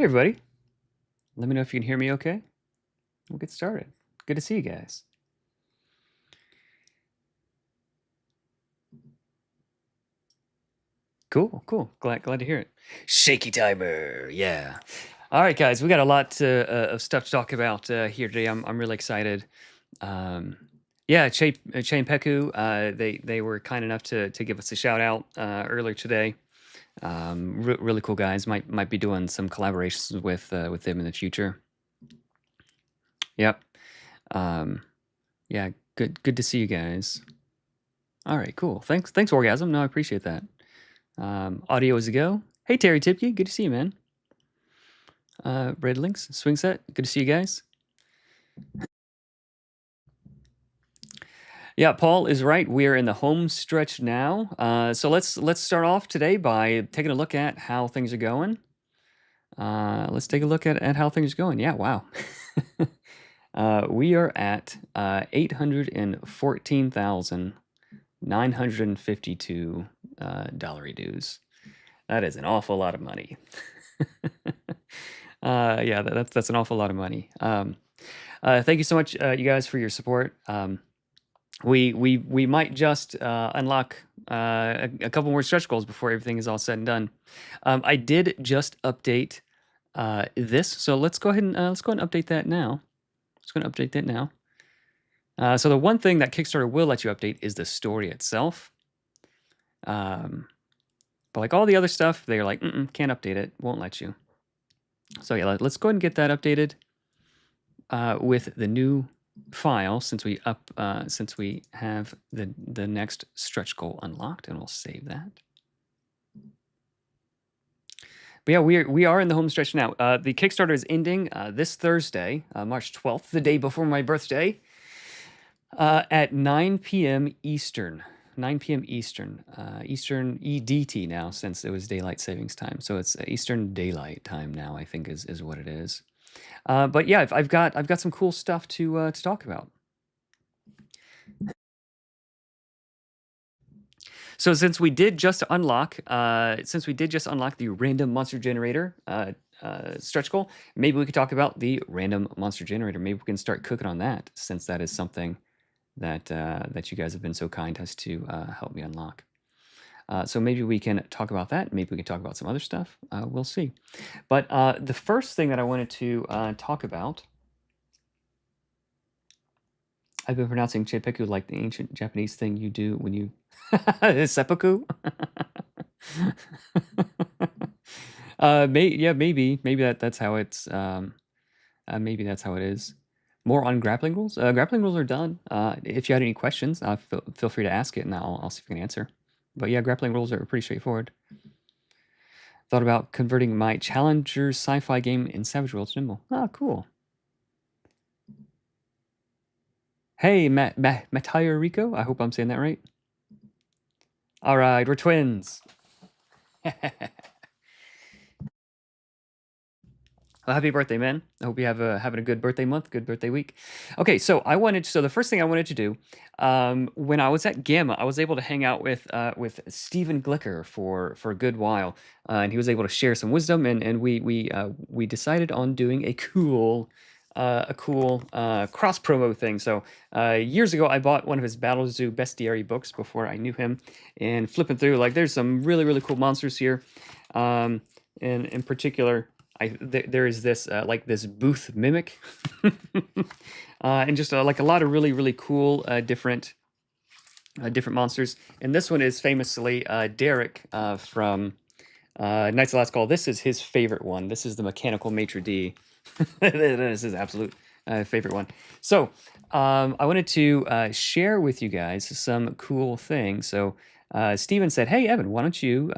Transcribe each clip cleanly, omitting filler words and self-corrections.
Hey everybody, let me know if you can hear me okay. We'll get started. Good to see you guys. Cool. Glad to hear it. Shaky timer, yeah. All right, guys, we got a lot of stuff to talk about here today. I'm really excited. Um, yeah, Chain Peku, they were kind enough to give us a shout out earlier today. Really cool guys. Might be doing some collaborations with them in the future. Yep. Um, yeah, good to see you guys. All right, cool. Thanks, Orgasm. No, I appreciate that. Audio is a go. Hey, Terry Tipke, good to see you, man. Red Links, Swing Set, good to see you guys. Yeah, Paul is right. We are in the home stretch now. So let's start off today by taking a look at how things are going. Let's take a look at how things are going. Yeah, wow. We are at 814,952 dollar dues. That is an awful lot of money. Yeah, that's an awful lot of money. Thank you so much, you guys, for your support. We might just unlock a couple more stretch goals before everything is all said and done. I did just update this, so let's go ahead and update that now. Let's go and update that now. So the one thing that Kickstarter will let you update is the story itself. But like all the other stuff, they're like, can't update it, won't let you. So yeah, let's go ahead and get that updated with the new file since we have the next stretch goal unlocked, and we'll save that. But yeah, we are in the home stretch now. The Kickstarter is ending this Thursday, March 12th, the day before my birthday, at 9 p.m. Eastern. 9 p.m. Eastern. Eastern EDT now, since it was daylight savings time. So it's Eastern Daylight Time now, I think is what it is. But yeah, I've got some cool stuff to talk about. So since we did just unlock the random monster generator stretch goal, maybe we could talk about the random monster generator. Maybe we can start cooking on that, since that is something that you guys have been so kind as to help me unlock. So maybe we can talk about that. Maybe we can talk about some other stuff. We'll see. But the first thing that I wanted to talk about, I've been pronouncing Cheipeku like the ancient Japanese thing you do when you seppuku. Maybe that's how it's. Maybe that's how it is. More on grappling rules. Grappling rules are done. If you had any questions, feel free to ask it, and I'll see if I can answer. But yeah, grappling rules are pretty straightforward. Thought about converting my Challenger sci-fi game in Savage Worlds to Nimble. Ah, cool. Hey, Mataya Rico. I hope I'm saying that right. All right, we're twins. Well, happy birthday, man. I hope you have having a good birthday month, good birthday week. Okay, so the first thing I wanted to do, when I was at Gamma, I was able to hang out with Stephen Glicker for a good while, and he was able to share some wisdom, and we decided on doing a cool cross promo thing. So years ago, I bought one of his Battle Zoo Bestiary books before I knew him, and flipping through, like, there's some really cool monsters here, and in particular, there is this like this booth mimic, and just like a lot of really cool different monsters. And this one is famously Derek from Knights of the Last Call. This is his favorite one. This is the Mechanical Maitre D. This is his absolute favorite one. So I wanted to share with you guys some cool things. So Steven said, "Hey Evan, why don't you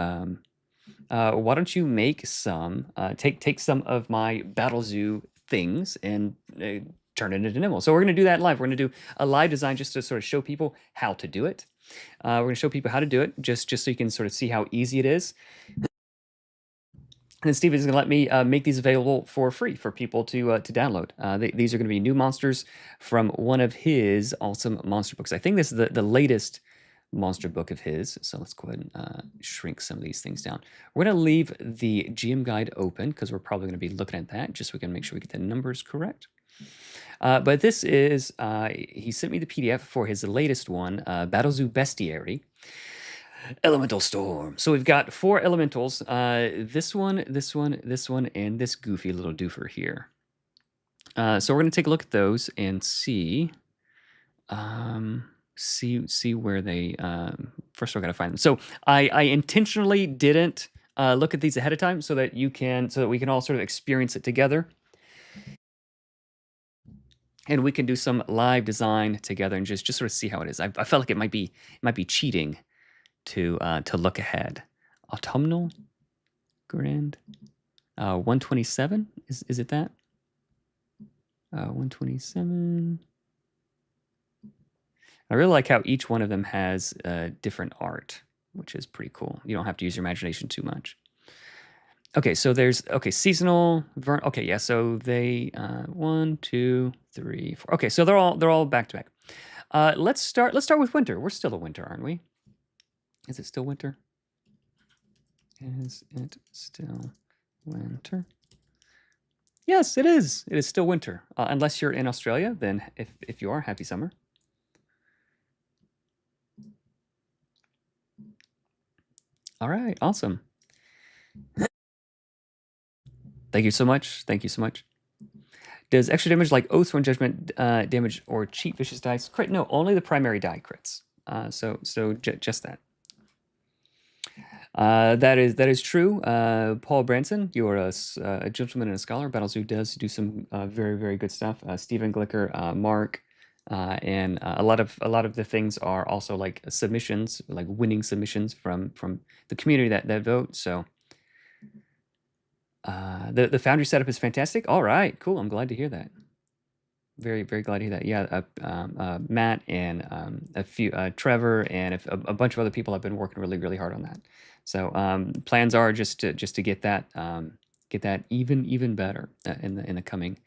make some take some of my Battle Zoo things and turn it into Nimble?" So we're going to do that live. We're going to do a live design just to sort of show people how to do it. We're going to show people how to do it just so you can sort of see how easy it is. And Steve is going to let me make these available for free for people to download. These are going to be new monsters from one of his awesome monster books. I think this is the latest monster book of his. So let's go ahead and shrink some of these things down. We're going to leave the GM guide open because we're probably going to be looking at that just so we can make sure we get the numbers correct. But this is, he sent me the PDF for his latest one, Battle Zoo Bestiary. Elemental Storm. So we've got 4 elementals. This one, this one, this one, and this goofy little doofer here. So we're going to take a look at those and see where they. First, we're going to find them. So I intentionally didn't look at these ahead of time so that we can all sort of experience it together. And we can do some live design together and just sort of see how it is. I felt like it might be cheating to look ahead. Autumnal, grand, 127. Is it that? 127. I really like how each one of them has different art, which is pretty cool. You don't have to use your imagination too much. Okay, so there's seasonal, okay, yeah. So they 1, 2, 3, 4. Okay, so they're all back to back. Let's start with winter. We're still in winter, aren't we? Is it still winter? Is it still winter? Yes, it is. It is still winter. Unless you're in Australia, then if you are, happy summer. All right, awesome. Thank you so much. Thank you so much. Does extra damage like Oath, One Judgment damage, or cheap vicious dice crit? No, only the primary die crits. So just that. That is true. Paul Branson, you are a gentleman and a scholar. Battle Zoo does do some very, very good stuff. Stephen Glicker, Mark, and a lot of the things are also like submissions, like winning submissions from the community that vote. So the Foundry setup is fantastic. All right, cool. I'm glad to hear that. Very, very glad to hear that. Yeah, Matt and a few Trevor and a bunch of other people have been working really, really hard on that. So plans are just to get that even better in the coming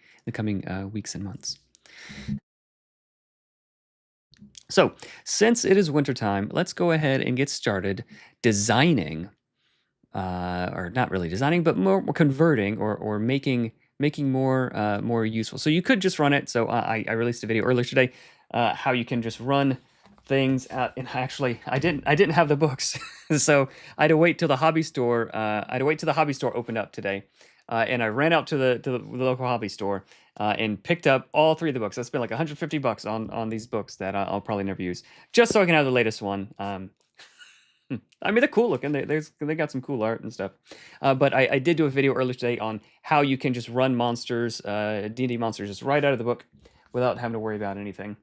weeks and months. So since it is wintertime, let's go ahead and get started designing, or not really designing, but more converting or making more useful. So you could just run it. So I released a video earlier today how you can just run things out. And actually, I didn't have the books, so I had to wait till the hobby store. Opened up today, and I ran out to the local hobby store and picked up all 3 of the books. I spent like $150 on these books that I'll probably never use, just so I can have the latest one. I mean, they're cool looking. They got some cool art and stuff. But I did do a video earlier today on how you can just run monsters, D&D monsters, just right out of the book without having to worry about anything,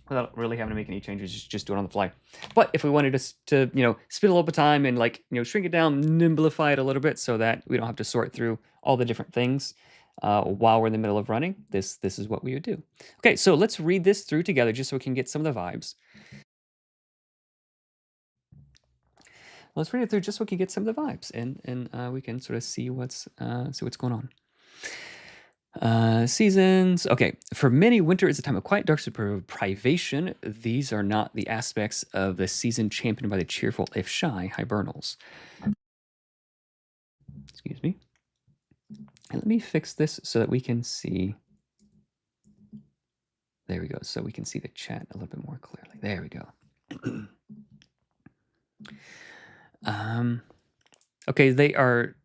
without really having to make any changes. Just do it on the fly. But if we wanted to spend a little bit of time and shrink it down, nimblify it a little bit so that we don't have to sort through all the different things while we're in the middle of running, this is what we would do. Okay, so let's read this through together just so we can get some of the vibes. Let's read it through just so we can get some of the vibes, and we can sort of see what's going on. Seasons. Okay, for many, winter is a time of quiet, dark, privation. These are not the aspects of the season championed by the cheerful, if shy, hibernals. Excuse me. And let me fix this so that we can see. There we go. So we can see the chat a little bit more clearly. There we go. Okay, they are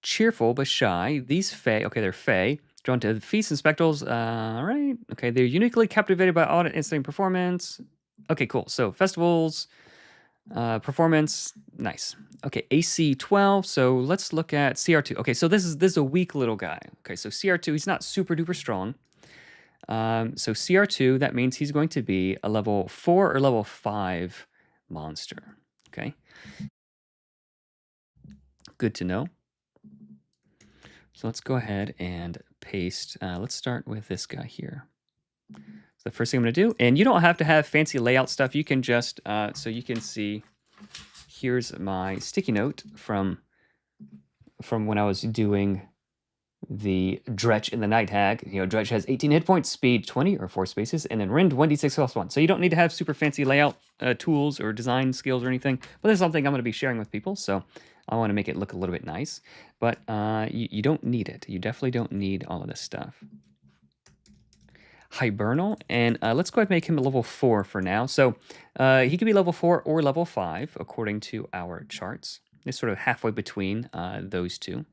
cheerful but shy. These fae, okay, they're fae, drawn to feasts and spectacles. All right. Okay, they're uniquely captivated by audit instant performance. Okay, cool. So festivals, performance, nice. Okay, AC 12. So let's look at CR2. Okay, so this is a weak little guy. Okay, so CR2, he's not super duper strong. So CR2, that means he's going to be a level 4 or level 5 monster. Okay. Good to know. So let's go ahead and paste. Let's start with this guy here. So the first thing I'm going to do, and you don't have to have fancy layout stuff. You can just, so you can see, here's my sticky note from when I was doing the Dretch in the Night Hag. You know, Dretch has 18 hit points, speed 20 or 4 spaces, and then Rend 1d6 plus 1. So you don't need to have super fancy layout tools or design skills or anything, but this is something I'm going to be sharing with people, so I want to make it look a little bit nice. But you don't need it. You definitely don't need all of this stuff. Hibernal, and let's go ahead and make him a level 4 for now. So he could be level 4 or level 5 according to our charts. It's sort of halfway between those two.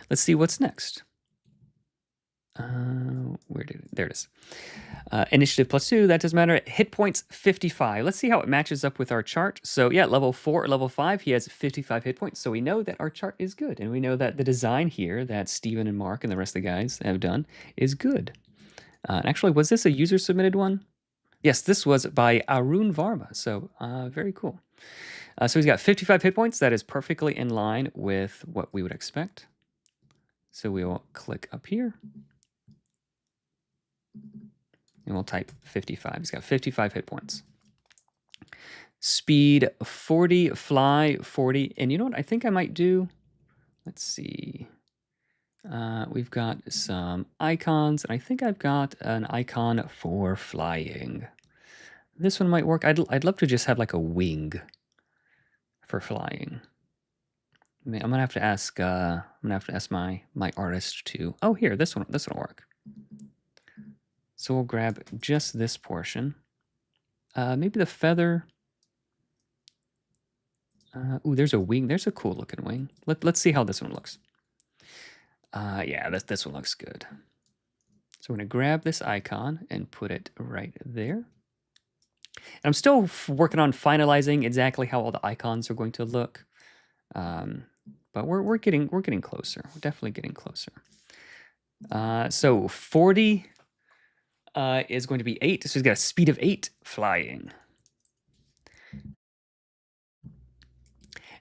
Let's see what's next. There it is. Initiative +2, that doesn't matter. Hit points 55. Let's see how it matches up with our chart. So yeah, level 4 or level 5, he has 55 hit points. So we know that our chart is good. And we know that the design here that Steven and Mark and the rest of the guys have done is good. And actually, was this a user submitted one? Yes, this was by Arun Varma. So very cool. So he's got 55 hit points. That is perfectly in line with what we would expect. So we will click up here. And we'll type 55. He's got 55 hit points. Speed 40, fly 40. And you know what I think I might do? Let's see. We've got some icons, and I think I've got an icon for flying. This one might work. I'd love to just have like a wing for flying. I'm gonna have to ask. I'm gonna have to ask my artist to. Oh, here, this one. This one will work. So we'll grab just this portion. Maybe the feather. Ooh, there's a wing. There's a cool looking wing. Let's see how this one looks. Yeah, this one looks good. So we're gonna grab this icon and put it right there. And I'm still working on finalizing exactly how all the icons are going to look. But we're getting closer. We're definitely getting closer. So 40 is going to be 8. So he's got a speed of 8 flying.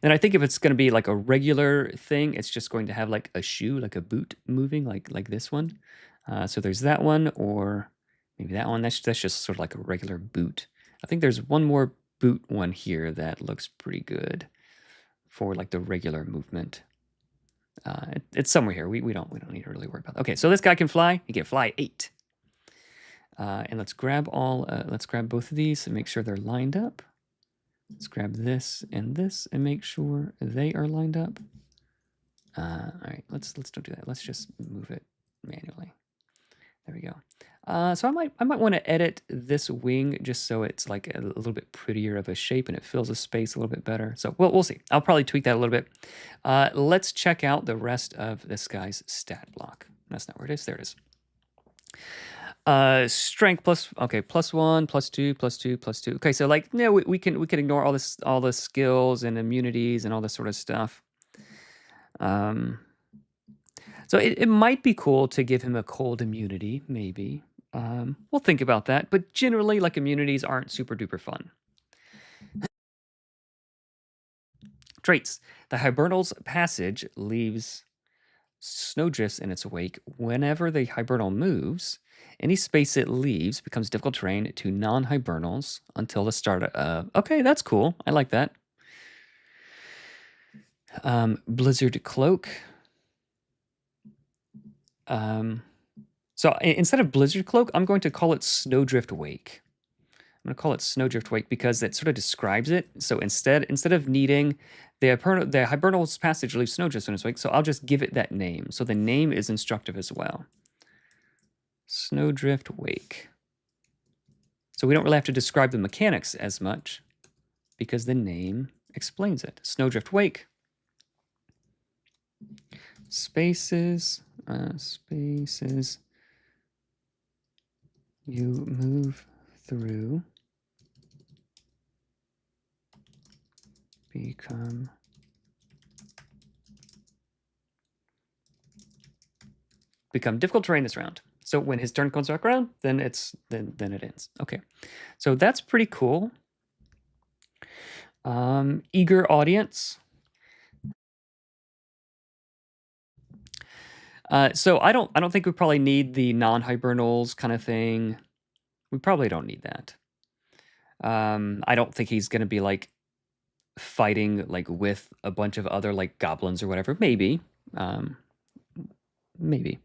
And I think if it's going to be like a regular thing, it's just going to have like a shoe, like a boot moving, like this one. So there's that one, or maybe that one. That's just sort of like a regular boot. I think there's one more boot one here that looks pretty good for like the regular movement. It's somewhere here. We don't need to really worry about that. Okay, so this guy can fly. He can fly 8. And let's grab both of these and make sure they're lined up. Let's grab this and make sure they are lined up. All right, let's don't do that. Let's just move it manually. There we go. So I might want to edit this wing just so it's like a little bit prettier of a shape and it fills the space a little bit better. So we'll see. I'll probably tweak that a little bit. Let's check out the rest of this guy's stat block. That's not where it is. There it is. Strength plus, okay, +1, +2, +2, +2. Okay, so like, yeah, we can ignore all the skills and immunities and all this sort of stuff. So it might be cool to give him a cold immunity, maybe. We'll think about that, but generally, like, immunities aren't super duper fun. Traits. The hibernal's passage leaves snowdrifts in its wake. Whenever the hibernal moves, any space it leaves becomes difficult terrain to non-hibernals until the start of... Okay, that's cool. I like that. Blizzard Cloak. So instead of Blizzard Cloak, I'm going to call it Snowdrift Wake. I'm going to call it Snowdrift Wake because it sort of describes it. So instead of needing the hibernal's passage leaves snowdrifts in its wake, so I'll just give it that name. So the name is instructive as well. Snowdrift Wake. So we don't really have to describe the mechanics as much because the name explains it. Snowdrift Wake. Spaces. Spaces. You move through. Become difficult terrain this round. So when his turn comes back around, then it ends. Okay, so that's pretty cool. Eager audience. So I don't think we probably need the non-hibernals kind of thing. We probably don't need that. I don't think he's going to be like fighting like with a bunch of other like goblins or whatever. Maybe. Maybe.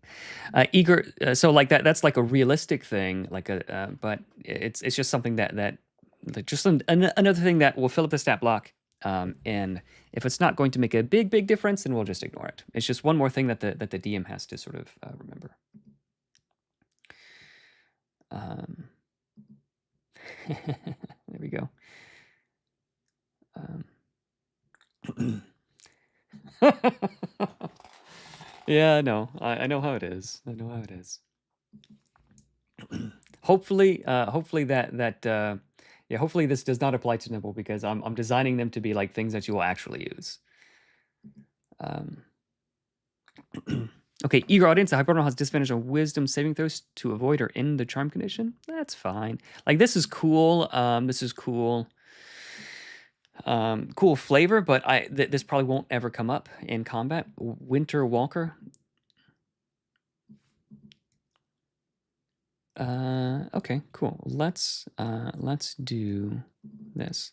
Eager. So like that's like a realistic thing. Like but it's just something that like just another thing that will fill up the stat block. And if it's not going to make a big difference, then we'll just ignore it. It's just one more thing that the DM has to sort of remember. There we go. Yeah, I know. I know how it is. I know how it is. Hopefully, hopefully hopefully this does not apply to Nimble, because I'm designing them to be like things that you will actually use. Okay, eager audience. The hibernal has disadvantage on wisdom saving throws to avoid or end the charm condition. That's fine. Like this is cool. This is cool. Cool flavor, but this probably won't ever come up in combat. Winter Walker. Okay, cool. Let's do this.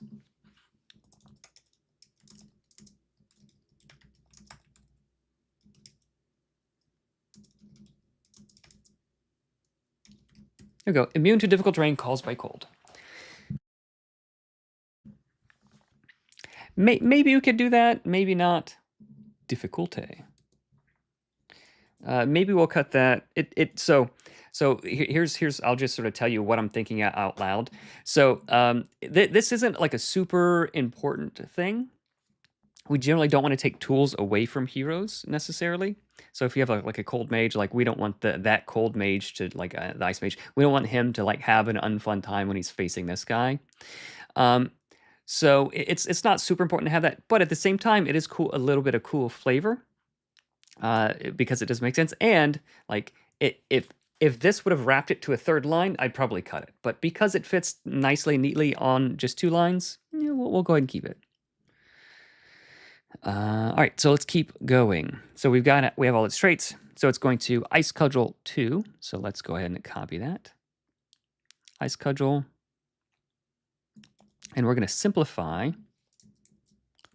There we go. Immune to difficult terrain caused by cold. Maybe you could do that. Maybe not. Difficulty. Maybe we'll cut that. So here's I'll just sort of tell you what I'm thinking out loud. So this isn't like a super important thing. We generally don't want to take tools away from heroes necessarily. So if you have like a cold mage, like we don't want that cold mage to like the ice mage. We don't want him to like have an unfun time when he's facing this guy. So it's not super important to have that, but at the same time, it is cool, a little bit of cool flavor, because it does make sense. And like if this would have wrapped it to a third line, I'd probably cut it. But because it fits nicely, neatly on just 2 lines, yeah, we'll go ahead and keep it. All right, so let's keep going. So we have all its traits. So it's going to Ice Cudgel 2. So let's go ahead and copy that. Ice Cudgel. And we're going to simplify.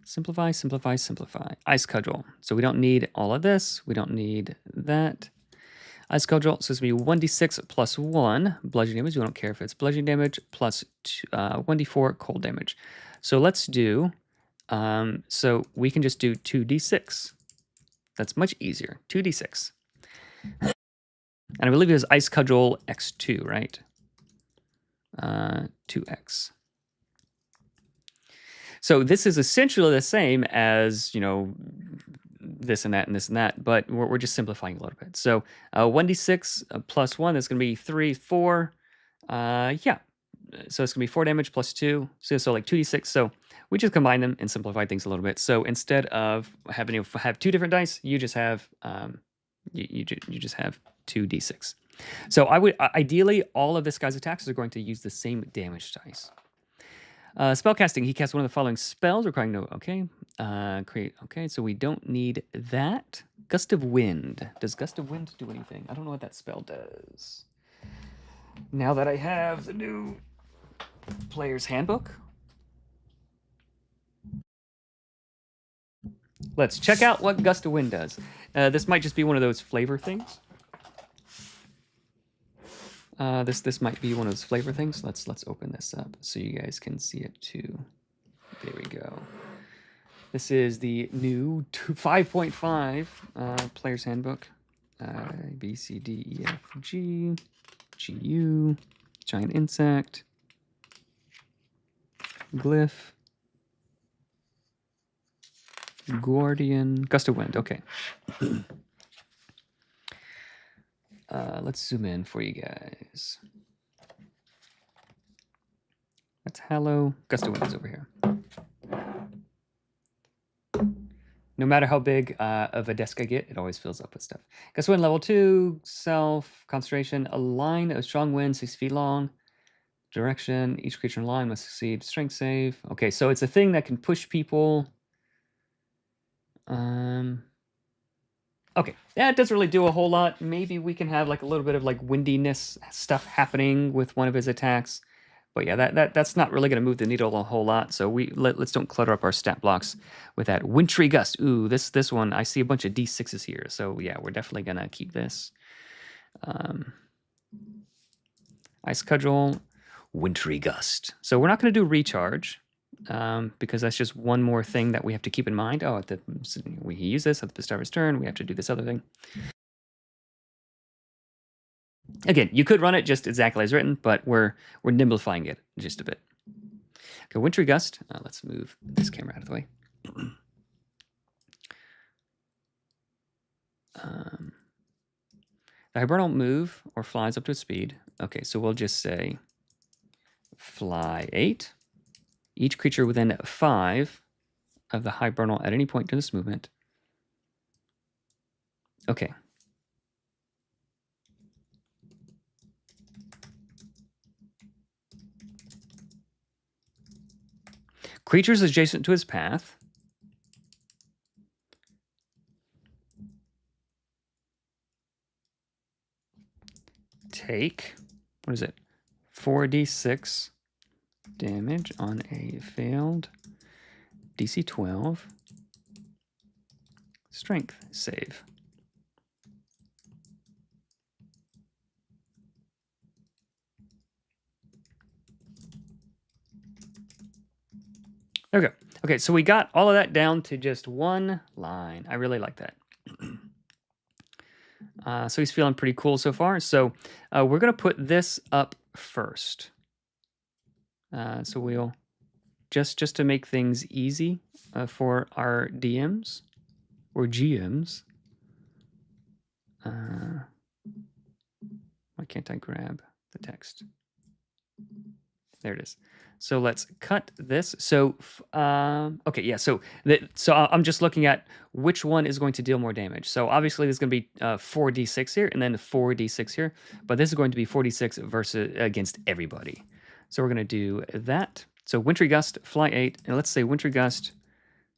Simplify. Ice Cudgel. So we don't need all of this. We don't need that. Ice Cudgel. So it's going to be 1d6 plus 1 bludgeoning damage. We don't care if it's bludgeoning damage plus 1d4 cold damage. So let's do... so we can just do 2d6. That's much easier. 2d6. And I believe it was Ice Cudgel x2, right? 2x. So this is essentially the same as, this and that and this and that, but we're just simplifying a little bit. So 1d6 plus 1, that's going to be 3, 4. Yeah. So it's going to be 4 damage plus 2. So like 2d6. So we just combine them and simplify things a little bit. So instead of having to have 2 different dice, you just have you just have 2d6. So I would ideally all of this guy's attacks are going to use the same damage dice. Spellcasting, he casts one of the following spells requiring no... Okay. Create... Okay, so we don't need that. Gust of Wind. Does Gust of Wind do anything? I don't know what that spell does. Now that I have the new player's handbook, let's check out what Gust of Wind does. This might just be one of those flavor things. This might be one of those flavor things. Let's open this up so you guys can see it too. There we go. This is the new 5.5 player's handbook. B, C, D, E, F, G, G, U, giant insect, glyph, guardian, gust of wind. Okay. Let's zoom in for you guys. That's Hallow. Gust of wind is over here. No matter how big of a desk I get, it always fills up with stuff. Gust of wind level 2, self, concentration, a line of strong wind, 6 feet long. Direction, each creature in line must succeed. Strength save. Okay, so it's a thing that can push people. Okay, that doesn't really do a whole lot. Maybe we can have like a little bit of like windiness stuff happening with one of his attacks. But yeah, that's not really going to move the needle a whole lot. So let's don't clutter up our stat blocks with that wintry gust. Ooh, this one, I see a bunch of D6s here. So yeah, we're definitely going to keep this. Ice cudgel, wintry gust. So we're not going to do recharge because that's just one more thing that we have to keep in mind. Oh, we use this at the start of his turn. We have to do this other thing. Again, you could run it just exactly as written, but we're nimblifying it just a bit. Okay, wintry gust. Let's move this camera out of the way. The hibernal move or flies up to its speed. Okay, so we'll just say fly 8. Each creature within 5 of the hibernal at any point during this movement. Okay. Creatures adjacent to his path. Take, what is it? 4d6 damage on a failed DC 12 strength save. Okay. Okay, so we got all of that down to just one line. I really like that. So he's feeling pretty cool so far. So we're going to put this up first. So we'll just to make things easy for our DMs or GMs. Why can't I grab the text? There it is. So let's cut this. So, okay, yeah. So I'm just looking at which one is going to deal more damage. So obviously there's going to be 4d6 here and then 4d6 here, but this is going to be 4d6 versus against everybody. So we're going to do that. So wintry gust, fly 8, and let's say wintry gust,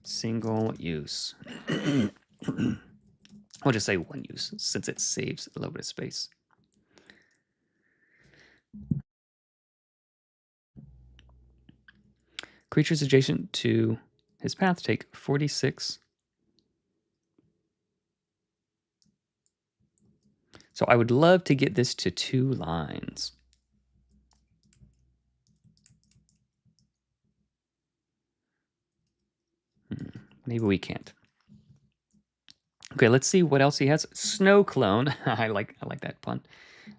single use. I'll just say one use since it saves a little bit of space. Creatures adjacent to his path take 46. So I would love to get this to 2 lines. Maybe we can't. Okay, let's see what else he has. Snow clone. I like that pun.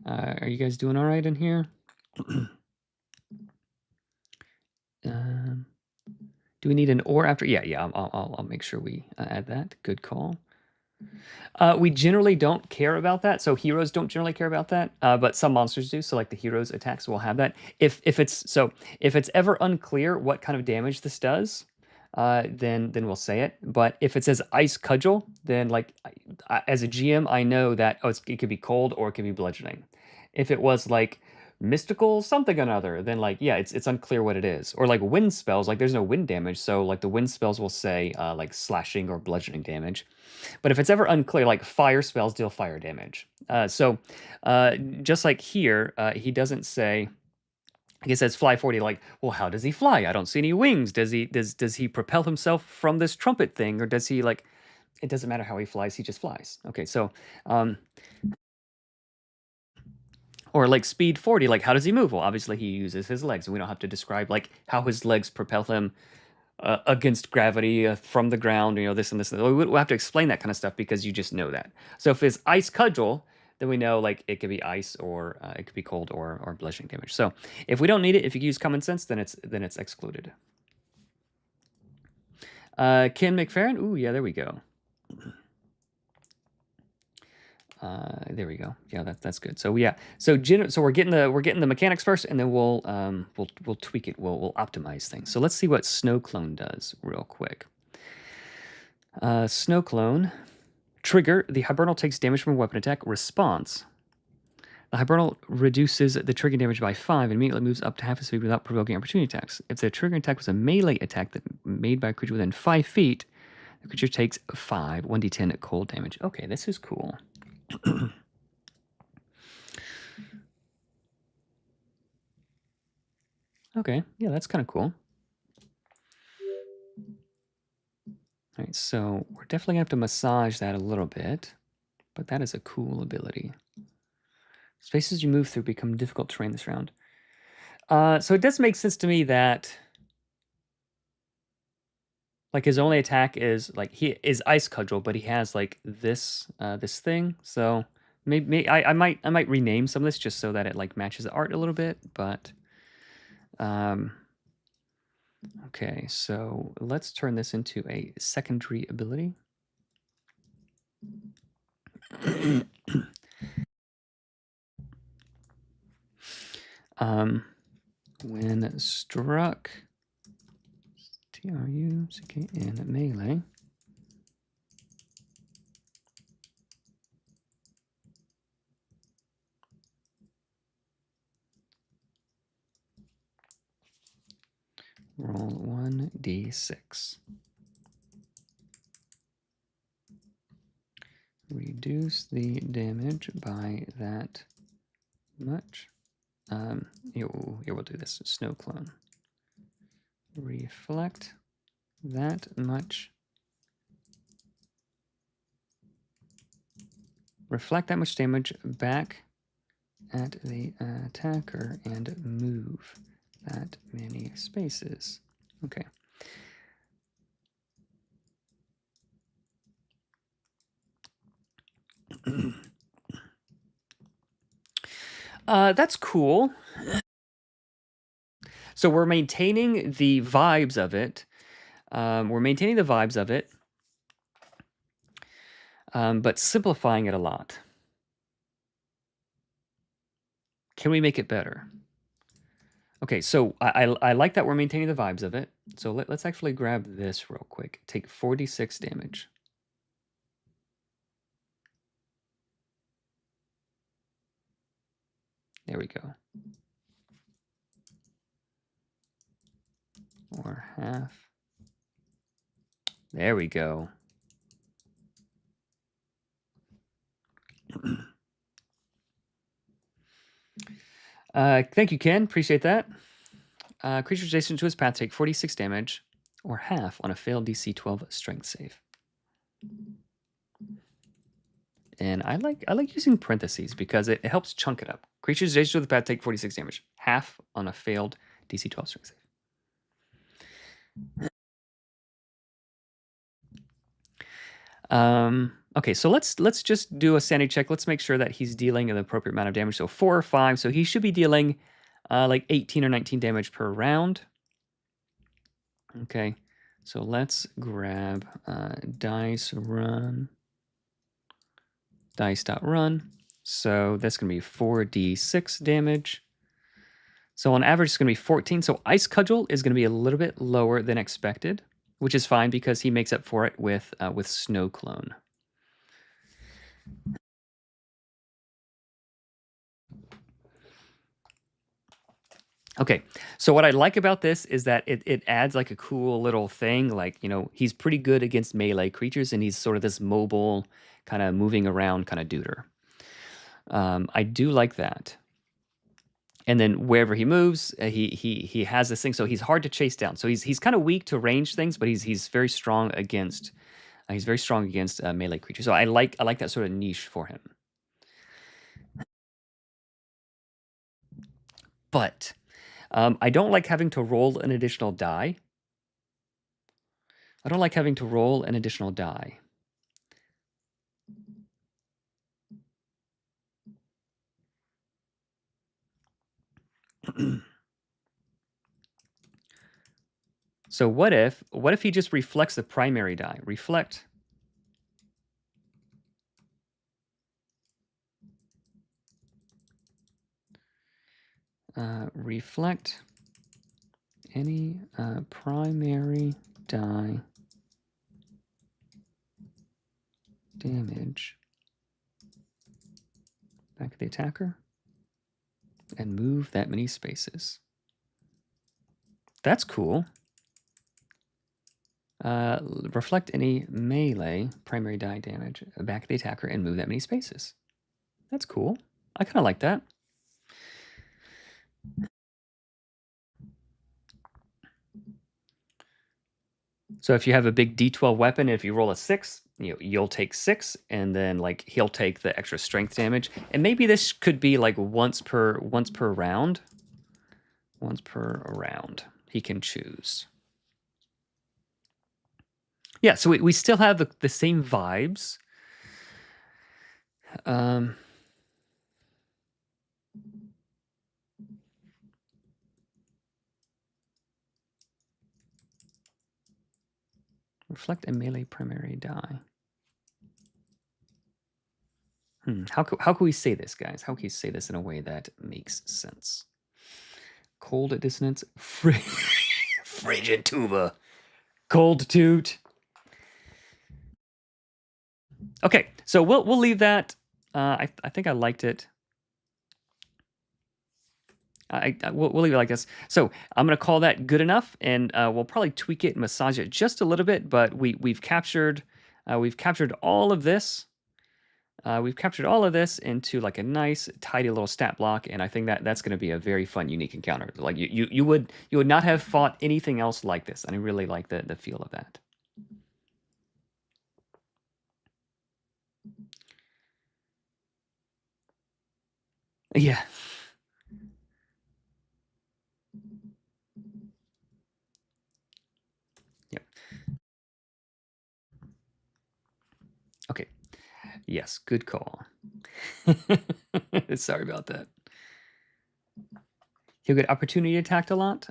Are you guys doing all right in here? Do we need an or after? Yeah. I'll make sure we add that. Good call. We generally don't care about that. So heroes don't generally care about that, but some monsters do. So like the heroes attacks will have that. If it's ever unclear what kind of damage this does, then we'll say it. But if it says ice cudgel, then like as a GM, I know that it could be cold or it could be bludgeoning. If it was like mystical something or another, then like yeah, it's unclear what it is. Or like wind spells, like there's no wind damage, so like the wind spells will say like slashing or bludgeoning damage. But if it's ever unclear, like fire spells deal fire damage. So just like here, he doesn't say. He says fly 40. Like, well, how does he fly? I don't see any wings. Does he propel himself from this trumpet thing, or does he like? It doesn't matter how he flies. He just flies. Okay, so. Or like speed 40, like how does he move? Well, obviously he uses his legs, and we don't have to describe like how his legs propel him against gravity from the ground, you know, this and this. We'll have to explain that kind of stuff because you just know that. So if it's ice cudgel, then we know like it could be ice or it could be cold or bludgeoning damage. So if we don't need it, if you use common sense, then it's excluded. Ken McFerrin, ooh yeah, there we go. There we go. Yeah, that's good. So yeah, so we're getting the mechanics first, and then we'll tweak it. We'll optimize things. So let's see what Snow Clone does real quick. Snow Clone trigger. The hibernal takes damage from a weapon attack. Response. The hibernal reduces the triggering damage by 5 and immediately moves up to half its speed without provoking opportunity attacks. If the triggering attack was a melee attack that made by a creature within 5 feet, the creature takes 1d10 cold damage. Okay, this is cool. Okay, yeah, that's kind of cool. All right, so we're definitely gonna have to massage that a little bit, but that is a cool ability. Spaces you move through become difficult terrain this round. So it does make sense to me that like his only attack is like he is ice cudgel, but he has like this thing. So maybe I might rename some of this just so that it like matches the art a little bit. But okay, so let's turn this into a secondary ability. When struck, TRUCK in melee. Roll 1d6. Reduce the damage by that much. Here we'll do this. Snow clone. Reflect that much. Reflect that much damage back at the attacker and move that many spaces. Okay. That's cool. So we're maintaining the vibes of it. But simplifying it a lot. Can we make it better? Okay, so I like that we're maintaining the vibes of it. So let's actually grab this real quick. Take 46 damage. There we go. Or half. There we go. Thank you, Ken. Appreciate that. Creatures adjacent to his path take 46 damage, or half on a failed DC 12 strength save. And I like using parentheses because it helps chunk it up. Creatures adjacent to the path take 46 damage, half on a failed DC 12 strength save. Okay, so let's just do a sanity check. Let's make sure that he's dealing an appropriate amount of damage. So 4 or 5. So he should be dealing like 18 or 19 damage per round. Okay, so let's grab dice.run. So that's going to be 4d6 damage. So on average, it's going to be 14. So Ice Cudgel is going to be a little bit lower than expected, which is fine because he makes up for it with Snow Clone. Okay, so what I like about this is that it adds like a cool little thing. Like, he's pretty good against melee creatures, and he's sort of this mobile, kind of moving around kind of duder. I do like that. And then wherever he moves, he has this thing, so he's hard to chase down. So he's kind of weak to range things, but he's very strong against melee creatures. So I like that sort of niche for him. But I don't like having to roll an additional die. So what if he just reflects the primary die? Reflect. Reflect any primary die damage back at the attacker and move that many spaces. That's cool. Reflect any melee primary die damage back at the attacker and move that many spaces. That's cool. I kind of like that. So if you have a big D12 weapon, if you roll a 6, you'll take 6, and then like he'll take the extra strength damage. And maybe this could be like once per round. Once per round, he can choose. Yeah, so we still have the same vibes. Reflect a melee primary die. How can we say this, guys? How can we say this in a way that makes sense? Cold dissonance, frigid tuba, cold toot. Okay, so we'll leave that. I think I liked it. We'll leave it like this. So I'm going to call that good enough, and we'll probably tweak it and massage it just a little bit. But we've captured all of this. We've captured all of this into like a nice, tidy little stat block, and I think that's going to be a very fun, unique encounter. Like you would not have fought anything else like this, and I really like the feel of that. Yeah. Yep. Okay. Yes, good call. Sorry about that. He'll get opportunity attacked a lot.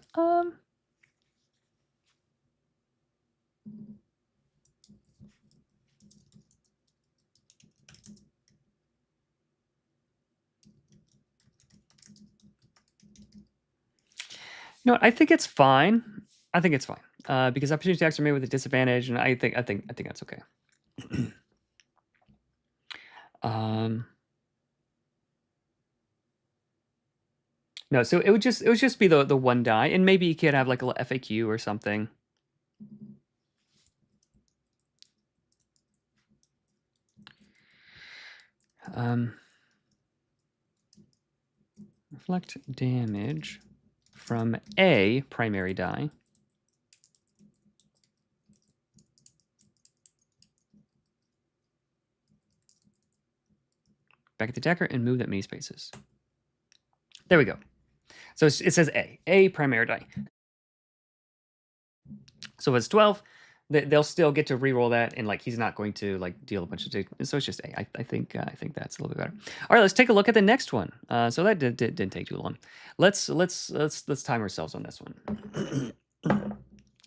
No, I think it's fine. I think it's fine because opportunity attacks are made with a disadvantage, and I think that's okay. No, so it would just be the one die, and maybe you could have like a little FAQ or something. Reflect damage from a primary die. Back at the attacker and move that many spaces. There we go. So it says a primary die. So if it's 12, they'll still get to reroll that, and like he's not going to like deal a bunch of. So it's just a. I think that's a little bit better. All right, let's take a look at the next one. So that didn't take too long. Let's time ourselves on this one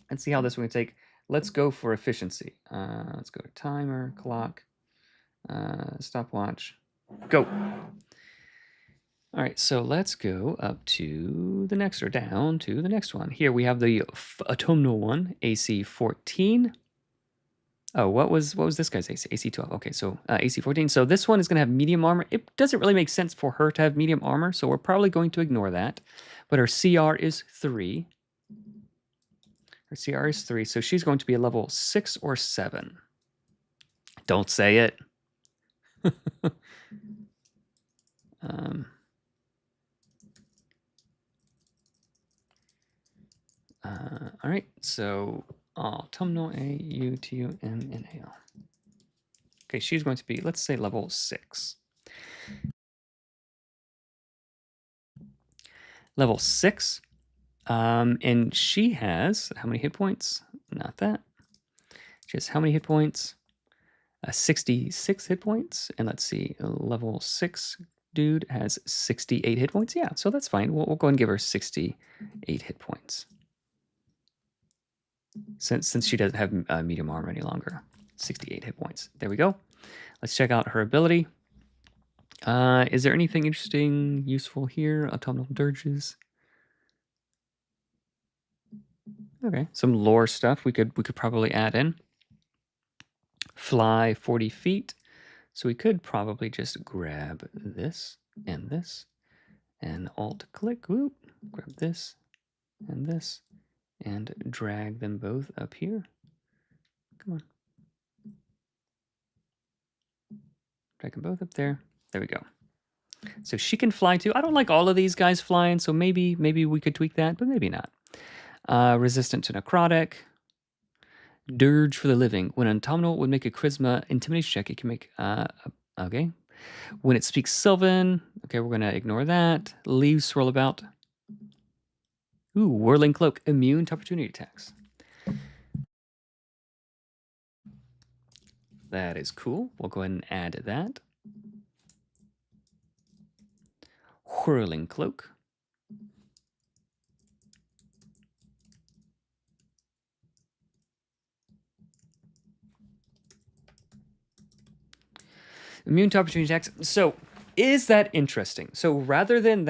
and see how this one can take. Let's go for efficiency. Let's go to timer, clock, stopwatch, go. All right, so let's go up to the next, or down to the next one. Here we have the autumnal one, AC 14. Oh, what was this guy's AC? AC 12. Okay, so AC 14. So this one is going to have medium armor. It doesn't really make sense for her to have medium armor, so we're probably going to ignore that. But her CR is 3. Her CR is 3, so she's going to be a level 6 or 7. Don't say it. All right, so autumnal autumnal. Okay, she's going to be, let's say, level 6. Level 6. And she has how many hit points? Not that. She has how many hit points? 66 hit points. And let's see, level 6 dude has 68 hit points. Yeah, so that's fine. We'll go and give her 68 hit points. Since she doesn't have medium armor any longer. 68 hit points. There we go. Let's check out her ability. Is there anything interesting, useful here? Autumnal dirges. Okay, some lore stuff we could probably add in. Fly 40 feet. So we could probably just grab this and alt click. Whoop, grab this, and drag them both up here. Come on. Drag them both up there. There we go. So she can fly too. I don't like all of these guys flying, so maybe we could tweak that, but maybe not. Resistant to necrotic. Dirge for the living. When an autominal would make a charisma intimidation check, it can make okay. When it speaks Sylvan, okay, we're gonna ignore that. Leaves swirl about. Ooh, whirling cloak, immune to opportunity attacks. That is cool. We'll go ahead and add that. Whirling cloak. Immune to opportunity attacks. So is that interesting? So rather than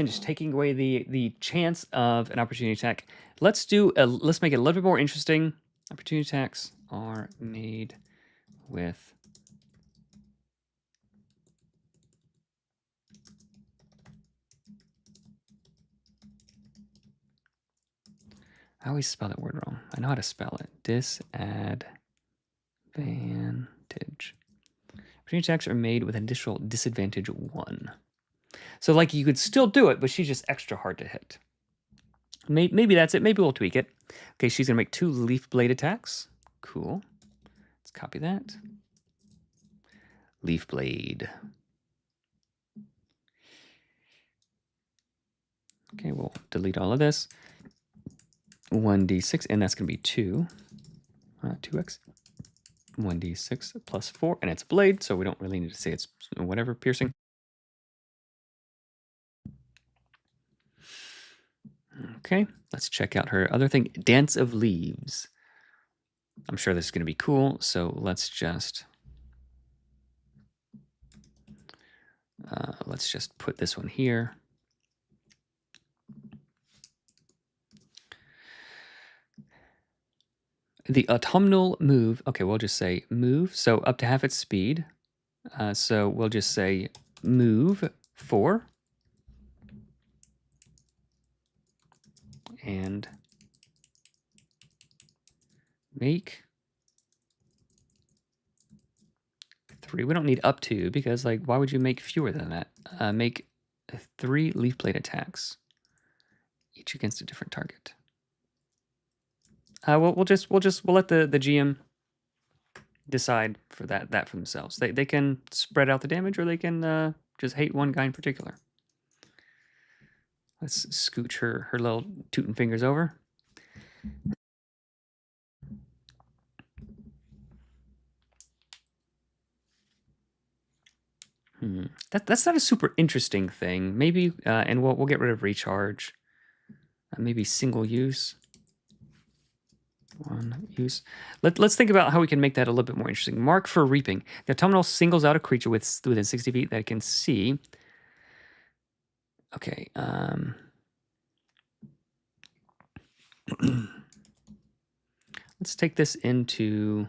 just taking away the chance of an opportunity attack, let's make it a little bit more interesting. Opportunity attacks are made with I always spell that word wrong. I know how to spell it. Disadvantage. Opportunity attacks are made with additional disadvantage 1. So like you could still do it, but she's just extra hard to hit. Maybe that's it. Maybe we'll tweak it. Okay, she's gonna make 2 leaf blade attacks. Cool. Let's copy that. Leaf blade. Okay, we'll delete all of this. 1d6, and that's gonna be 2. 2x. 1d6 plus 4, and it's a blade, so we don't really need to say it's whatever piercing. Okay, let's check out her other thing, Dance of Leaves. I'm sure this is going to be cool, so let's just put this one here. The autumnal move, okay, we'll just say move, so up to half its speed. So we'll just say move 4. And make 3. We don't need up to, because like, why would you make fewer than that? Make 3 leaf blade attacks, each against a different target. We'll let the GM decide for that for themselves. They can spread out the damage, or they can just hate one guy in particular. Let's scooch her little tootin' fingers over. That's not a super interesting thing. Maybe, and we'll get rid of recharge. Maybe single use. 1 use. Let's think about how we can make that a little bit more interesting. Mark for reaping. The autumnal singles out a creature within 60 feet that it can see. Okay. Let's take this into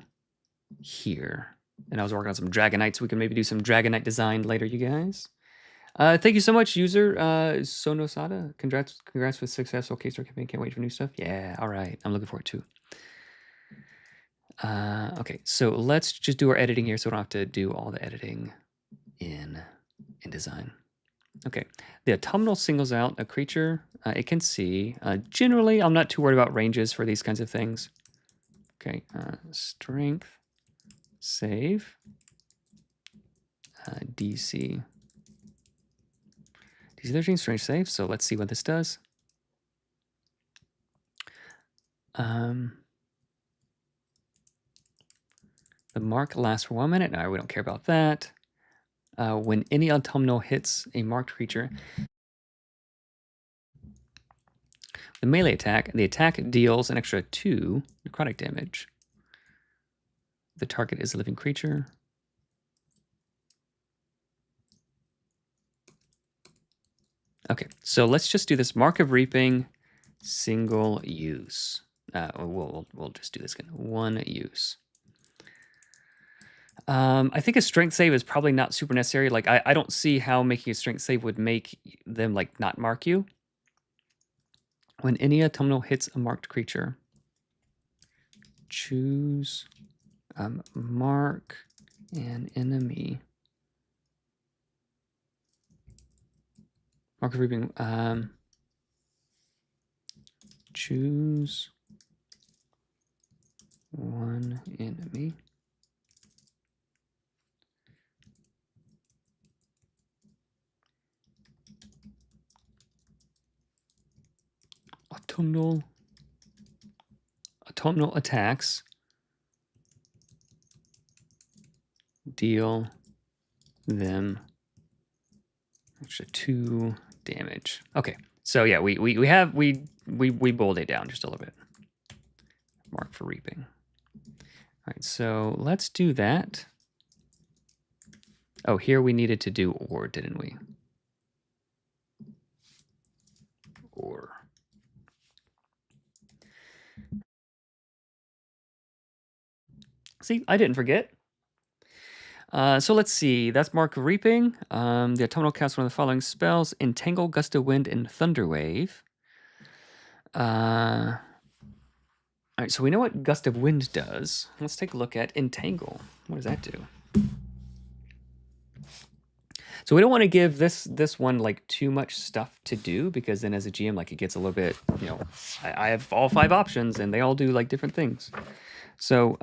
here. And I was working on some Dragonites. We can maybe do some Dragonite design later, you guys. Thank you so much, user Sonosada. Congrats with successful Kickstarter campaign. Can't wait for new stuff. Yeah, all right. I'm looking forward to. Okay, so let's just do our editing here, so we don't have to do all the editing in design. Okay, the autumnal singles out a creature it can see. Generally, I'm not too worried about ranges for these kinds of things. Okay, strength, save, DC. DC 13, strength save, so let's see what this does. The mark lasts for 1 minute. No, we don't care about that. When any autumnal hits a marked creature, the melee attack, the attack deals an extra 2 necrotic damage. The target is a living creature. Okay, so let's just do this. Mark of Reaping, single use. We'll just do this again. 1 use. I think a strength save is probably not super necessary. Like, I don't see how making a strength save would make them, like, not mark you. When any autumnal hits a marked creature, choose mark an enemy. Mark of Reaping. Choose 1 enemy. Autumnal attacks deal them extra 2 damage. Okay, so yeah, we boiled it down just a little bit. Mark for reaping. All right, so let's do that. Oh, here we needed to do or, didn't we? Or. See, I didn't forget. So let's see. That's Mark of Reaping. The autumnal casts one of the following spells: Entangle, Gust of Wind, and Thunder Wave. All right, so we know what Gust of Wind does. Let's take a look at Entangle. What does that do? So we don't want to give this one like too much stuff to do, because then as a GM, like it gets a little bit, you know, I have all 5 options and they all do like different things. So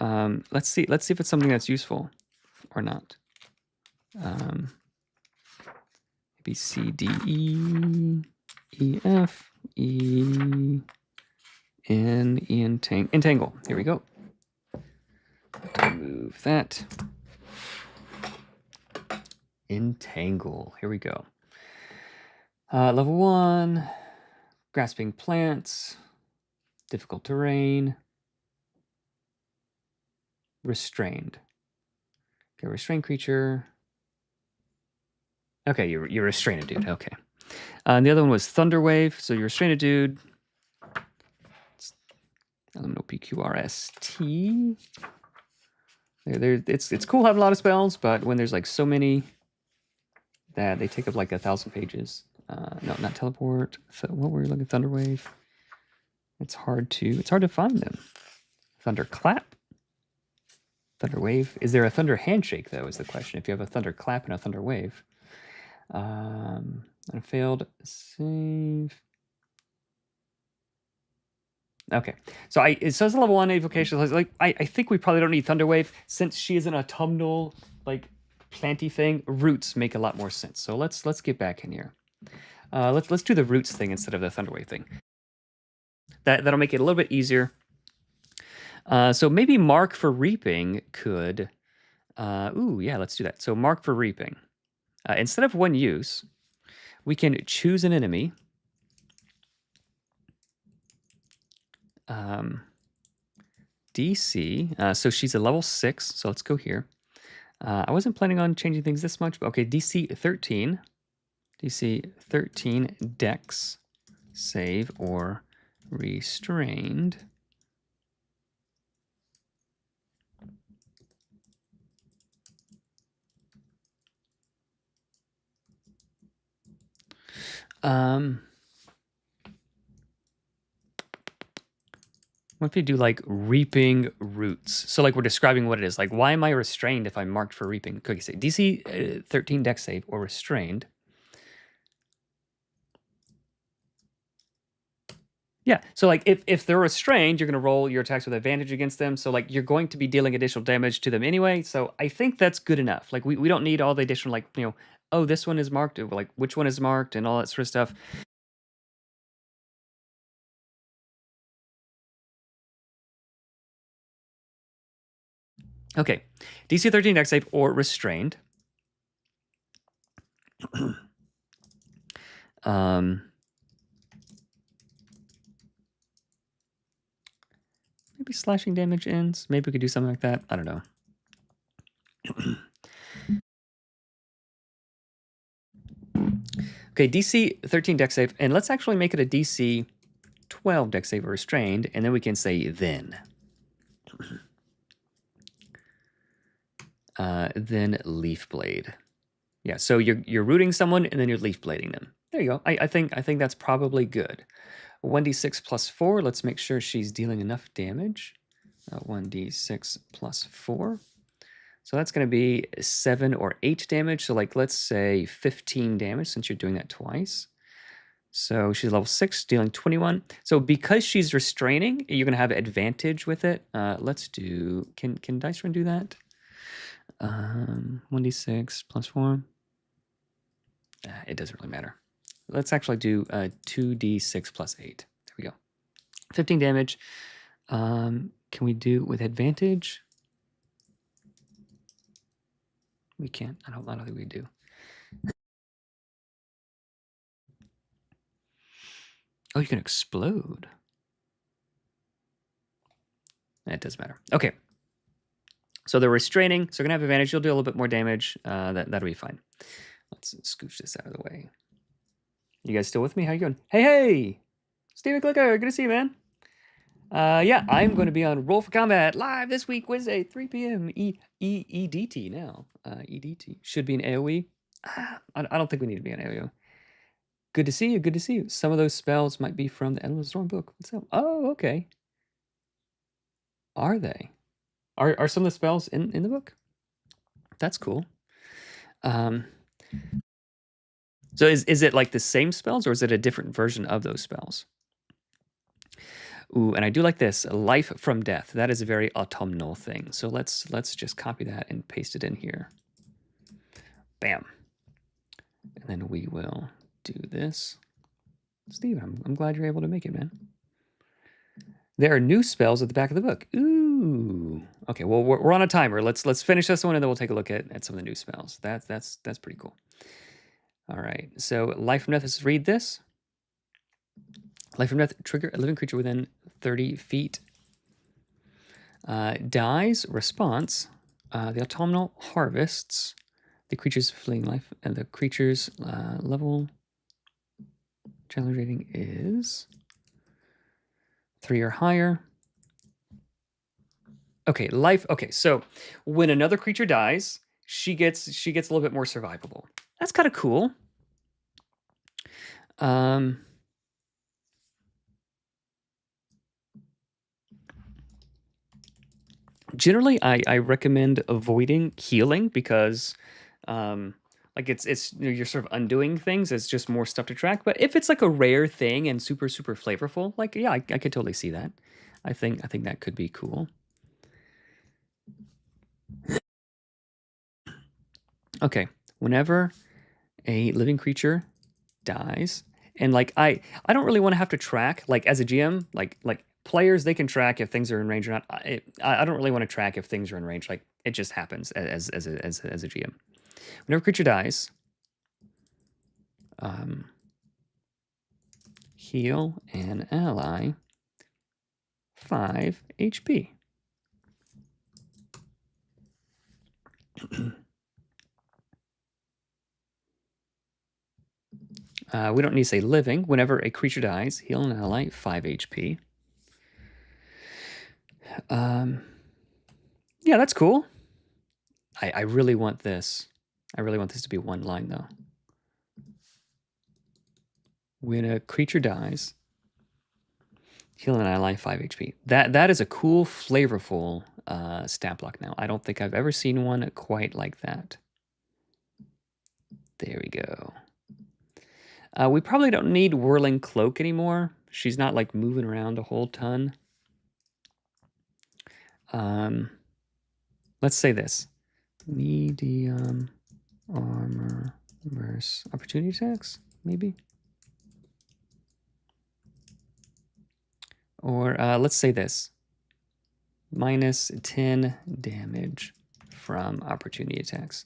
let's see if it's something that's useful or not. B, C, D, E, E, F, E, N, entangle. Here we go. Move that. Entangle. Here we go. Level 1, grasping plants, difficult terrain, restrained. Okay, restrained creature. Okay, you're restrained dude. Okay. And the other one was Thunder Wave. So you're restrained dude. Autominal PQRST. It's cool having a lot of spells, but when there's like so many that they take up like 1,000 pages. No, not teleport. So what were we looking? Thunder Wave. It's hard to find them. Thunder Clap. Thunder Wave. Is there a Thunder Handshake though? Is the question. If you have a Thunder Clap and a Thunder Wave. And failed save. Okay, so it says level 1 evocation. Like I think we probably don't need Thunder Wave since she is an autumnal like planty thing. Roots make a lot more sense. So let's get back in here. Let's do the roots thing instead of the Thunder Wave thing. That'll make it a little bit easier. So maybe Mark for Reaping could. Ooh, yeah, let's do that. So Mark for Reaping. Instead of 1 use, we can choose an enemy. DC, so she's a level 6, so let's go here. I wasn't planning on changing things this much, but okay, DC 13. DC 13 Dex save or restrained. What if you do like reaping roots? So like we're describing what it is. Like, why am I restrained if I'm marked for reaping? Cookie say DC 13 Dex save or restrained. Yeah, so like if they're restrained, you're going to roll your attacks with advantage against them. So like you're going to be dealing additional damage to them anyway. So I think that's good enough. Like we don't need all the additional like, you know, oh, this one is marked, like which one is marked and all that sort of stuff. Okay, DC 13 Dex save or restrained. Maybe slashing damage ends. Maybe we could do something like that. I don't know. Okay, DC 13 Dex save, and let's actually make it a DC 12 Dex save or restrained, and then we can say then. Then Leaf Blade. Yeah, so you're rooting someone and then you're leaf blading them. There you go. I think that's probably good. 1d6 plus 4. Let's make sure she's dealing enough damage. 1d6 plus 4. So that's going to be 7 or 8 damage. So like let's say 15 damage since you're doing that twice. So she's level 6, dealing 21. So because she's restraining, you're going to have advantage with it. Let's do... Can Dice Run do that? 1d6 plus 4. It doesn't really matter. Let's actually do 2d6 plus 8. There we go. 15 damage. Can we do with advantage? We can't. I don't think we do. Oh, you can explode. It doesn't matter. Okay. So they're restraining, so we're gonna have advantage. You'll do a little bit more damage. That'll be fine. Let's scooch this out of the way. You guys still with me? How you going? Hey! Steven Clicker, good to see you, man. Yeah, I'm going to be on Roll for Combat live this week, Wednesday, 3 p.m. EDT now. EDT. Should be an AoE. I don't think we need to be an AoE. Good to see you. Good to see you. Some of those spells might be from the Endless Storm book. What's up? Oh, okay. Are they? Are some of the spells in the book? That's cool. So is it like the same spells, or is it a different version of those spells? Ooh, and I do like this, life from death. That is a very autumnal thing. So let's just copy that and paste it in here. Bam. And then we will do this. Steve, I'm glad you're able to make it, man. There are new spells at the back of the book. Ooh. Okay, well, we're on a timer. Let's finish this one, and then we'll take a look at some of the new spells. That's pretty cool. All right, so life from death, let's read this. Life from death, trigger a living creature within 30 feet. Dies, response. The autumnal harvests the creature's fleeing life, and the creature's level challenge rating is 3 or higher. Okay, life. Okay, so when another creature dies, she gets a little bit more survivable. That's kind of cool. Generally, I recommend avoiding healing because, like it's you're sort of undoing things. It's just more stuff to track. But if it's like a rare thing and super flavorful, like yeah, I could totally see that. I think that could be cool. Okay, whenever a living creature dies, and like I don't really want to have to track, like as a GM, like players, they can track if things are in range or not. I don't really want to track if things are in range. Like it just happens as a GM. Whenever a creature dies, heal an ally 5 HP. We don't need to say living. Whenever a creature dies, heal an ally 5 HP. Yeah, that's cool. I really want this. I really want this to be one line, though. When a creature dies, heal an ally 5 HP. That is a cool, flavorful stat block now. I don't think I've ever seen one quite like that. There we go. We probably don't need Whirling Cloak anymore. She's not like moving around a whole ton. Let's say this. Medium armor versus opportunity attacks, maybe? Or let's say this. Minus 10 damage from opportunity attacks.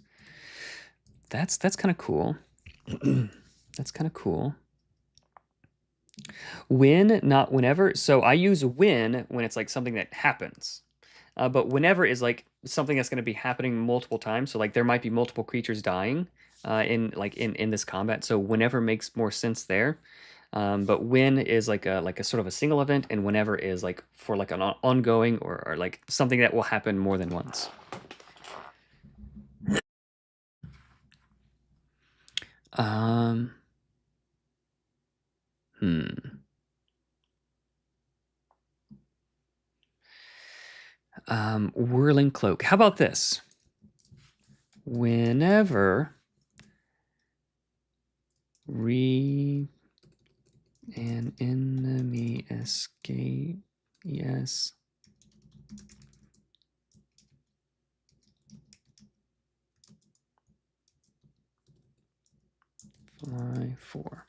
That's kind of cool. That's kind of cool. When, not whenever. So I use when it's like something that happens. But whenever is like something that's going to be happening multiple times. So like there might be multiple creatures dying in this combat. So whenever makes more sense there. But when is like a sort of a single event, and whenever is like for like an ongoing or like something that will happen more than once. Whirling Cloak. How about this? Whenever escape. Yes. Fly 4.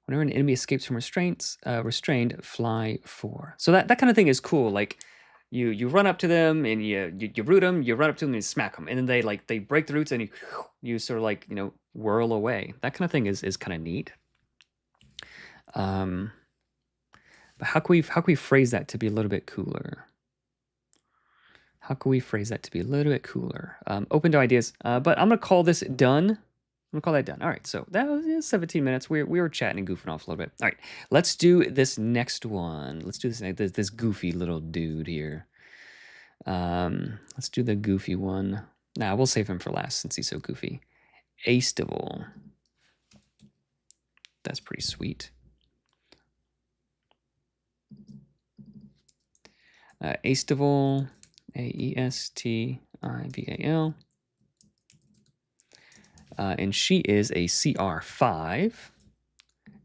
Whenever an enemy escapes from restrained, fly 4. So that kind of thing is cool. Like you run up to them and you root them. You run up to them and you smack them, and then they break the roots and you sort of like whirl away. That kind of thing is kind of neat. But how can we phrase that to be a little bit cooler? How can we phrase that to be a little bit cooler? Open to ideas. But I'm gonna call this done. I'm gonna call that done. All right, so that was 17 minutes. We were chatting and goofing off a little bit. All right, let's do this next one. Let's do this goofy little dude here. Let's do the goofy one. Nah, we'll save him for last since he's so goofy. Aestival. That's pretty sweet. Aestival, Aestival. And she is a CR5.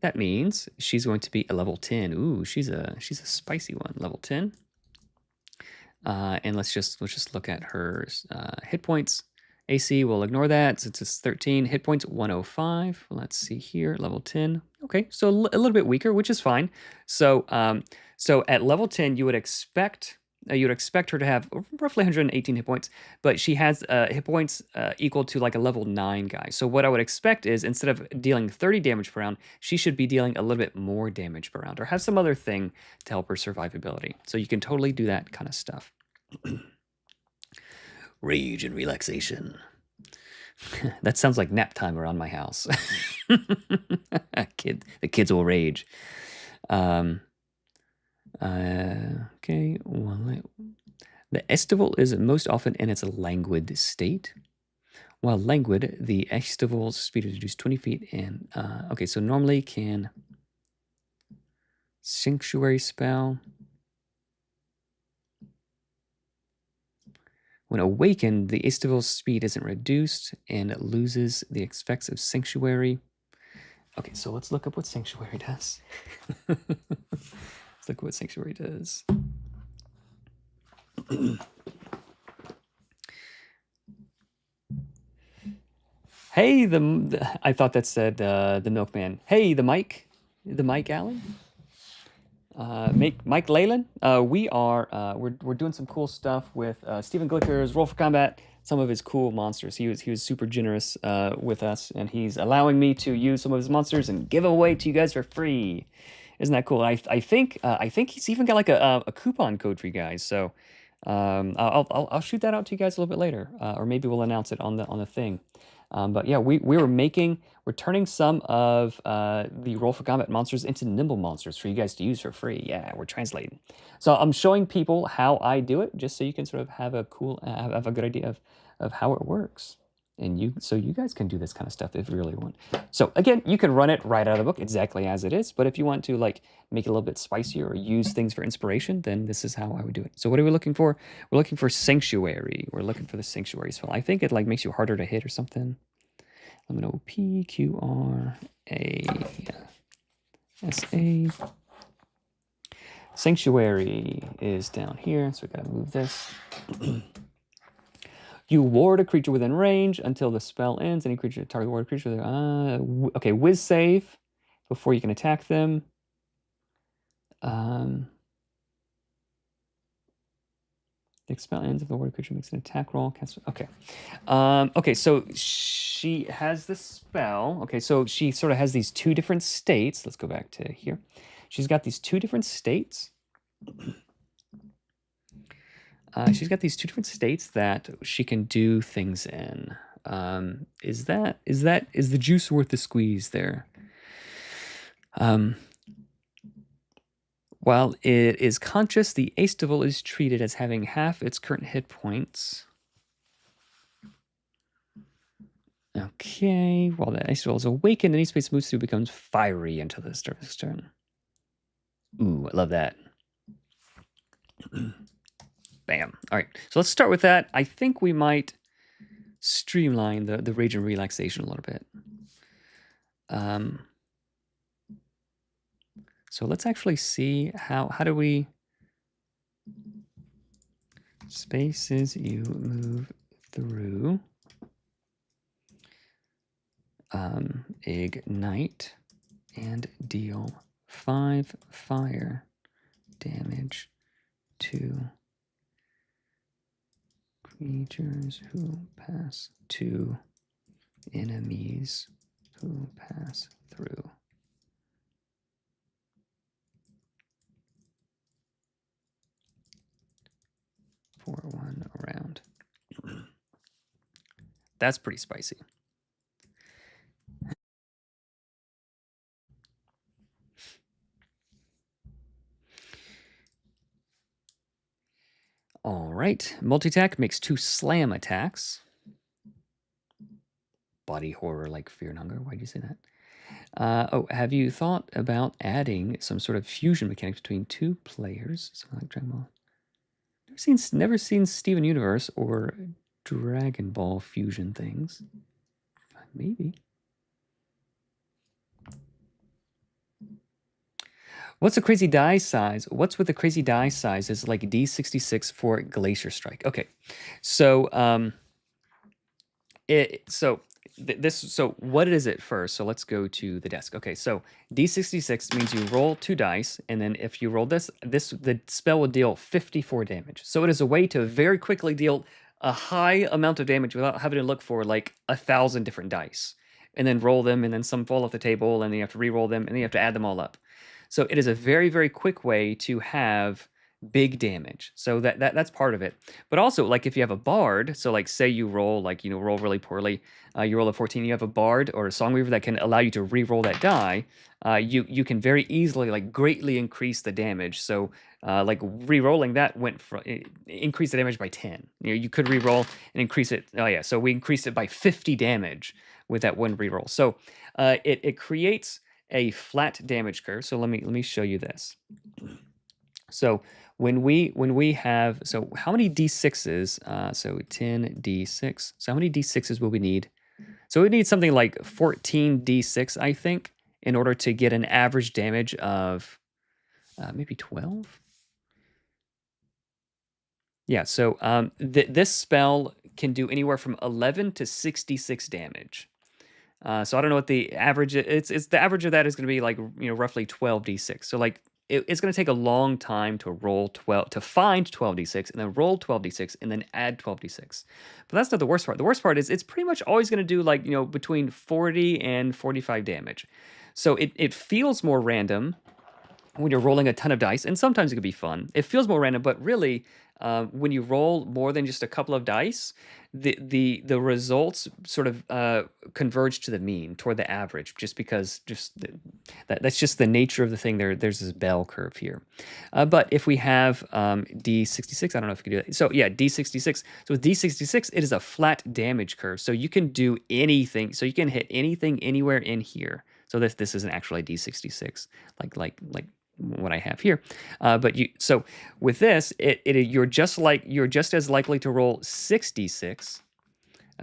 That means she's going to be a level 10. Ooh, she's a spicy one, level 10. And let's just look at her hit points. AC, we'll ignore that since it's 13. Hit points 105. Let's see here, level 10. Okay, so a little bit weaker, which is fine. So so at level 10, you would expect her to have roughly 118 hit points, but she has hit points equal to like a level 9 guy. So what I would expect is instead of dealing 30 damage per round, she should be dealing a little bit more damage per round or have some other thing to help her survivability. So you can totally do that kind of stuff. Rage and relaxation. That sounds like nap time around my house. The kids will rage. Okay, the aestival is most often in its languid state. While languid, the aestival's speed is reduced 20 feet. And okay, so normally can sanctuary spell. When awakened, the aestival's speed isn't reduced and it loses the effects of sanctuary. Okay, so let's look up what sanctuary does. Let's look at what sanctuary does. Hey, I thought that said the milkman. Hey, the Mike Allen. Mike Leyland. We're doing some cool stuff with Stephen Glicker's Roll for Combat. Some of his cool monsters. He was super generous with us, and he's allowing me to use some of his monsters and give them away to you guys for free. Isn't that cool? I think he's even got like a coupon code for you guys. So I'll shoot that out to you guys a little bit later, or maybe we'll announce it on the thing. But yeah, we're turning some of the Roll for Combat monsters into Nimble monsters for you guys to use for free. Yeah, we're translating. So I'm showing people how I do it, just so you can sort of have a good idea of how it works. And so you guys can do this kind of stuff if you really want. So again, you can run it right out of the book exactly as it is. But if you want to like make it a little bit spicier or use things for inspiration, then this is how I would do it. So what are we looking for? We're looking for Sanctuary. We're looking for the Sanctuary spell. I think it like makes you harder to hit or something. Let me know. PQRASA. Sanctuary is down here, so we gotta move this. You ward a creature within range until the spell ends. Any creature, target ward creature. Okay, whiz save before you can attack them. The spell ends if the ward creature makes an attack roll. Okay. Okay, so she has the spell. Okay, so she sort of has these two different states. Let's go back to here. She's got these two different states. She's got these two different states that she can do things in. Is the juice worth the squeeze there? While it is conscious, the aestival is treated as having half its current hit points. Okay, while the aestival is awakened, any space moves through becomes fiery until the start of its turn. Ooh, I love that. Bam. All right, so let's start with that. I think we might streamline the rage and relaxation a little bit. So let's actually see how do we spaces you move through. Ignite and deal 5 fire damage to creatures who pass, to enemies who pass through. For 1 round. That's pretty spicy. All right, multi-attack makes 2 slam attacks. Body horror like fear and hunger. Why'd you say that? Oh, have you thought about adding some sort of fusion mechanics between 2 players? Something like Dragon Ball. Never seen Steven Universe or Dragon Ball fusion things. Maybe. What's the crazy die size? What's with the crazy die size is like D66 for Glacier Strike. Okay, so so what is it first? So let's go to the desk. Okay, so D66 means you roll 2 dice, and then if you roll the spell will deal 54 damage. So it is a way to very quickly deal a high amount of damage without having to look for like 1,000 different dice, and then roll them, and then some fall off the table, and then you have to re-roll them, and then you have to add them all up. So it is a very, very quick way to have big damage. So that's part of it. But also, like if you have a bard, so like say you roll roll really poorly, you roll a 14, you have a bard or a songweaver that can allow you to re-roll that die. You can very easily like greatly increase the damage. So like re-rolling that increased the damage by 10. You could re-roll and increase it. Oh yeah, so we increased it by 50 damage with that one re-roll. So it creates a flat damage curve. So let me show you this. So when we have, so how many d6s? So 10 d6. So how many d6s will we need? So we need something like 14 d6, I think, in order to get an average damage of maybe 12. Yeah. So this spell can do anywhere from 11 to 66 damage. So I don't know what the average is. It's the average of that is going to be like roughly 12d6. So like it's going to take a long time to roll 12 to find 12d6 and then roll 12d6 and then add 12d6. But that's not the worst part. The worst part is it's pretty much always going to do like between 40 and 45 damage. So it feels more random when you're rolling a ton of dice, and sometimes it can be fun. It feels more random, but really, when you roll more than just a couple of dice, the results sort of converge to the mean, toward the average, just because that's just the nature of the thing. There's this bell curve here. But if we have D66, I don't know if you can do that. So yeah, D66. So with D66, it is a flat damage curve. So you can do anything. So you can hit anything anywhere in here. So this isn't actually a D66, like what I have here. But so with this, you're just as likely to roll 6d6,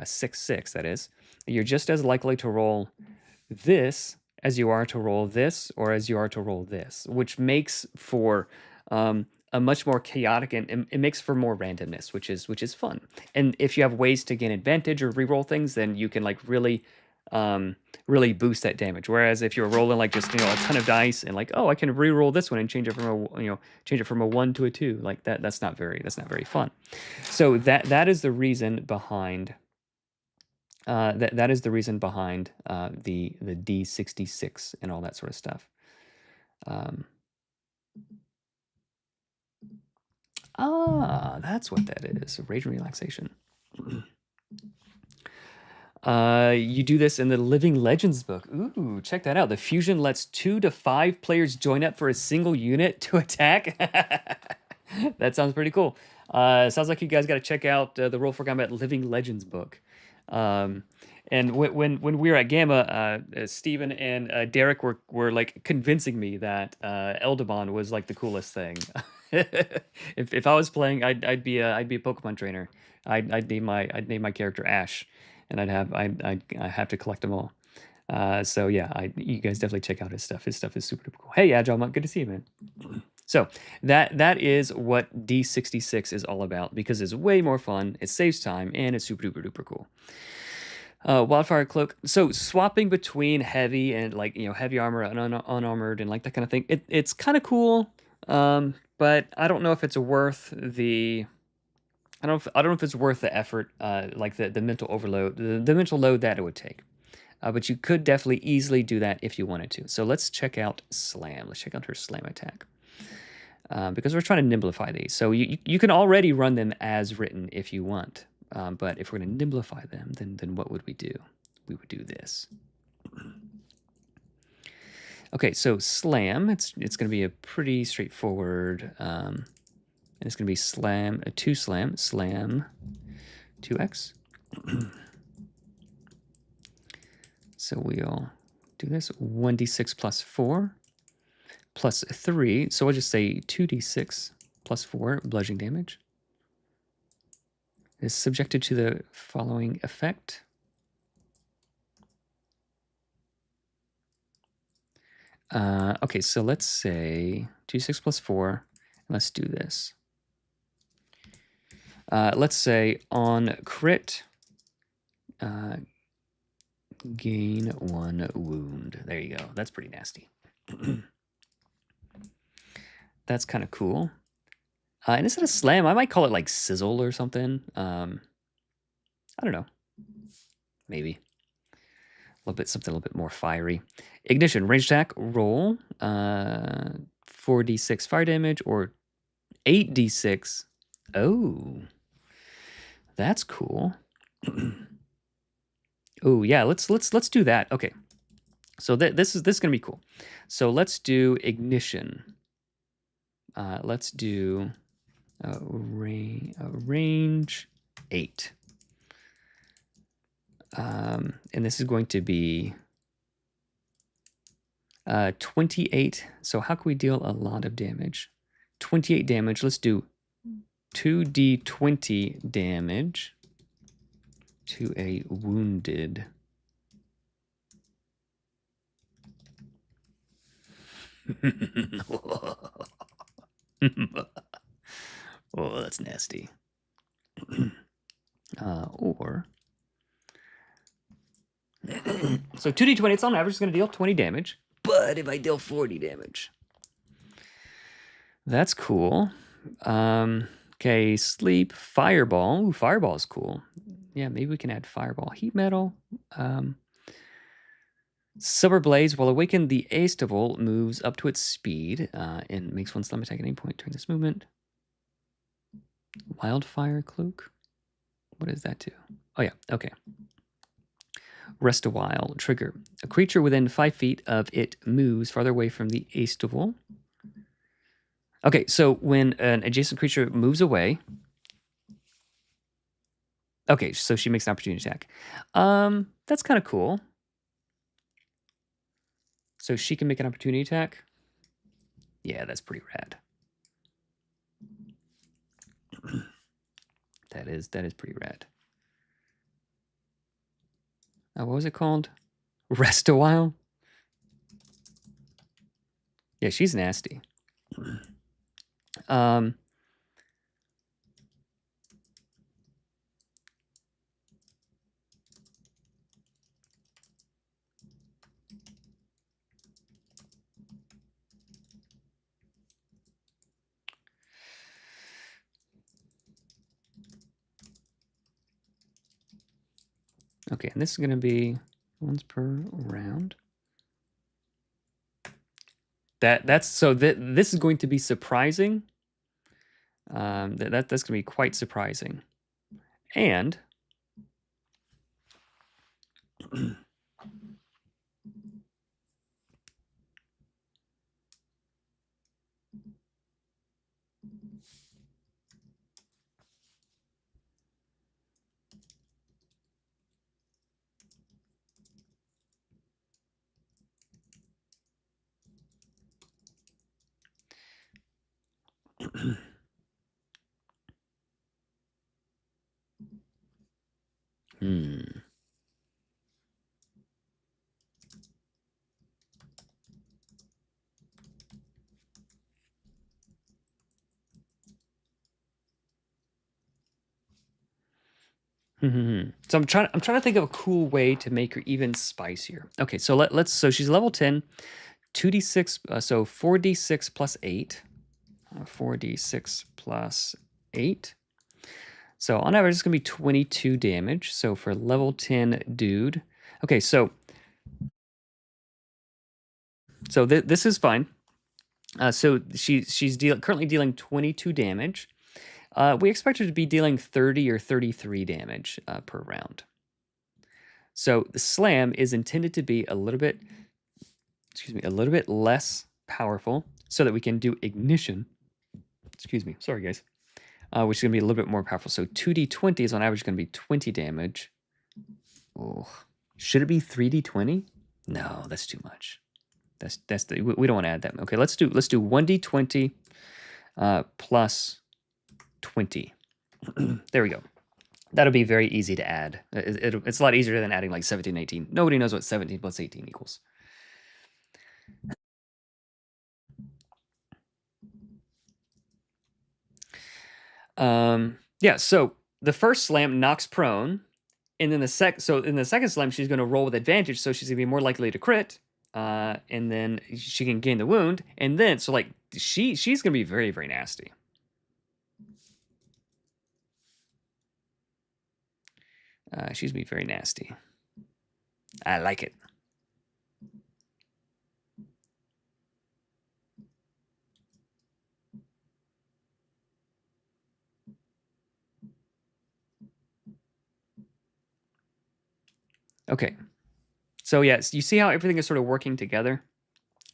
6 that is. You're just as likely to roll this as you are to roll this, or as you are to roll this, which makes for a much more chaotic, and it makes for more randomness, which is fun. And if you have ways to gain advantage or reroll things, then you can like really boost that damage. Whereas if you're rolling like just a ton of dice and like, oh, I can re-roll this one and change it from a 1 to a 2, like that's not very fun. So that is the reason behind that is the reason behind the D66 and all that sort of stuff. That's what that is. Rage and relaxation. You do this in the Living Legends book. Ooh, check that out. The fusion lets 2 to 5 players join up for a single unit to attack. That sounds pretty cool. Sounds like you guys got to check out the Roll for Combat Living Legends book. And when we were at Gamma, Steven and Derek were like convincing me that Eldabon was like the coolest thing. If I was playing, I'd be a Pokemon trainer. I'd name my character Ash, and I have to collect them all. So yeah, you guys definitely check out his stuff. His stuff is super duper cool. Hey, Agile Monk, good to see you, man. So that is what D66 is all about, because it's way more fun, it saves time, and it's super duper duper cool. Wildfire Cloak. So swapping between heavy and like, heavy armor and unarmored and like that kind of thing, it's kind of cool. But I don't know if it's worth the I don't know if it's worth the effort, like the mental overload, the mental load that it would take. But you could definitely easily do that if you wanted to. So let's check out Slam. Let's check out her Slam attack. Because we're trying to nimblify these. So you can already run them as written if you want. But if we're going to nimblify them, then what would we do? We would do this. Okay, so Slam, it's going to be a pretty straightforward, and it's going to be Slam, 2 Slam, Slam, 2x. So we'll do this, 1d6 plus 4, plus 3, so I'll just say 2d6 plus 4 bludgeoning damage. Is subjected to the following effect. Okay, so let's say 2d6 plus 4. Let's do this. Let's say on crit, gain 1 wound. There you go. That's pretty nasty. That's kind of cool. And instead of Slam, I might call it like Sizzle or something. I don't know. Maybe. Something a little bit more fiery. Ignition, range attack, roll. 4d6 fire damage or 8d6. Oh. That's cool. Oh yeah, let's do that. Okay. So this is gonna be cool. So let's do ignition. Let's do range 8. And this is going to be 28. So how can we deal a lot of damage? 28 damage. Let's do 2d20 damage to a wounded. Oh, that's nasty. Or so 2d20, it's on average, it's going to deal 20 damage. But if I deal 40 damage, that's cool. Okay, sleep, fireball. Ooh, fireball is cool. Yeah, maybe we can add fireball. Heat metal. Silver blaze, while awakened, the aestival moves up to its speed and makes 1 slam attack at any point during this movement. Wildfire cloak. What does that do? Oh yeah, okay. Rest a while. Trigger. A creature within 5 feet of it moves farther away from the aestival. Okay, so when an adjacent creature moves away. Okay, so she makes an opportunity attack. That's kind of cool. So she can make an opportunity attack. Yeah, that's pretty rad. That is pretty rad. What was it called? Rest a while? Yeah, she's nasty. Okay, and this is going to be once per round. This is going to be surprising. That's going to be quite surprising. And So I'm trying to think of a cool way to make her even spicier. Okay, so let's so she's level 10, 2d6, so 4d6 plus 8. 4d6 plus 8. So on average, it's going to be 22 damage. So for level 10 dude. Okay, so this is fine. So she's currently dealing 22 damage. We expect her to be dealing 30 or 33 damage per round. So the slam is intended to be a little bit less powerful so that we can do ignition. Excuse me, sorry guys. Which is going to be a little bit more powerful. So 2d20 is on average going to be 20 damage. Oh, should it be 3d20? No, that's too much. We don't want to add that. Okay, let's do 1d20 plus 20. There we go. That'll be very easy to add. It's a lot easier than adding like 17, 18. Nobody knows what 17 plus 18 equals. Yeah, so the first slam knocks prone, and then in the second slam she's going to roll with advantage, so she's going to be more likely to crit, and then she can gain the wound, and then so like she's going to be very, very nasty. She's going to be very nasty. I like it. Okay. So yes, you see how everything is sort of working together?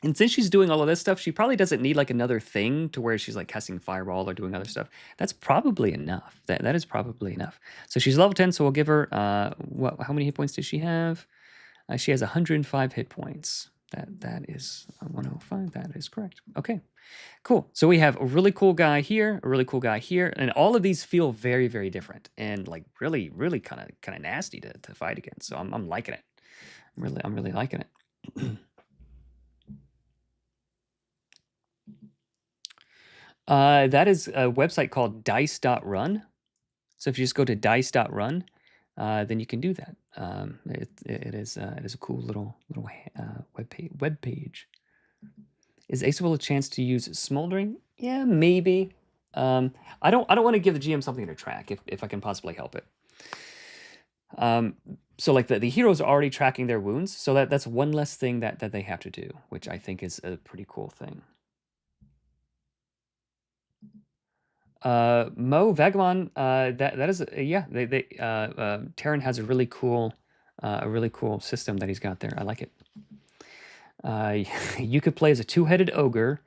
And since she's doing all of this stuff, she probably doesn't need like another thing to where she's like casting fireball or doing other stuff. That's probably enough. That is probably enough. So she's level 10, so we'll give her how many hit points does she have? She has 105 hit points. That is 105. That is correct. Okay. Cool. So we have a really cool guy here, a really cool guy here, and all of these feel very, very different and like really, really kind of nasty to fight against. So I'm liking it. I'm really liking it. That is a website called dice.run. So if you just go to dice.run, then you can do that. It is a cool little web page. Is aestival a chance to use smoldering? Yeah, maybe. I don't want to give the GM something to track if I can possibly help it. So like the heroes are already tracking their wounds, so that's one less thing that they have to do, which I think is a pretty cool thing. Mo Vagabond, that is yeah. Terran has a really cool system that he's got there. I like it. You could play as a 2-headed ogre,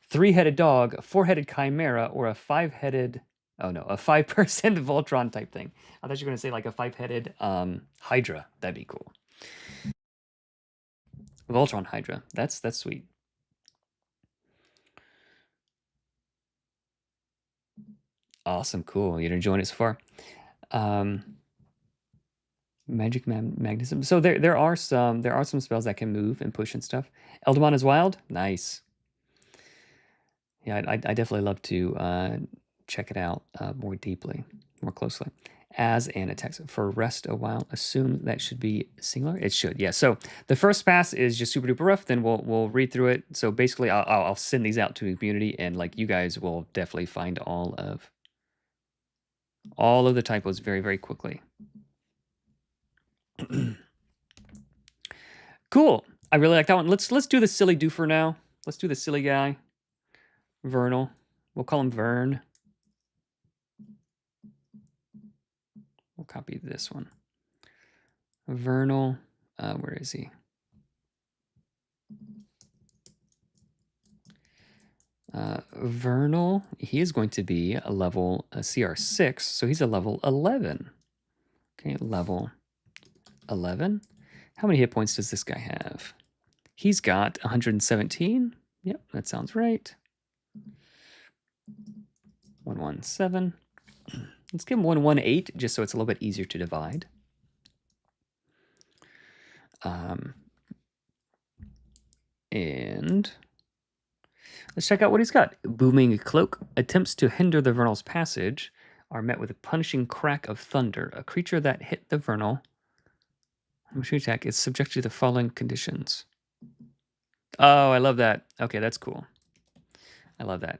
3-headed dog, a 4-headed chimera, or a 5-headed. Oh no, a 5-person Voltron type thing. I thought you were gonna say like a 5-headed Hydra. That'd be cool. Voltron Hydra. That's sweet. Awesome, cool. You're enjoying it so far. Magic magnetism. So there are some spells that can move and push and stuff. Eldamon is wild. Nice. Yeah, I definitely love to check it out more deeply, more closely. As an attack for rest a while, assume that should be singular. It should, yeah. So the first pass is just super duper rough. Then we'll read through it. So basically, I'll send these out to the community, and like you guys will definitely find all of the typos very, very quickly. Cool. I really like that one. Let's do the silly doofer now. Let's do the silly guy. Vernal. We'll call him Vern. We'll copy this one. Vernal. Where is he? Vernal. He is going to be a level CR6, so he's a level 11. Okay, level 11. How many hit points does this guy have? He's got 117. Yep, that sounds right. 117. Let's give him 118 just so it's a little bit easier to divide. And let's check out what he's got. Booming Cloak. Attempts to hinder the vernal's passage are met with a punishing crack of thunder. A creature that hit the vernal attack is subject to the following conditions. Oh, I love that. Okay, that's cool. I love that.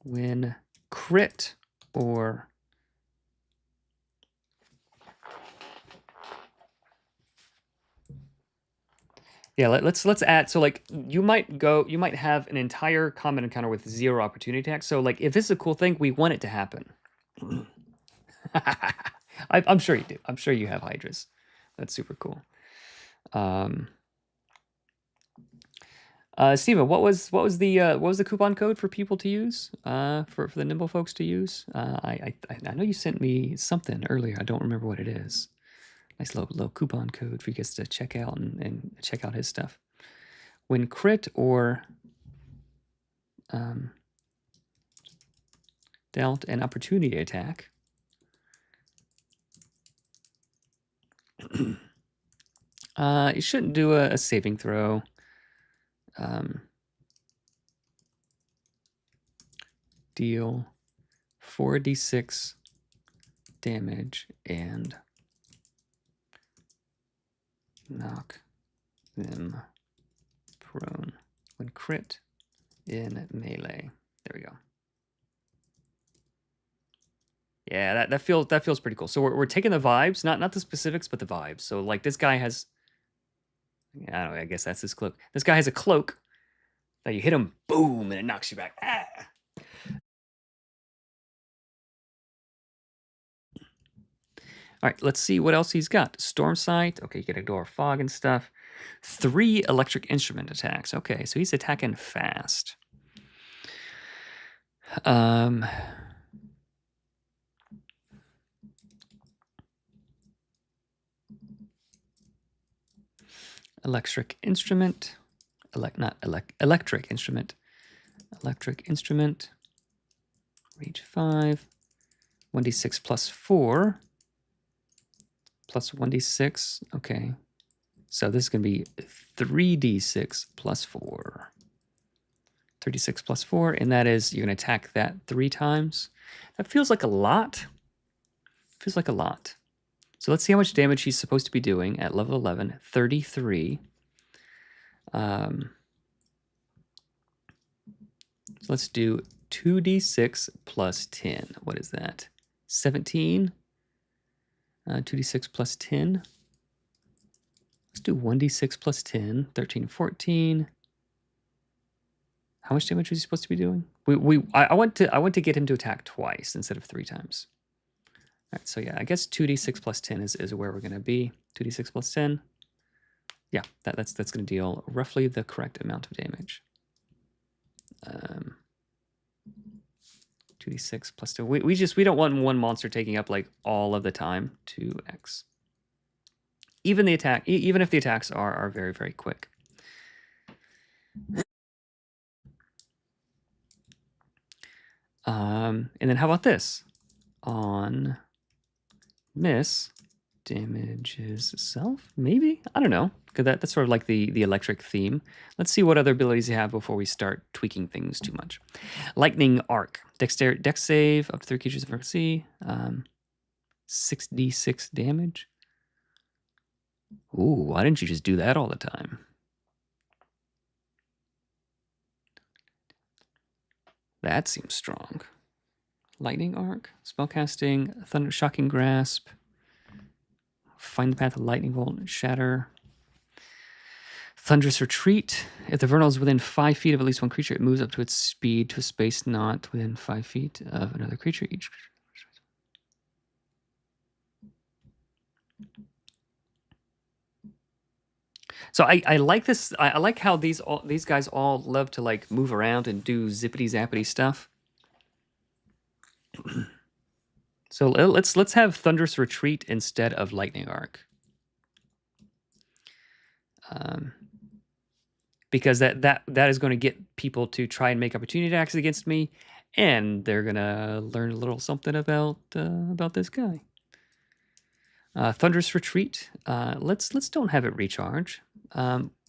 When crit or yeah, let's add. So like you might have an entire combat encounter with 0 opportunity attacks. So like if this is a cool thing, we want it to happen. I'm sure you do. I'm sure you have Hydras. That's super cool. Steven, what was the coupon code for people to use? For the Nimble folks to use? I know you sent me something earlier. I don't remember what it is. Nice little coupon code for you guys to check out and check out his stuff. When crit or dealt an opportunity attack, you shouldn't do a saving throw. Deal 4d6 damage and knock them prone when crit in melee. There we go. Yeah, that feels pretty cool. So we're taking the vibes, not the specifics, but the vibes. So like this guy has, I don't know, I guess that's his cloak. This guy has a cloak that you hit him, boom, and it knocks you back. Ah. All right, let's see what else he's got. Storm Sight. Okay, you get ignore fog and stuff. 3 electric instrument attacks. Okay, so he's attacking fast. Electric instrument. Electric instrument. Electric instrument. Reach 5. 1d6 plus 4. Plus 1d6. Okay. So this is going to be 3d6 plus 4. 36 plus 4. And that is, you're going to attack that 3 times. That feels like a lot. Feels like a lot. So let's see how much damage he's supposed to be doing at level 11. 33. So let's do 2d6 plus 10. What is that? 17. 2d6 plus 10. Let's do 1d6 plus 10. 13, 14. How much damage was he supposed to be doing? I want to get him to attack twice instead of 3 times. All right, so yeah, I guess 2d6 plus 10 is where we're going to be. 2d6 plus 10. Yeah, that's going to deal roughly the correct amount of damage. 2d6 plus 2. We don't want one monster taking up like all of the time. 2x. Even if the attacks are very, very quick. And then how about this? On miss, damages self, maybe? I don't know. Because that's sort of like the electric theme. Let's see what other abilities you have before we start tweaking things too much. Lightning Arc. Dex save, up to 3 creatures of frequency. 6d6 damage. Ooh, why didn't you just do that all the time? That seems strong. Lightning Arc, spellcasting, Thunder, Shocking Grasp, Find the Path of Lightning Bolt, Shatter, Thunderous Retreat. If the vernal is within 5 feet of at least one creature, it moves up to its speed to a space not within 5 feet of another creature. Each creature. So I like this. I like how these guys all love to like move around and do zippity zappity stuff. So let's have Thunderous Retreat instead of Lightning Arc. because that is going to get people to try and make opportunity attacks against me, and they're gonna learn a little something about this guy. Thunderous Retreat. Let's don't have it recharge.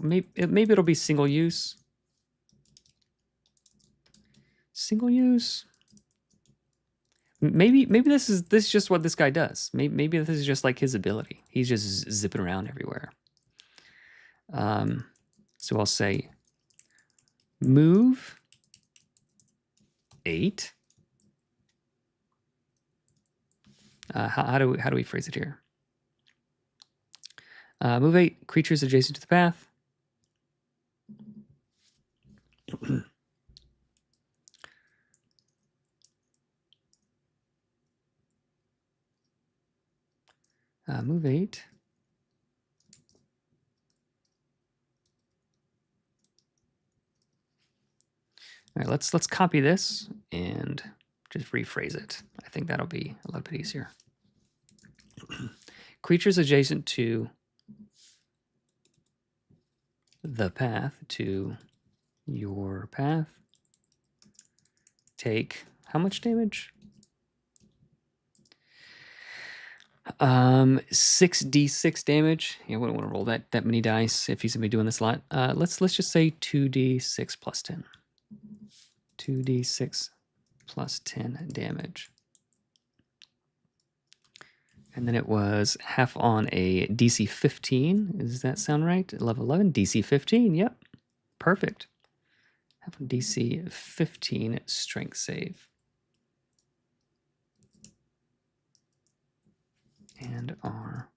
Maybe it'll be single use. Single use. Maybe this is just what this guy does. Maybe this is just like his ability. He's just zipping around everywhere. So I'll say move 8. How do we phrase it here? Move 8 creatures adjacent to the path. Move 8. All right, let's copy this and just rephrase it. I think that'll be a little bit easier. Creatures adjacent to the path, to your path, take how much damage? 6d6 damage. Yeah, I wouldn't want to roll that many dice if he's gonna be doing this a lot. Let's just say 2d6 plus 10. 2d6 plus 10 damage. And then it was half on a DC 15. Does that sound right? Level 11, DC 15. Yep, perfect. Half on DC 15 strength save. And our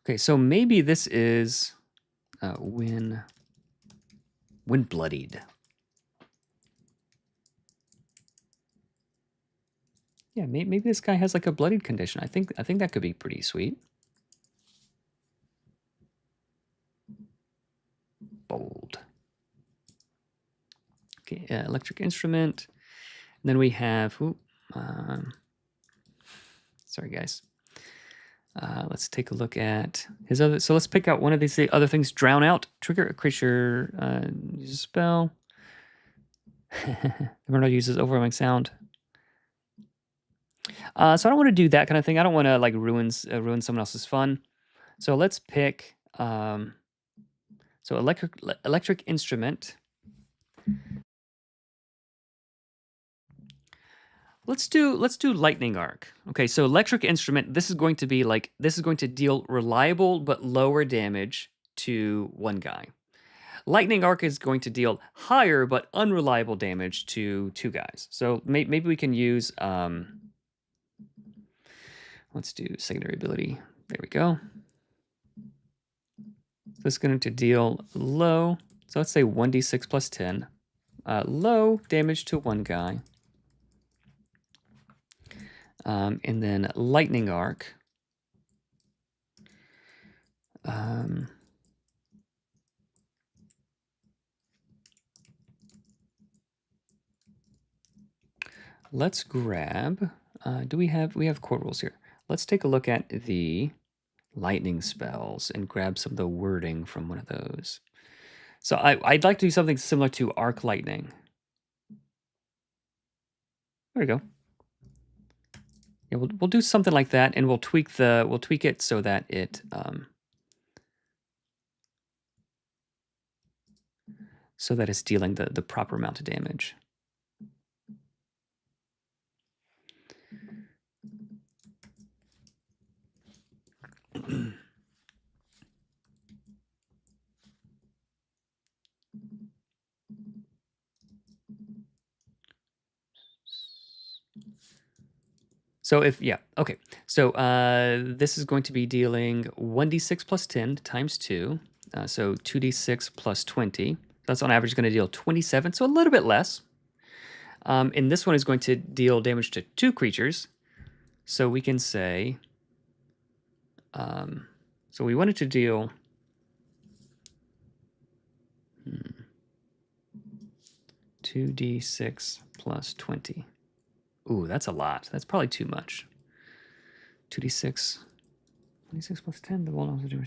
okay, so maybe this is when bloodied. Yeah, maybe this guy has like a bloodied condition. I think that could be pretty sweet. Bold. Okay, electric instrument. And then we have, sorry guys. Let's take a look at his other. So let's pick out one of these other things. Drown out. Trigger a creature. Use a spell. Vernal uses overwhelming sound. So I don't want to do that kind of thing. I don't want to like ruin someone else's fun. So let's pick. So electric instrument. Let's do lightning arc. Okay, so electric instrument, this is going to deal reliable but lower damage to one guy. Lightning arc is going to deal higher but unreliable damage to 2 guys. So maybe we can use let's do secondary ability. There we go. This is going to deal low. So let's say 1d6 plus 10. Low damage to 1 guy. And then lightning arc. Let's grab. We have core rules here. Let's take a look at the lightning spells and grab some of the wording from one of those. So I'd like to do something similar to arc lightning. There we go. Yeah, we'll do something like that, and we'll tweak it so that it it's dealing the proper amount of damage. So okay. So this is going to be dealing 1d6 plus 10 times 2. So 2d6 plus 20. That's on average going to deal 27, so a little bit less. And this one is going to deal damage to 2 creatures. So we can say, so we wanted to deal 2d6 plus 20. Ooh, that's a lot. That's probably too much. 2d6. 26 plus 10. The wall also do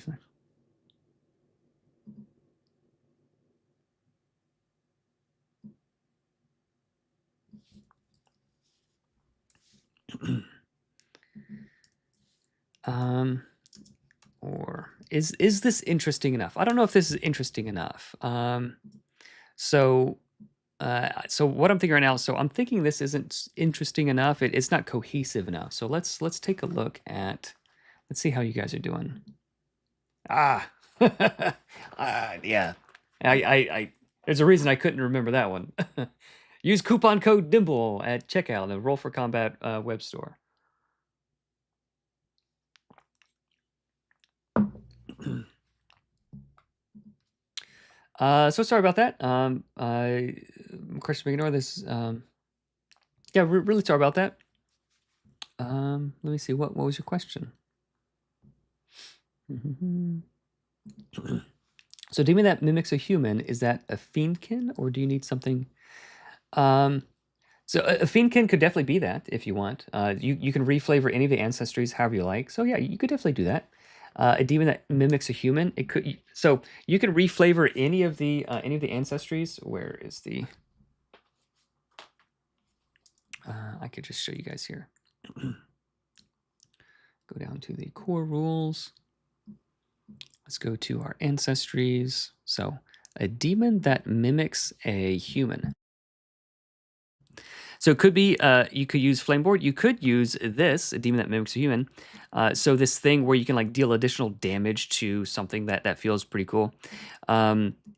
or is this interesting enough? I don't know if this is interesting enough. So what I'm thinking right now, so I'm thinking this isn't interesting enough. It's not cohesive enough. So let's take a look at, let's see how you guys are doing. Yeah. I there's a reason I couldn't remember that one. Use coupon code Nimble at checkout in the Roll for Combat web store. So sorry about that. Of course, we ignore this. Yeah, really sorry about that. Let me see. What was your question? So, demon that mimics a human, is that a fiendkin, or do you need something? So a fiendkin could definitely be that if you want. You can reflavor any of the ancestries however you like. So yeah, you could definitely do that. A demon that mimics a human, it could. So you can reflavor any of the ancestries. Where is the? I could just show you guys here. Go down to the core rules. Let's go to our ancestries. So a demon that mimics a human. So it could be, you could use Flameboard. You could use this, a demon that mimics a human. So this thing where you can like deal additional damage to something that feels pretty cool.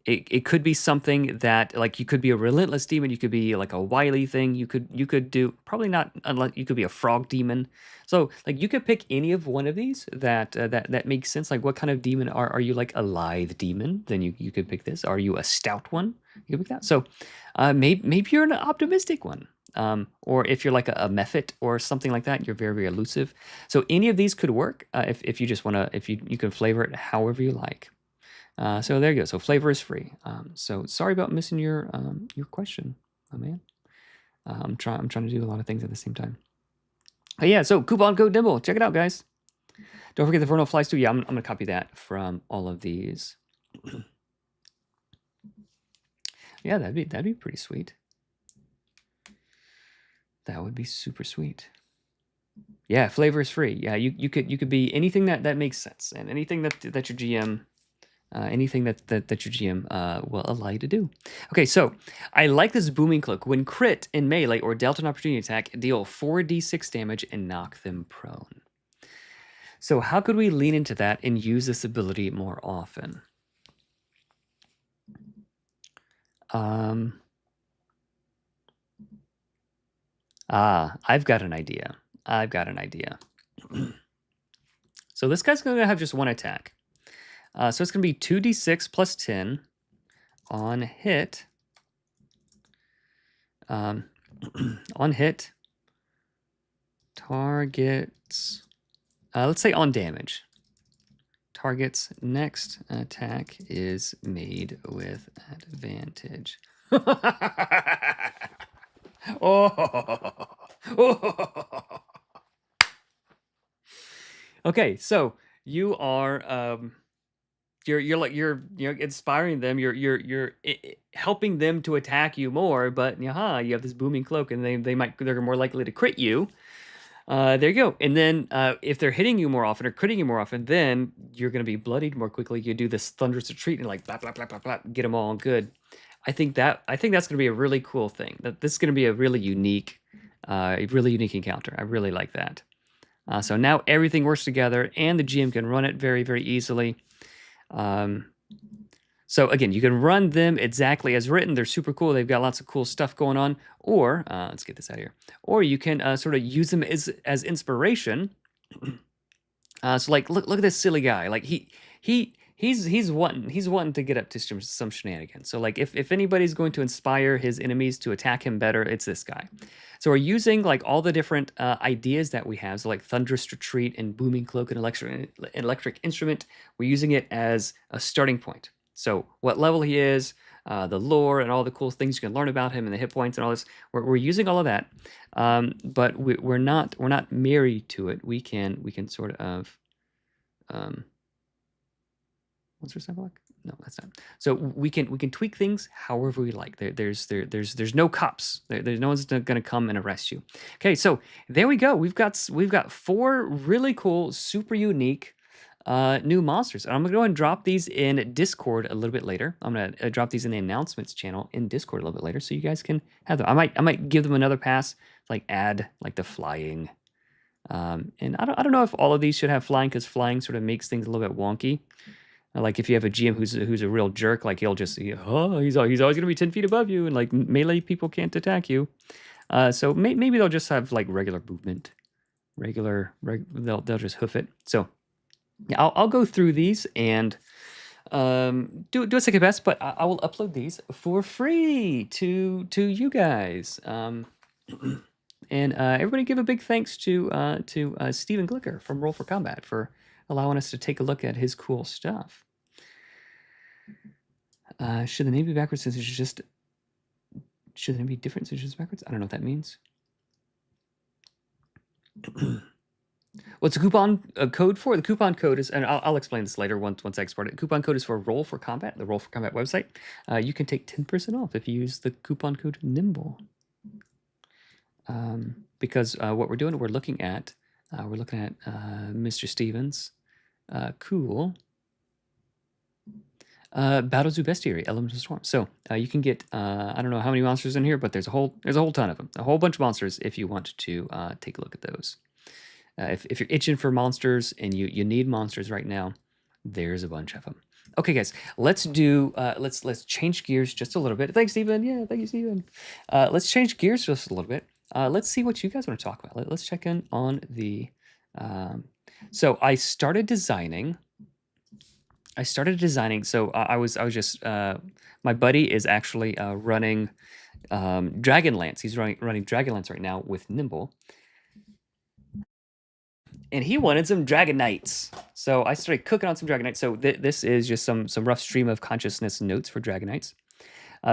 It could be something that like you could be a relentless demon. You could be like a wily thing. You could do probably not unless you could be a frog demon. So like you could pick any of one of these that makes sense. Like what kind of demon are you? Like a lithe demon? Then you could pick this. Are you a stout one? You could pick that. So maybe you're an optimistic one. Or if you're like a mephit or something like that, you're very, very elusive. So any of these could work if you just want to, if you can flavor it however you like. So there you go. So flavor is free. So sorry about missing your question, oh man. I'm trying to do a lot of things at the same time. But yeah, so coupon code Nimble. Check it out, guys. Don't forget the vernal flies too. Yeah, I'm gonna copy that from all of these. Yeah, that'd be pretty sweet. That would be super sweet. Yeah, flavor is free. Yeah, you could be anything that makes sense, and anything that your GM, anything that your GM will allow you to do. Okay, so I like this booming cloak. When crit in melee or dealt an opportunity attack, deal 4d6 damage and knock them prone. So how could we lean into that and use this ability more often? I've got an idea. So this guy's going to have just one attack. So it's going to be 2d6 plus 10 on hit. On hit, targets, let's say on damage. Target's next attack is made with advantage. Okay, so you are you're inspiring them. You're helping them to attack you more. But you have this booming cloak, and they're more likely to crit you. There you go. And then if they're hitting you more often or critting you more often, then you're going to be bloodied more quickly. You do this thunderous retreat and like blah blah blah blah blah, get them all good. I think that's going to be a really cool thing. That this is going to be a really unique encounter. I really like that. So now everything works together, and the GM can run it very, very easily. So again, you can run them exactly as written. They're super cool. They've got lots of cool stuff going on. Or let's get this out of here. Or you can sort of use them as inspiration. So like, look at this silly guy. Like he's wanting to get up to some shenanigans. So like if anybody's going to inspire his enemies to attack him better, it's this guy. So we're using like all the different ideas that we have. So like thunderous retreat and booming cloak and electric instrument. We're using it as a starting point. So what level he is, the lore and all the cool things you can learn about him and the hit points and all this. We're using all of that, but we're not married to it. We can sort of monster symbolic. No, that's not. So we can tweak things however we like. There's no cops. There's no one's going to come and arrest you. Okay, so there we go. We've got 4 really cool, super unique new monsters. And I'm gonna go and drop these in Discord a little bit later. I'm gonna drop these in the announcements channel in Discord a little bit later, so you guys can have them. I might give them another pass, like add like the flying. And I don't know if all of these should have flying, because flying sort of makes things a little bit wonky. Like if you have a GM who's a real jerk, like he'll just he's always gonna be 10 feet above you, and like melee people can't attack you. So maybe they'll just have like regular movement, they'll just hoof it. So yeah, I'll go through these and do a second best, but I will upload these for free to you guys. And everybody give a big thanks to Stephen Glicker from Roll for Combat for allowing us to take a look at his cool stuff. Should the name be backwards since it's just... Should the name be different since it's just backwards? I don't know what that means. What's the coupon code for? The coupon code is, and I'll explain this later once I export it. The coupon code is for Roll for Combat, the Roll for Combat website. You can take 10% off if you use the coupon code Nimble. Because what we're doing, we're looking at Mr. Stevens' cool Battle Zoo Bestiary, Elemental Storm. So you can get I don't know how many monsters in here, but there's a whole ton of them, a whole bunch of monsters if you want to take a look at those. If you're itching for monsters and you need monsters right now, there's a bunch of them. Okay, guys, let's do let's change gears just a little bit. Thanks, Stephen. Yeah, thank you, Stephen. Let's change gears just a little bit. Let's see what you guys want to talk about. Let's check in on the. So I started designing. So I was just my buddy is actually running Dragonlance. He's running Dragonlance right now with Nimble. And he wanted some Dragon Knights. So I started cooking on some Dragon Knights. So this is just some rough stream of consciousness notes for Dragon Knights.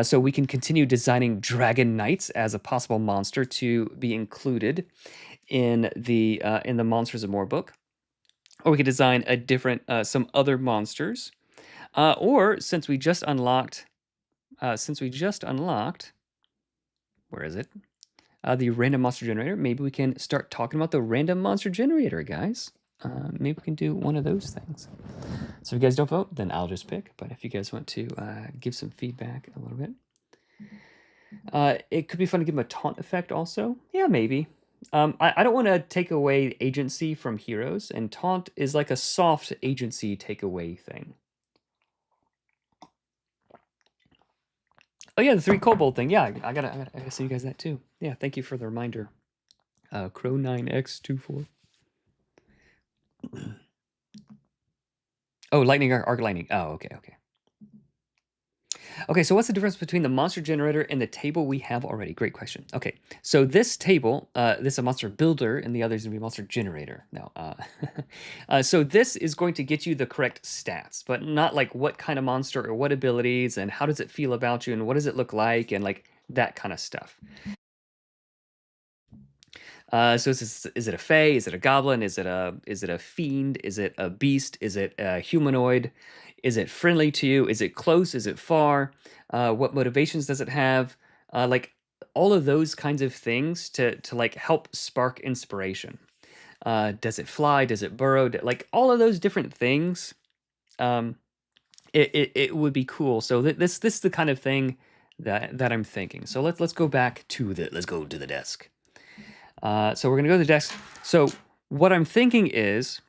So we can continue designing Dragon Knights as a possible monster to be included in the Monsters of More book. Or we could design a different, some other monsters. Or since we just unlocked, where is it? The random monster generator. Maybe we can start talking about the random monster generator, guys. Maybe we can do one of those things. So if you guys don't vote, then I'll just pick. But if you guys want to give some feedback a little bit. It could be fun to give them a taunt effect also. Yeah, maybe. I don't want to take away agency from heroes, and taunt is like a soft agency takeaway thing. Oh yeah, the 3 kobold thing. Yeah, I gotta send you guys that too. Yeah, thank you for the reminder. Crow 9X24. Oh, lightning arc lightning. Oh, okay. Okay, so what's the difference between the monster generator and the table we have already? Great question. Okay, so this table, this is a monster builder, and the other is going to be a monster generator. No, so this is going to get you the correct stats, but not like what kind of monster or what abilities and how does it feel about you and what does it look like and like that kind of stuff. So is it a fae? Is it a goblin? Is it a fiend? Is it a beast? Is it a humanoid? Is it friendly to you? Is it close? Is it far? What motivations does it have? Like all of those kinds of things to like help spark inspiration. Does it fly? Does it burrow? Like all of those different things. It would be cool. So this is the kind of thing that I'm thinking. So let's go back to the desk. So we're gonna go to the desk. So what I'm thinking is,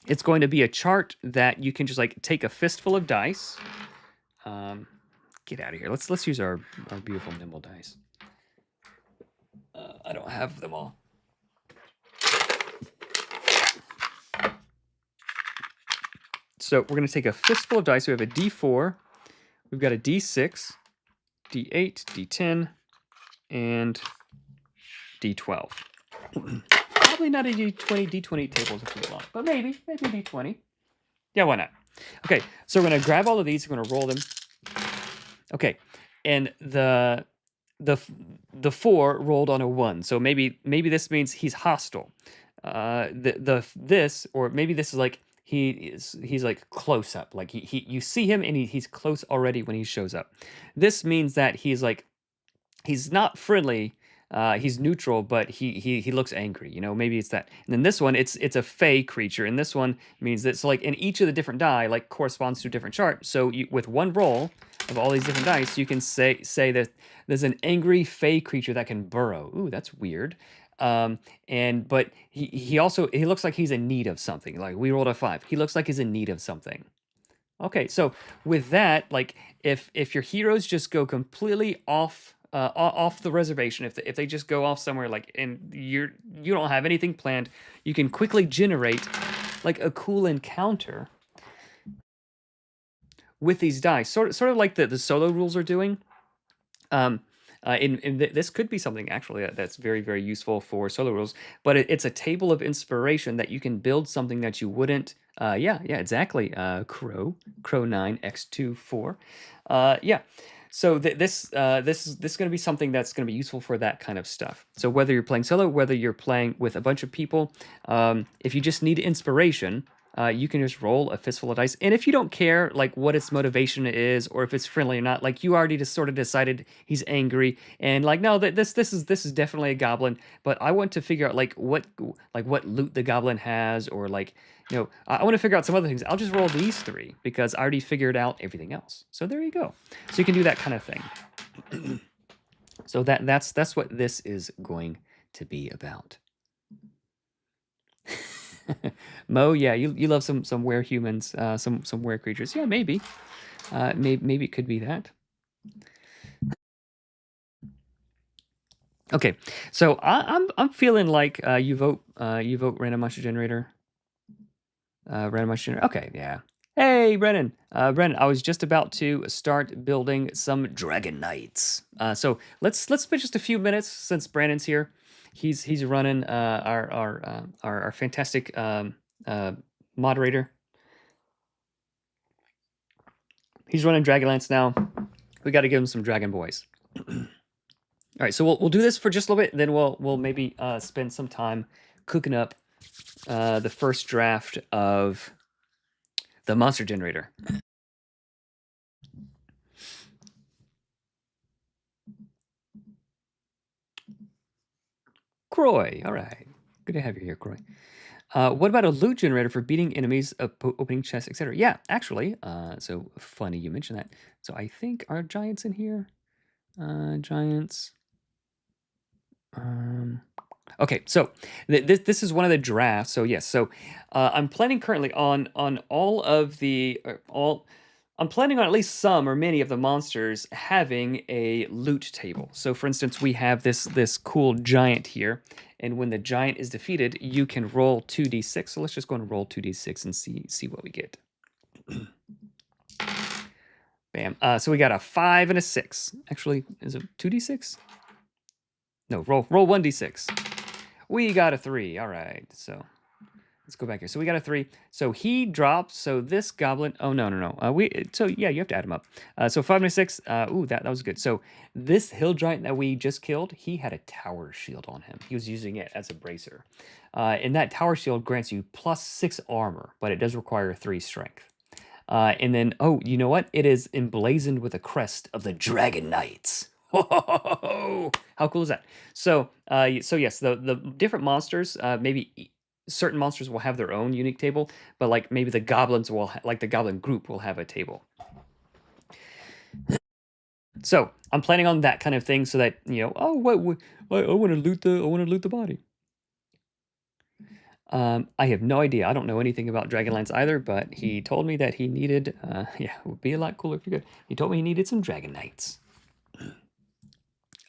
it's going to be a chart that you can just like take a fistful of dice. Get out of here. Let's use our beautiful Nimble dice. I don't have them all. So we're gonna take a fistful of dice. We have a D4, we've got a D6, D8, D10, and D12. Probably not a D20. D20 tables are too long, but maybe D20. Yeah, why not? Okay, so we're gonna grab all of these. We're gonna roll them. Okay, and the the 4 rolled on a 1, so maybe this means he's hostile. This, or maybe this is like he's like close up, like he you see him and he's close already when he shows up. This means that he's not friendly. He's neutral, but he looks angry. You know, maybe it's that. And then this one, it's a fey creature, and this one means that so like in each of the different die like corresponds to a different chart. So with one roll of all these different dice, you can say that there's an angry fey creature that can burrow. Ooh, that's weird. And but he also he looks like he's in need of something. Like we rolled a 5. He looks like he's in need of something. Okay, so with that, like if your heroes just go completely off the reservation, if they just go off somewhere like and you don't have anything planned, you can quickly generate like a cool encounter with these dice, sort of like the solo rules are doing. Um, this could be something actually that's very, very useful for solo rules, but it's a table of inspiration that you can build something that you wouldn't. Yeah, exactly. Crow 9 X2 4. Yeah. So this is going to be something that's going to be useful for that kind of stuff. So whether you're playing solo, whether you're playing with a bunch of people, if you just need inspiration, you can just roll a fistful of dice. And if you don't care, like what its motivation is, or if it's friendly or not, like you already just sort of decided he's angry, and like no, that this is definitely a goblin. But I want to figure out like what loot the goblin has, or like I want to figure out some other things. I'll just roll these 3 because I already figured out everything else. So there you go. So you can do that kind of thing. So that's what this is going to be about. Mo, yeah, you love some were humans, some were creatures. Yeah, maybe, maybe it could be that. Okay, so I'm feeling like you vote random monster generator. Random monster generator. Okay, yeah. Hey, Brennan. Brennan, I was just about to start building some dragon knights. So let's spend just a few minutes since Brandon's here. He's running our fantastic moderator. He's running Dragonlance now. We got to give him some Dragon Boys. All right, so we'll do this for just a little bit, then we'll maybe spend some time cooking up the first draft of the monster generator. Croy, all right, good to have you here, Croy. What about a loot generator for beating enemies, opening chests, etc.? Yeah, actually, so funny you mentioned that. So I think are giants in here? Giants. Okay, so this is one of the drafts. So yes, so I'm planning currently on all of the all. I'm planning on at least some or many of the monsters having a loot table. So for instance, we have this cool giant here, and when the giant is defeated, you can roll 2d6. So let's just go and roll 2d6 and see what we get. Bam. So we got a 5 and a 6. Actually, is it 2d6? No, roll 1d6. We got a 3. All right, so let's go back here. So we got a 3. So he drops. So this goblin. Oh no. So yeah, you have to add him up. So 5 and a 6. Ooh, that was good. So this hill giant that we just killed, he had a tower shield on him. He was using it as a bracer. And that tower shield grants you +6 armor, but it does require 3 strength. And then, oh, you know what? It is emblazoned with a crest of the Dragon Knights. Whoa! How cool is that? So, so yes, the different monsters, maybe certain monsters will have their own unique table, but like maybe the goblins will, like the goblin group will have a table. So I'm planning on that kind of thing, so that oh, I want to loot the body. I have no idea. I don't know anything about Dragonlance either, but he told me that he needed. Yeah, it would be a lot cooler if you could. He told me he needed some Dragon Knights.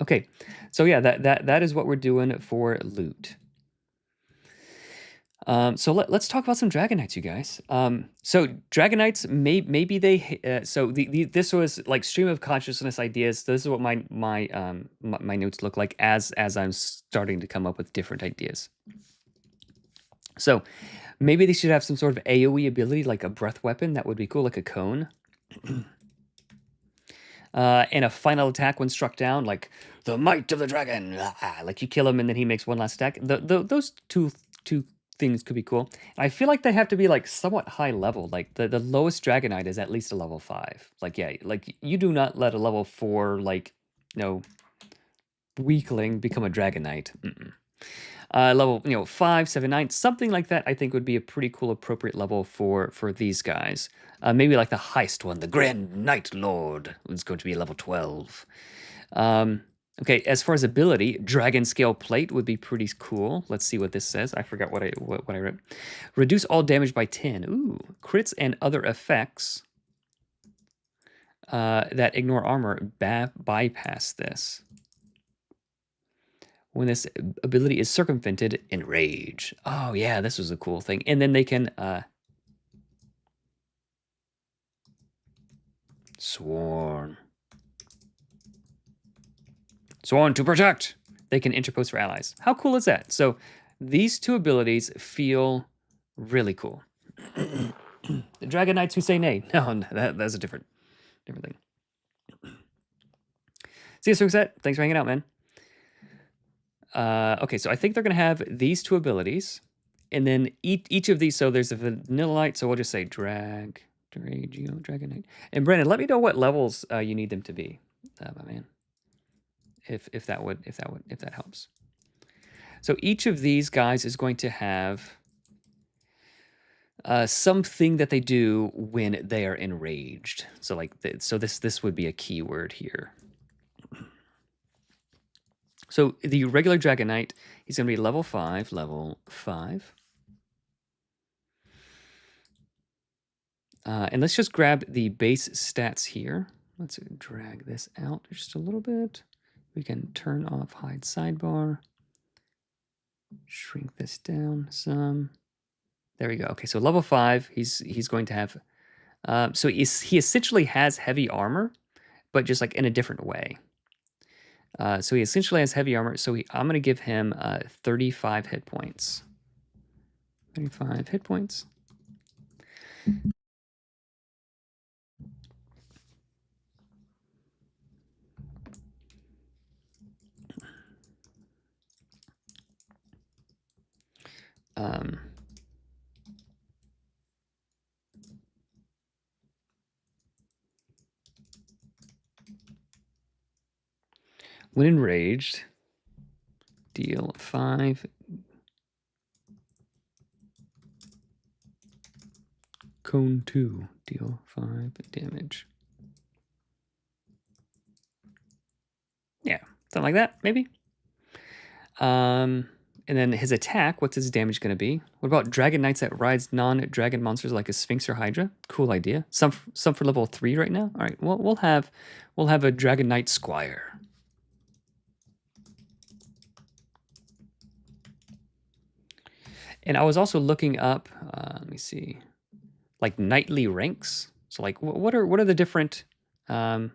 Okay, so yeah, that is what we're doing for loot. So let's talk about some Dragon Knights, you guys. So Dragon Knights, maybe they. So this was like stream of consciousness ideas. This is what my notes look like as I'm starting to come up with different ideas. So maybe they should have some sort of AoE ability, like a breath weapon. That would be cool, like a cone. and a final attack when struck down, like the might of the dragon. Like you kill him and then he makes one last attack. Those two things could be cool. I feel like they have to be like somewhat high level. Like the lowest Dragonite is at least a level 5. Like yeah, like you do not let a level 4 like weakling become a Dragonite. Level 5, 7, 9, something like that. I think would be a pretty cool appropriate level for these guys. Maybe like the highest one, the Grand Knight Lord, is going to be level 12. Okay, as far as ability, Dragon Scale Plate would be pretty cool. Let's see what this says. I forgot what I wrote. Reduce all damage by 10. Ooh, crits and other effects that ignore armor bypass this. When this ability is circumvented, enrage. Oh yeah, this was a cool thing. And then they can sworn to protect. They can interpose for allies. How cool is that? So these two abilities feel really cool. The Dragon Knights who say nay. No, that's a different thing. See you, Swingset. Thanks for hanging out, man. Okay, so I think they're going to have these two abilities. And then each of these, so there's a Vanillite, so we'll just say Dragonite. And Brandon, let me know what levels you need them to be, my man. If that helps. So each of these guys is going to have something that they do when they are enraged. So like so this would be a keyword here. So the regular Dragonite, he's going to be level 5, and let's just grab the base stats here. Let's drag this out just a little bit. We can turn off hide sidebar. Shrink this down some. There we go. Okay, so level 5, he's going to have. So he essentially has heavy armor, but just like in a different way. So he essentially has heavy armor. So I'm going to give him 35 hit points. 35 hit points. When enraged, deal 5. Cone 2, deal 5 damage. Yeah, something like that, maybe. And then his attack, what's his damage going to be? What about Dragon Knights that rides non-dragon monsters like a Sphinx or Hydra? Cool idea. Some for level 3 right now. All right, well we'll have a Dragon Knight Squire. And I was also looking up. Let me see, like knightly ranks. So like, what are the different? Yeah,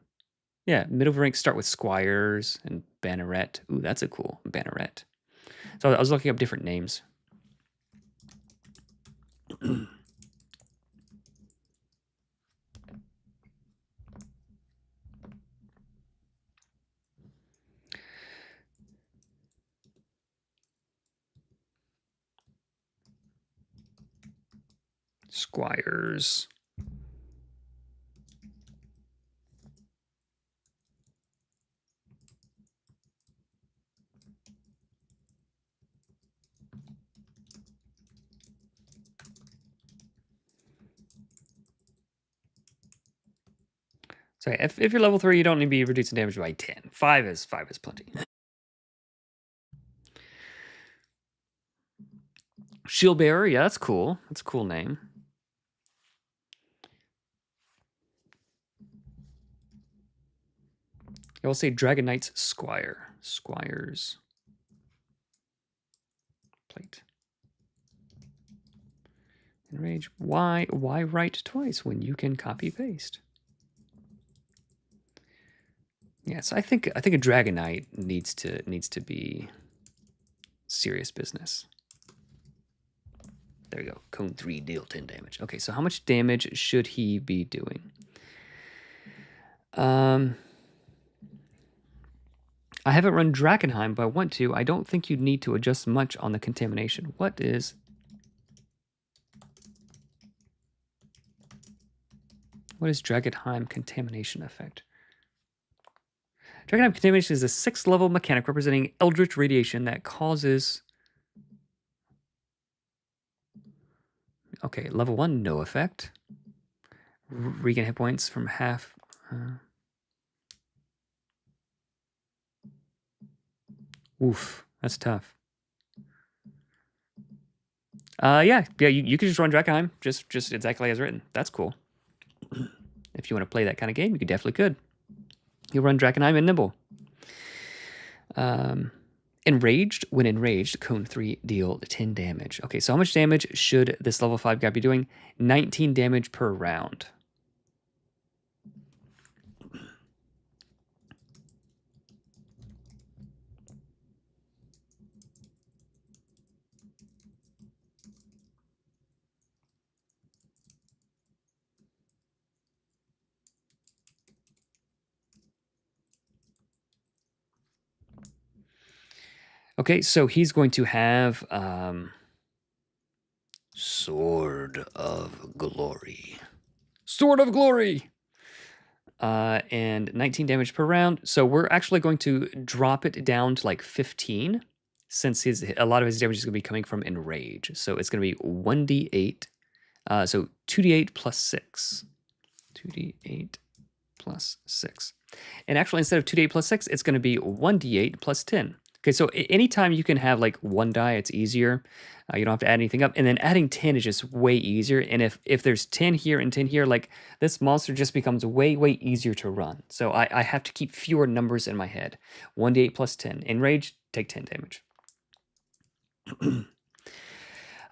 middle ranks start with squires and banneret. Ooh, that's a cool banneret. So I was looking up different names. Squires. So if you're level 3, you don't need to be reducing damage by 10. 5 is plenty. Shield Bearer, yeah, that's cool. That's a cool name. I will say Dragon Knight's Squire. Squires. Plate. Enrage. Why write twice when you can copy paste? Yeah, so I think a Dragon Knight needs to be serious business. There we go. Cone 3, deal 10 damage. Okay, so how much damage should he be doing? I haven't run Drakenheim, but I want to. I don't think you'd need to adjust much on the contamination. What is Drakenheim contamination effect? Drakenheim contamination is a 6th level mechanic representing eldritch radiation that causes... Okay, level 1, no effect. Regain hit points from half... Oof, that's tough. Yeah, you could just run Drakenheim, just exactly as written. That's cool. If you want to play that kind of game, you definitely could. You run Drakenheim and Nimble. Enraged. When enraged, Cone 3 deal 10 damage. Okay, so how much damage should this level 5 guy be doing? 19 damage per round. Okay, so he's going to have Sword of Glory. Sword of Glory! And 19 damage per round. So we're actually going to drop it down to like 15, since a lot of his damage is going to be coming from Enrage. So it's going to be 1d8. So 2d8 plus 6. 2d8 plus 6. And actually, instead of 2d8 plus 6, it's going to be 1d8 plus 10. Okay, so anytime you can have like one die, it's easier. You don't have to add anything up. And then adding 10 is just way easier. And if there's 10 here and 10 here, like this monster just becomes way, way easier to run. So I have to keep fewer numbers in my head. 1d8 plus 10. Enrage, take 10 damage.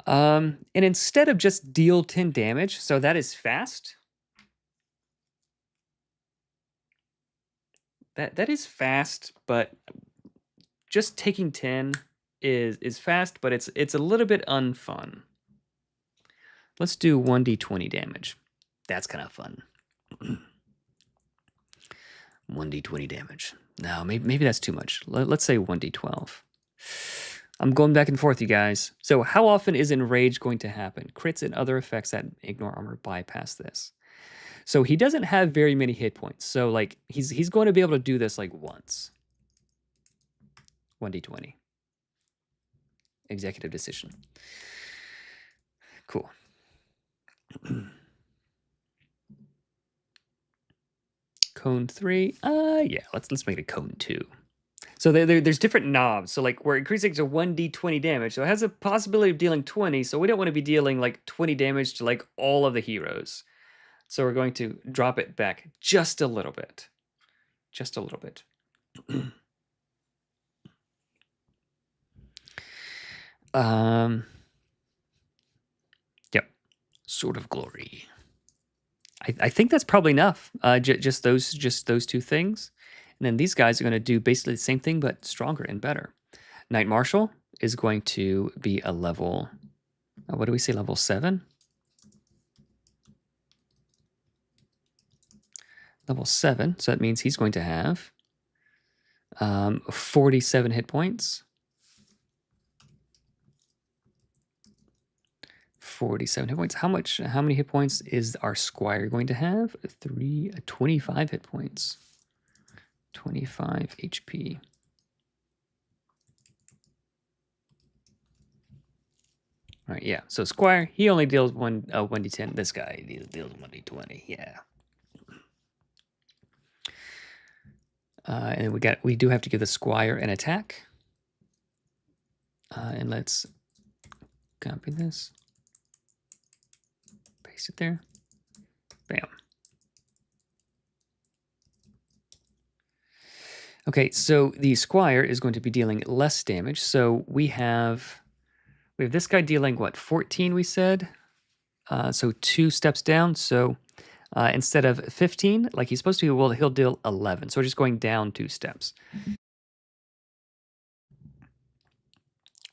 And instead of just deal 10 damage, so that is fast. That is fast, but just taking 10 is fast, but it's a little bit unfun. Let's do 1d20 damage. That's kind of fun. 1d20 damage. No, maybe that's too much. Let's say 1d12. I'm going back and forth, you guys. So how often is Enrage going to happen? Crits and other effects that ignore armor bypass this. So he doesn't have very many hit points. So like he's going to be able to do this like once. 1d20. Executive decision. Cool. Cone 3. Yeah, let's make it cone 2. So there's different knobs. So like we're increasing to 1d20 damage. So it has a possibility of dealing 20. So we don't want to be dealing like 20 damage to like all of the heroes. So we're going to drop it back just a little bit. Just a little bit. Yep. Sword of Glory. I think that's probably enough. Just those two things. And then these guys are going to do basically the same thing, but stronger and better. Knight Marshal is going to be a level, what do we say, level 7? Level 7, so that means he's going to have 47 hit points. 47 hit points. How many hit points is our squire going to have? 25 hit points. 25 HP. All right, yeah. So squire, he only deals 1d10. This guy deals 1d20. Yeah. And we do have to give the squire an attack. And let's copy this. Paste it there. Bam. Okay, so the squire is going to be dealing less damage. So we have this guy dealing what, 14 we said? So 2 steps down. So instead of 15, like he's supposed to, well, he'll deal 11. So we're just going down 2 steps.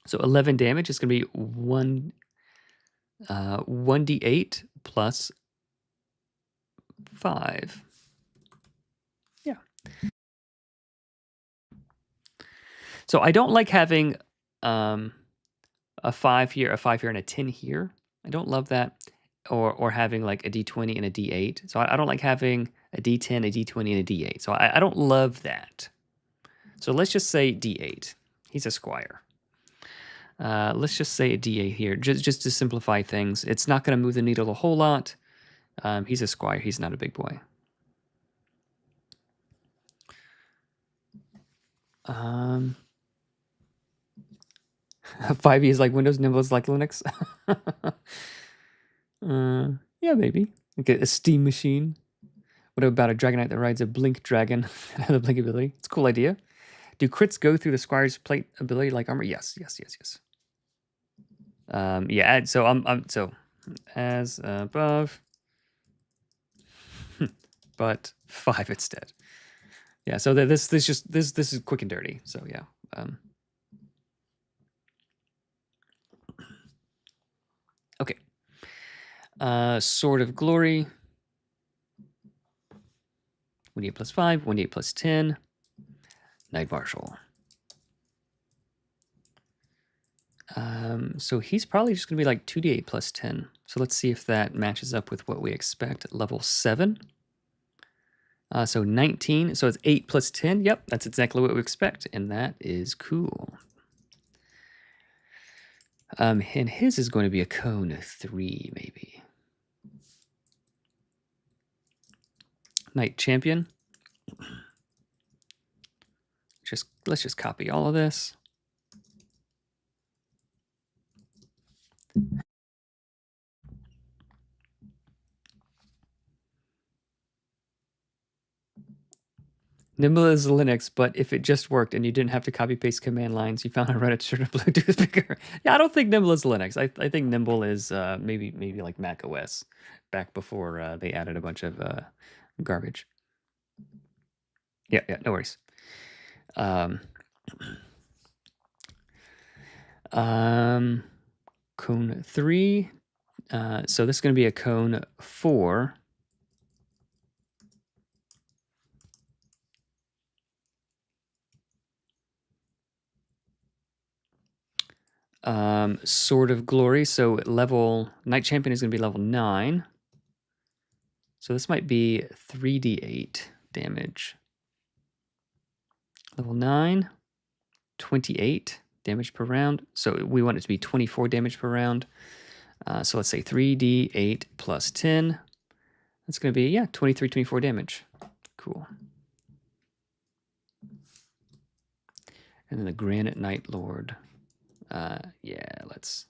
So 11 damage is going to be 1d8 plus 5. Yeah. So I don't like having a 5 here, and a 10 here. I don't love that. Or having like a D20 and a D8. So I don't like having a D10, a D20, and a D8. So I don't love that. So let's just say D8. He's a squire. Let's just say a D8 here, just to simplify things. It's not going to move the needle a whole lot. He's a squire. He's not a big boy. 5e is like Windows, Nimble is like Linux. Yeah, maybe. Like a steam machine. What about a Dragonite that rides a blink dragon? The blink ability. It's a cool idea. Do crits go through the squire's plate ability like armor? Yes. Yeah. So as above, but 5 instead. Yeah. So this is quick and dirty. So yeah. Okay. Sword of Glory. 1d8 plus 5, 1d8 plus 10. Knight Marshal. So he's probably just going to be like 2d8 plus 10. So let's see if that matches up with what we expect. Level 7. So 19. So it's 8 plus 10. Yep, that's exactly what we expect. And that is cool. And his is going to be a cone 3, maybe. Knight Champion. Let's just copy all of this. Nimble is Linux, but if it just worked and you didn't have to copy paste command lines, you found a Reddit shirt of Bluetooth speaker. Yeah, I don't think Nimble is Linux. I think Nimble is maybe like Mac OS, back before they added a bunch of garbage. Yeah, no worries. Cone 3. So this is going to be a cone 4. Sword of Glory. So Knight Champion is going to be level 9. So this might be 3d8 damage. Level 9, 28 damage per round. So we want it to be 24 damage per round. So let's say 3d8 plus 10. That's going to be, 23, 24 damage. Cool. And then the Granite Knight Lord. Let's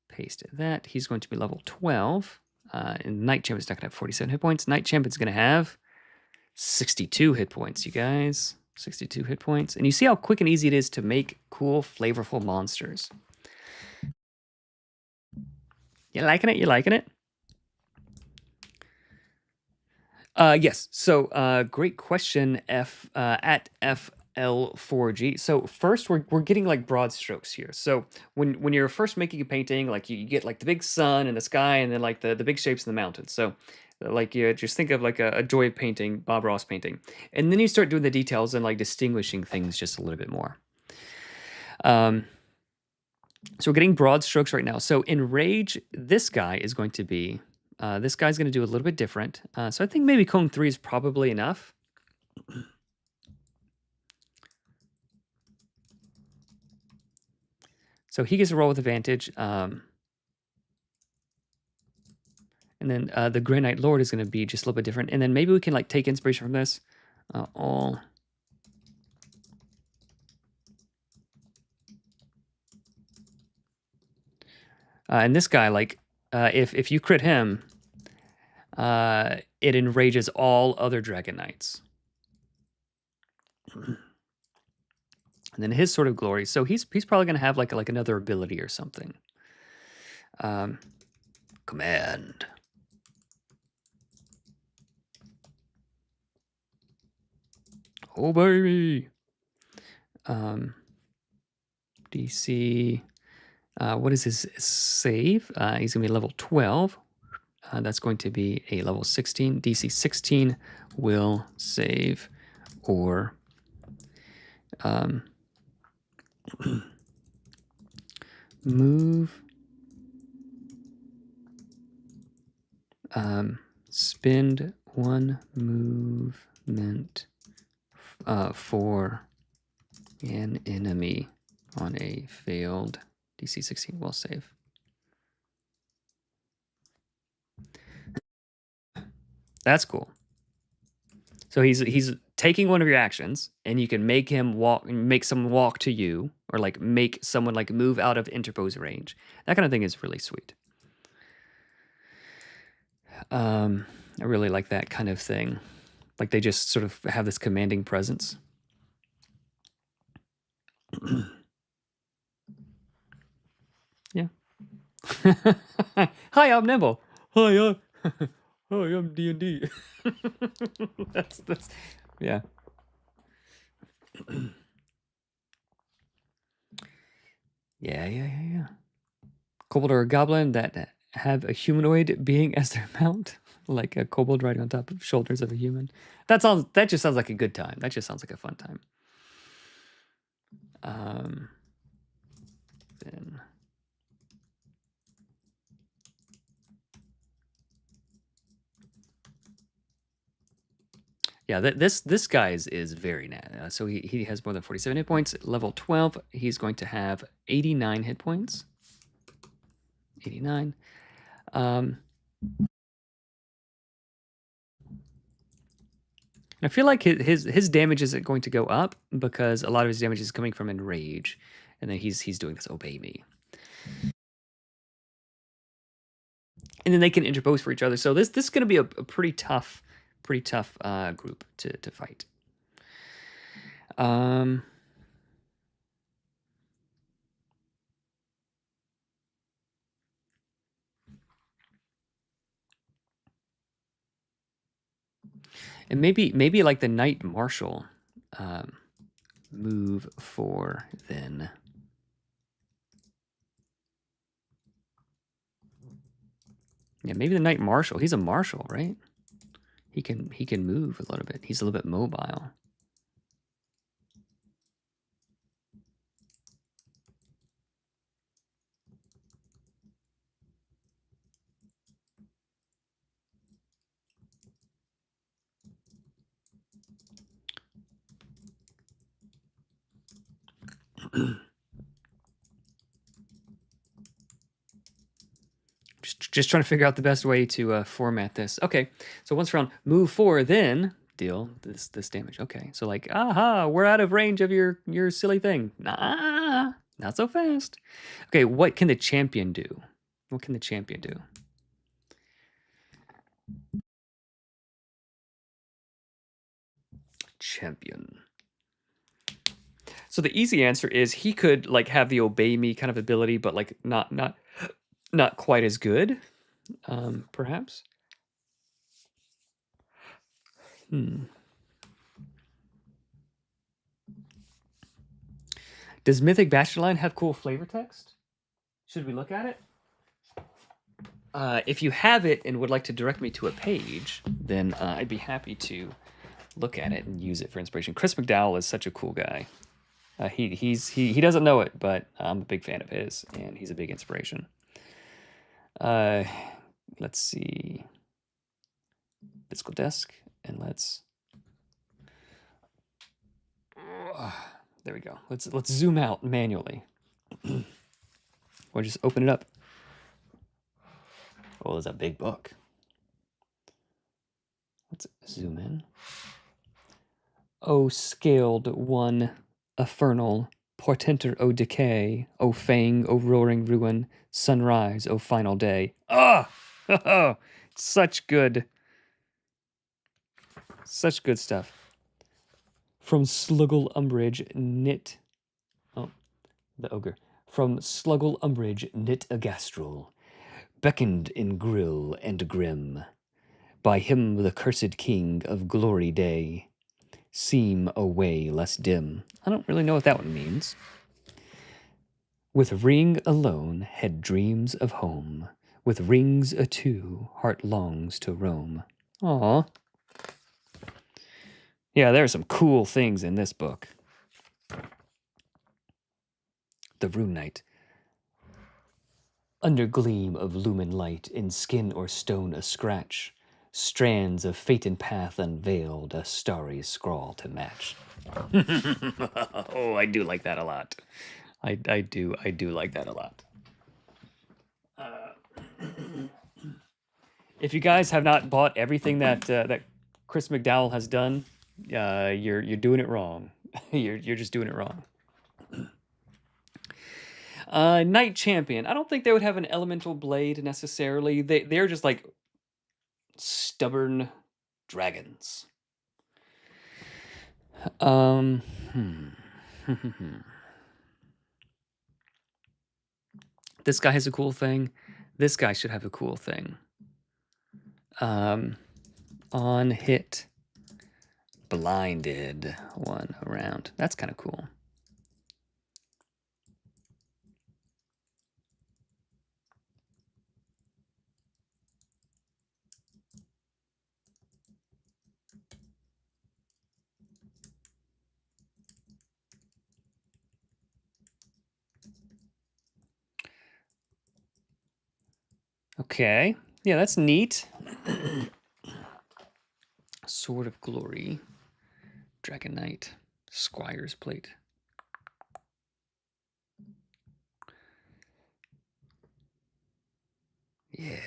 paste that. He's going to be level 12. And Knight Champion's not going to have 47 hit points. Knight Champion's going to have 62 hit points, you guys. 62 hit points. And you see how quick and easy it is to make cool, flavorful monsters. You liking it? You liking it? Yes. So great question, at FL4G. So first, we're getting like broad strokes here. So when you're first making a painting, like you get like the big sun and the sky, and then like the big shapes in the mountains. So like you just think of like a Joy painting, Bob Ross painting, and then you start doing the details and like distinguishing things just a little bit more. So we're getting broad strokes right now. So in Rage, this guy is going to be. This guy's going to do a little bit different. So I think maybe cone 3 is probably enough. So he gets to roll with advantage. And then the Granite Lord is going to be just a little bit different. And then maybe we can like take inspiration from this. And this guy, like, if you crit him, it enrages all other Dragon Knights. And then his Sword of Glory. So he's probably going to have like another ability or something. Command. Oh, baby. DC. What is his save? He's going to be level 12. That's going to be a level 16. DC 16 will save or Move. Spend 1 movement for an enemy on a failed DC 16 will save. That's cool. So he's taking one of your actions, and you can make him walk, make someone walk to you, or like make someone like move out of interpose range. That kind of thing is really sweet. I really like that kind of thing. Like they just sort of have this commanding presence. Yeah. Hi, I'm Nimble. Hi, I'm D&D. that's yeah. Yeah. Kobold or a goblin that have a humanoid being as their mount, like a kobold riding on top of shoulders of a human. That just sounds like a good time. That just sounds like a fun time. Then yeah, this guy is very net. So he has more than 47 hit points. Level 12, he's going to have 89 hit points. 89. I feel like his damage isn't going to go up because a lot of his damage is coming from enrage, and then he's doing this obey me. And then they can interpose for each other. So this is going to be a pretty tough group to fight. And maybe like the Knight Marshal move 4 then. Yeah, maybe the Knight Marshal. He's a marshal, right? He can move a little bit. He's a little bit mobile. Just trying to figure out the best way to format this. Okay, so once round, move 4, then deal this damage. Okay, so like, aha, we're out of range of your silly thing. Nah, not so fast. Okay, what can the champion do? What can the champion do? Champion. So the easy answer is he could like have the obey me kind of ability, but like not quite as good, perhaps. Does Mythic Bastion have cool flavor text? Should we look at it? If you have it and would like to direct me to a page, then I'd be happy to look at it and use it for inspiration. Chris McDowell is such a cool guy. He doesn't know it, but I'm a big fan of his, and he's a big inspiration. Let's see. Physical desk, and let's. There we go. Let's zoom out manually. Or just open it up. Oh, there's a big book. Let's zoom in. O scaled one, vernal, portenter o decay, O fang, O roaring ruin, sunrise, O final day. Ah! Oh, such good stuff. From Sluggle Umbrage knit. Oh, the ogre. From Sluggle Umbrage knit a gastrel, beckoned in grill and grim. By him the cursed king of glory day seem a way less dim. I don't really know what that one means. With ring alone, head dreams of home. With rings a-two, heart longs to roam. Aw. Yeah, there are some cool things in this book. the Rune Knight. Under gleam of lumen light, in skin or stone a scratch, strands of fate and path unveiled, a starry scrawl to match. Oh, I do like that a lot. I do like that a lot. If you guys have not bought everything that that Chris McDowell has done, you're doing it wrong. you're just doing it wrong. Knight Champion. I don't think they would have an elemental blade necessarily. They're just like stubborn dragons. This guy has a cool thing. This guy should have a cool thing. On hit, blinded one around. That's kind of cool. Okay. Yeah, that's neat. Sword of Glory. Dragon Knight. Squire's Plate. Yeah.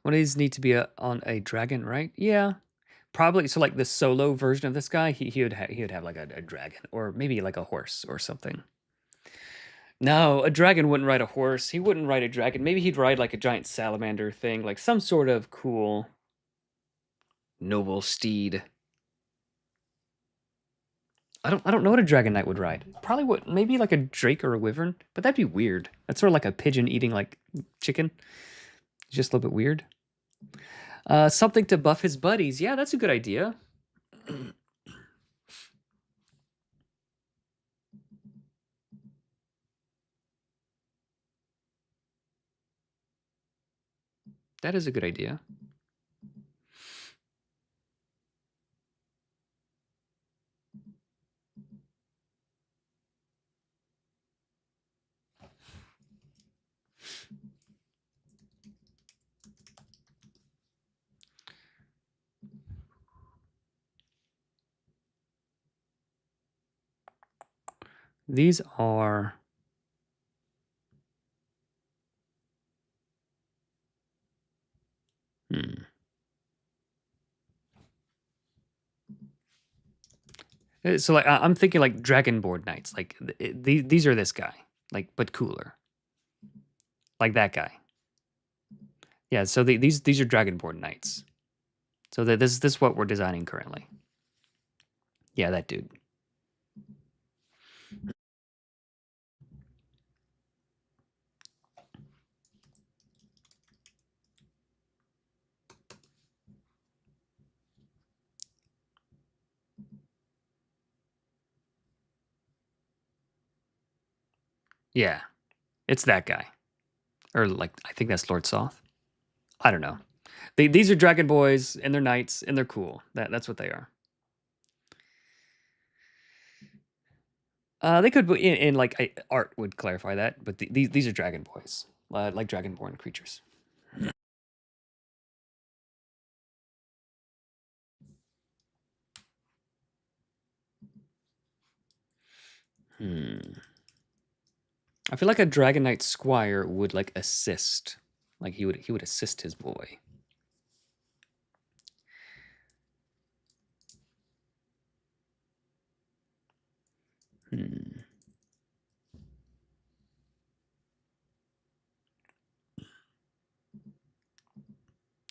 One of these need to be on a dragon, right? Yeah. Probably. So like the solo version of this guy, he would have like a dragon, or maybe like a horse or something. No, a dragon wouldn't ride a horse. He wouldn't ride a dragon. Maybe he'd ride like a giant salamander thing, like some sort of cool noble steed. I don't know what a dragon knight would ride. Probably would maybe like a drake or a wyvern, but that'd be weird. That's sort of like a pigeon eating like chicken. It's just a little bit weird. Something to buff his buddies. Yeah, that's a good idea. That is a good idea. These are So like I'm thinking like Dragonborn Knights. Like these are this guy, like but cooler. Like that guy. Yeah, so these are Dragonborn Knights. So this is what we're designing currently. Yeah, that dude. Yeah, it's that guy. Or like, I think that's Lord Soth. I don't know. These are Dragon Boys, and they're knights, and they're cool. That's what they are. They could be in like art would clarify that, but these are Dragon Boys, like Dragonborn creatures. I feel like a Dragon Knight Squire would like assist, like he would assist his boy.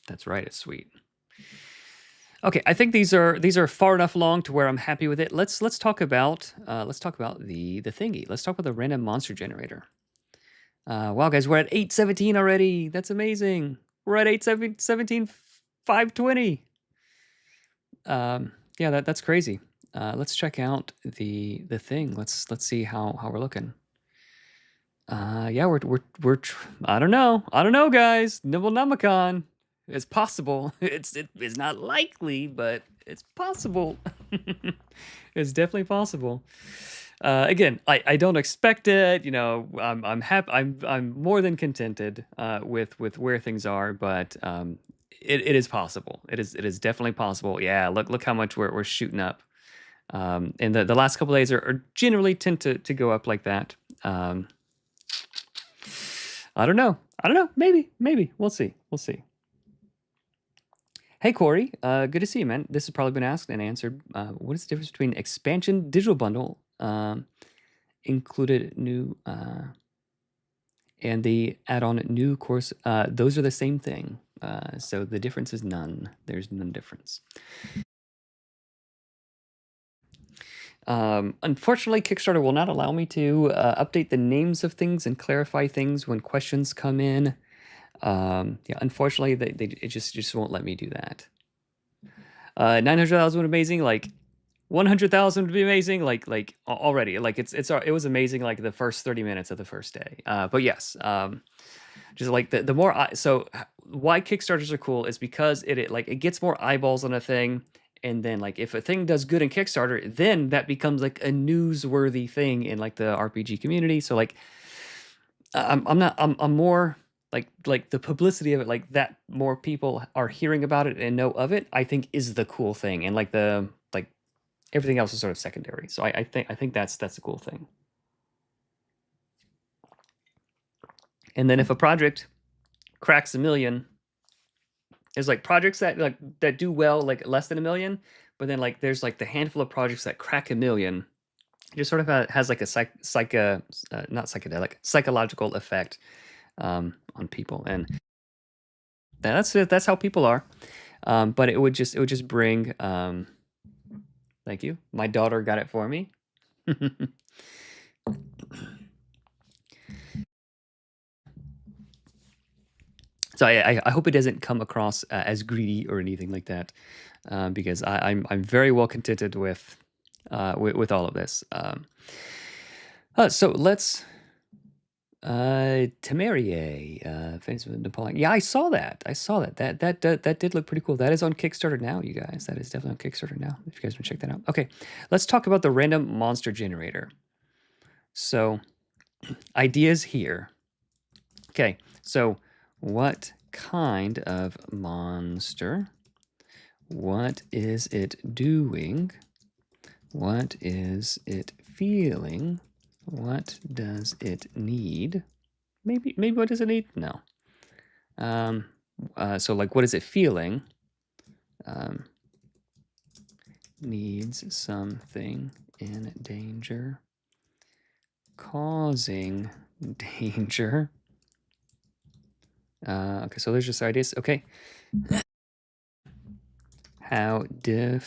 That's right. It's sweet. Okay, I think these are far enough along to where I'm happy with it. Let's talk about the thingy. Let's talk about the random monster generator. Wow, guys, we're at 817 already. That's amazing. We're at 817 520. Yeah, that's crazy. Let's check out the thing. Let's see how we're looking. Yeah, we're I don't know, guys. Nimble Namacon. It's possible. It's not likely, but it's possible. It's definitely possible. Again, I don't expect it. You know, I'm happy. I'm more than contented with where things are, but it is possible. It is definitely possible. Yeah, look how much we're shooting up. And the last couple days are generally tend to go up like that. Um, I don't know. I don't know. Maybe we'll see. We'll see. Hey Corey, good to see you, man. This has probably been asked and answered. What is the difference between expansion digital bundle included new and the add-on new course? Those are the same thing. So the difference is none. There's none difference. Unfortunately, Kickstarter will not allow me to update the names of things and clarify things when questions come in. Yeah, unfortunately, it just won't let me do that. 900,000 would be amazing. Like 100,000 would be amazing. Like already, like it was amazing. Like the first 30 minutes of the first day. But yes, just like the more why Kickstarters are cool is because it gets more eyeballs on a thing. And then like if a thing does good in Kickstarter, then that becomes like a newsworthy thing in like the RPG community. So like I'm more like the publicity of it, like that more people are hearing about it and know of it, I think is the cool thing. And like everything else is sort of secondary. So I think that's the cool thing. And then if a project cracks 1 million, there's like projects that do well like less than 1 million, but then like there's like the handful of projects that crack 1 million. It just sort of has like a not psychedelic psychological effect on people, and that's it. That's how people are. But it would just bring. Thank you. My daughter got it for me. So I hope it doesn't come across as greedy or anything like that, because I'm very well contented with all of this. So let's Temerie, famous with Napoleon. Yeah, I saw that. I saw that. That did look pretty cool. That is on Kickstarter now, you guys. That is definitely on Kickstarter now. If you guys want to check that out. Okay, let's talk about the random monster generator. So ideas here. Okay, so what kind of monster? What is it doing? What is it feeling? What does it need? Maybe what does it need? No. So like what is it feeling? Needs something in danger. Causing danger. Okay, so there's just ideas. Okay. How difficult?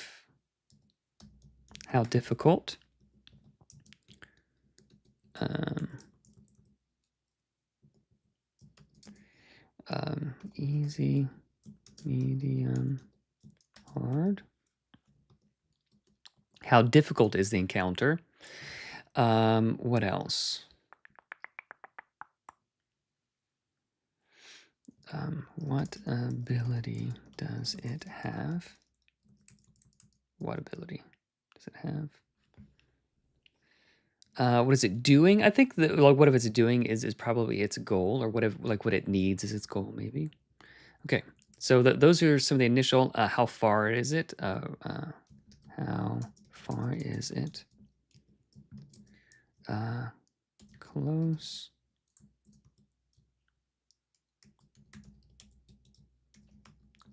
Easy, medium, hard. How difficult is the encounter? What else? What ability does it have? What ability does it have? What is it doing? I think that like what if it's doing is probably its goal, or what it needs is its goal, maybe. Okay, so those are some of the initial. How far is it? How far is it? Close.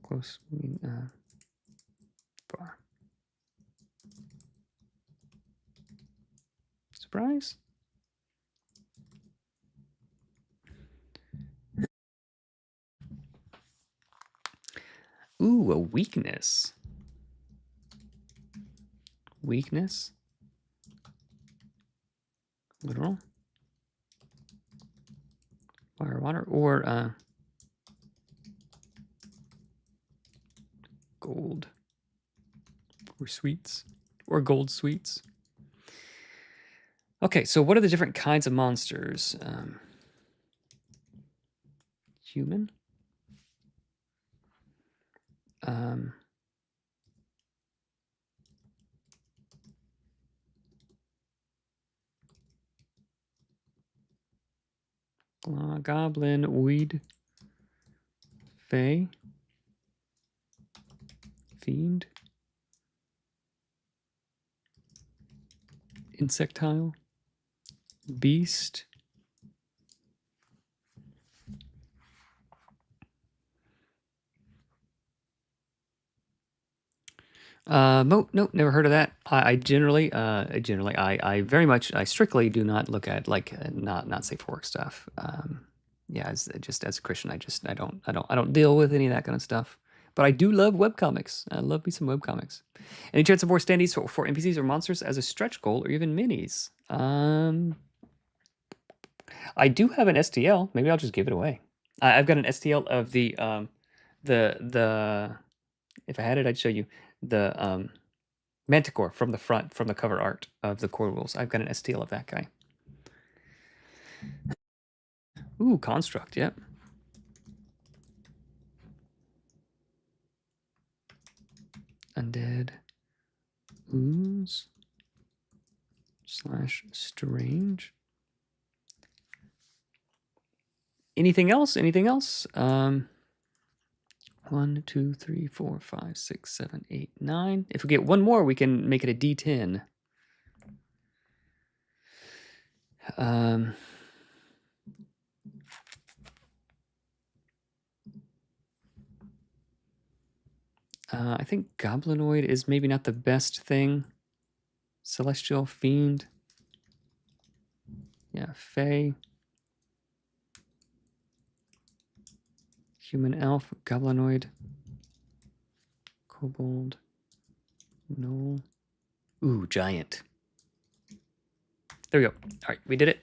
Close. Far. Surprise. Ooh, a weakness. Weakness. Literal. Fire, water, or gold. Or sweets. Or gold sweets. Okay, so what are the different kinds of monsters? Human. Claw, Goblin, Weed, Fey, Fiend, Insectile, Beast, nope, never heard of that. I strictly do not look at like not safe for work stuff. Yeah, just as a Christian, I don't deal with any of that kind of stuff. But I do love webcomics. I love me some webcomics. Any chance of more standees for NPCs or monsters as a stretch goal or even minis? I do have an STL. Maybe I'll just give it away. I've got an STL of the if I had it, I'd show you the Manticore from the front, from the cover art of the core rules. I've got an STL of that guy. Ooh, Construct, yep. Undead. Ooze. / strange. Anything else? Anything else? 1, 2, 3, 4, 5, 6, 7, 8, 9. If we get one more, we can make it a D10. I think Goblinoid is maybe not the best thing. Celestial Fiend. Yeah, Fey. Human Elf, Goblinoid. Kobold. Gnoll. Ooh, Giant. There we go. All right, we did it.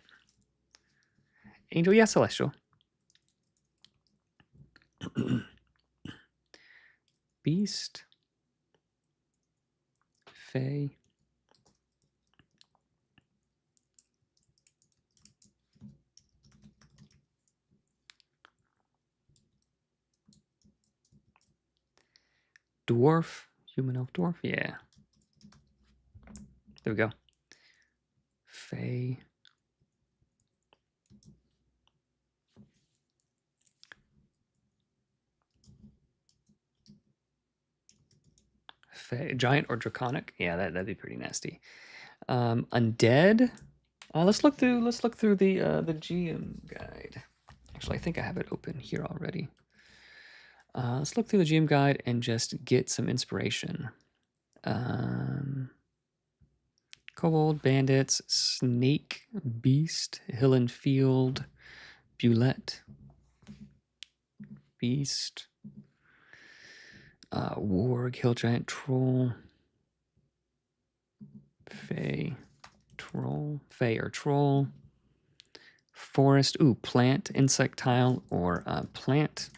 Angel, yeah, Celestial. Beast. Fey. Dwarf. Human Elf Dwarf, yeah. There we go. Fey. Fey. Giant or Draconic? Yeah, that'd be pretty nasty. Undead. Let's look through the GM guide. Actually, I think I have it open here already. Let's look through the GM guide and just get some inspiration. Kobold, Bandits, Snake, Beast, Hill and Field, Bulette, Beast, Warg, Hill Giant, Troll, Fey, Troll, Fey or Troll, Forest, ooh, Plant, Insectile, or Plant.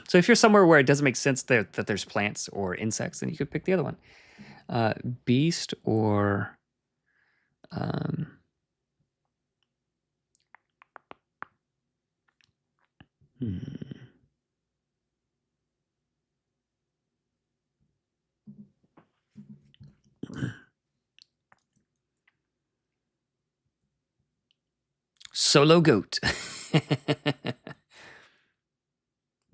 So if you're somewhere where it doesn't make sense that there's plants or insects, then you could pick the other one. Beast or Solo Goat.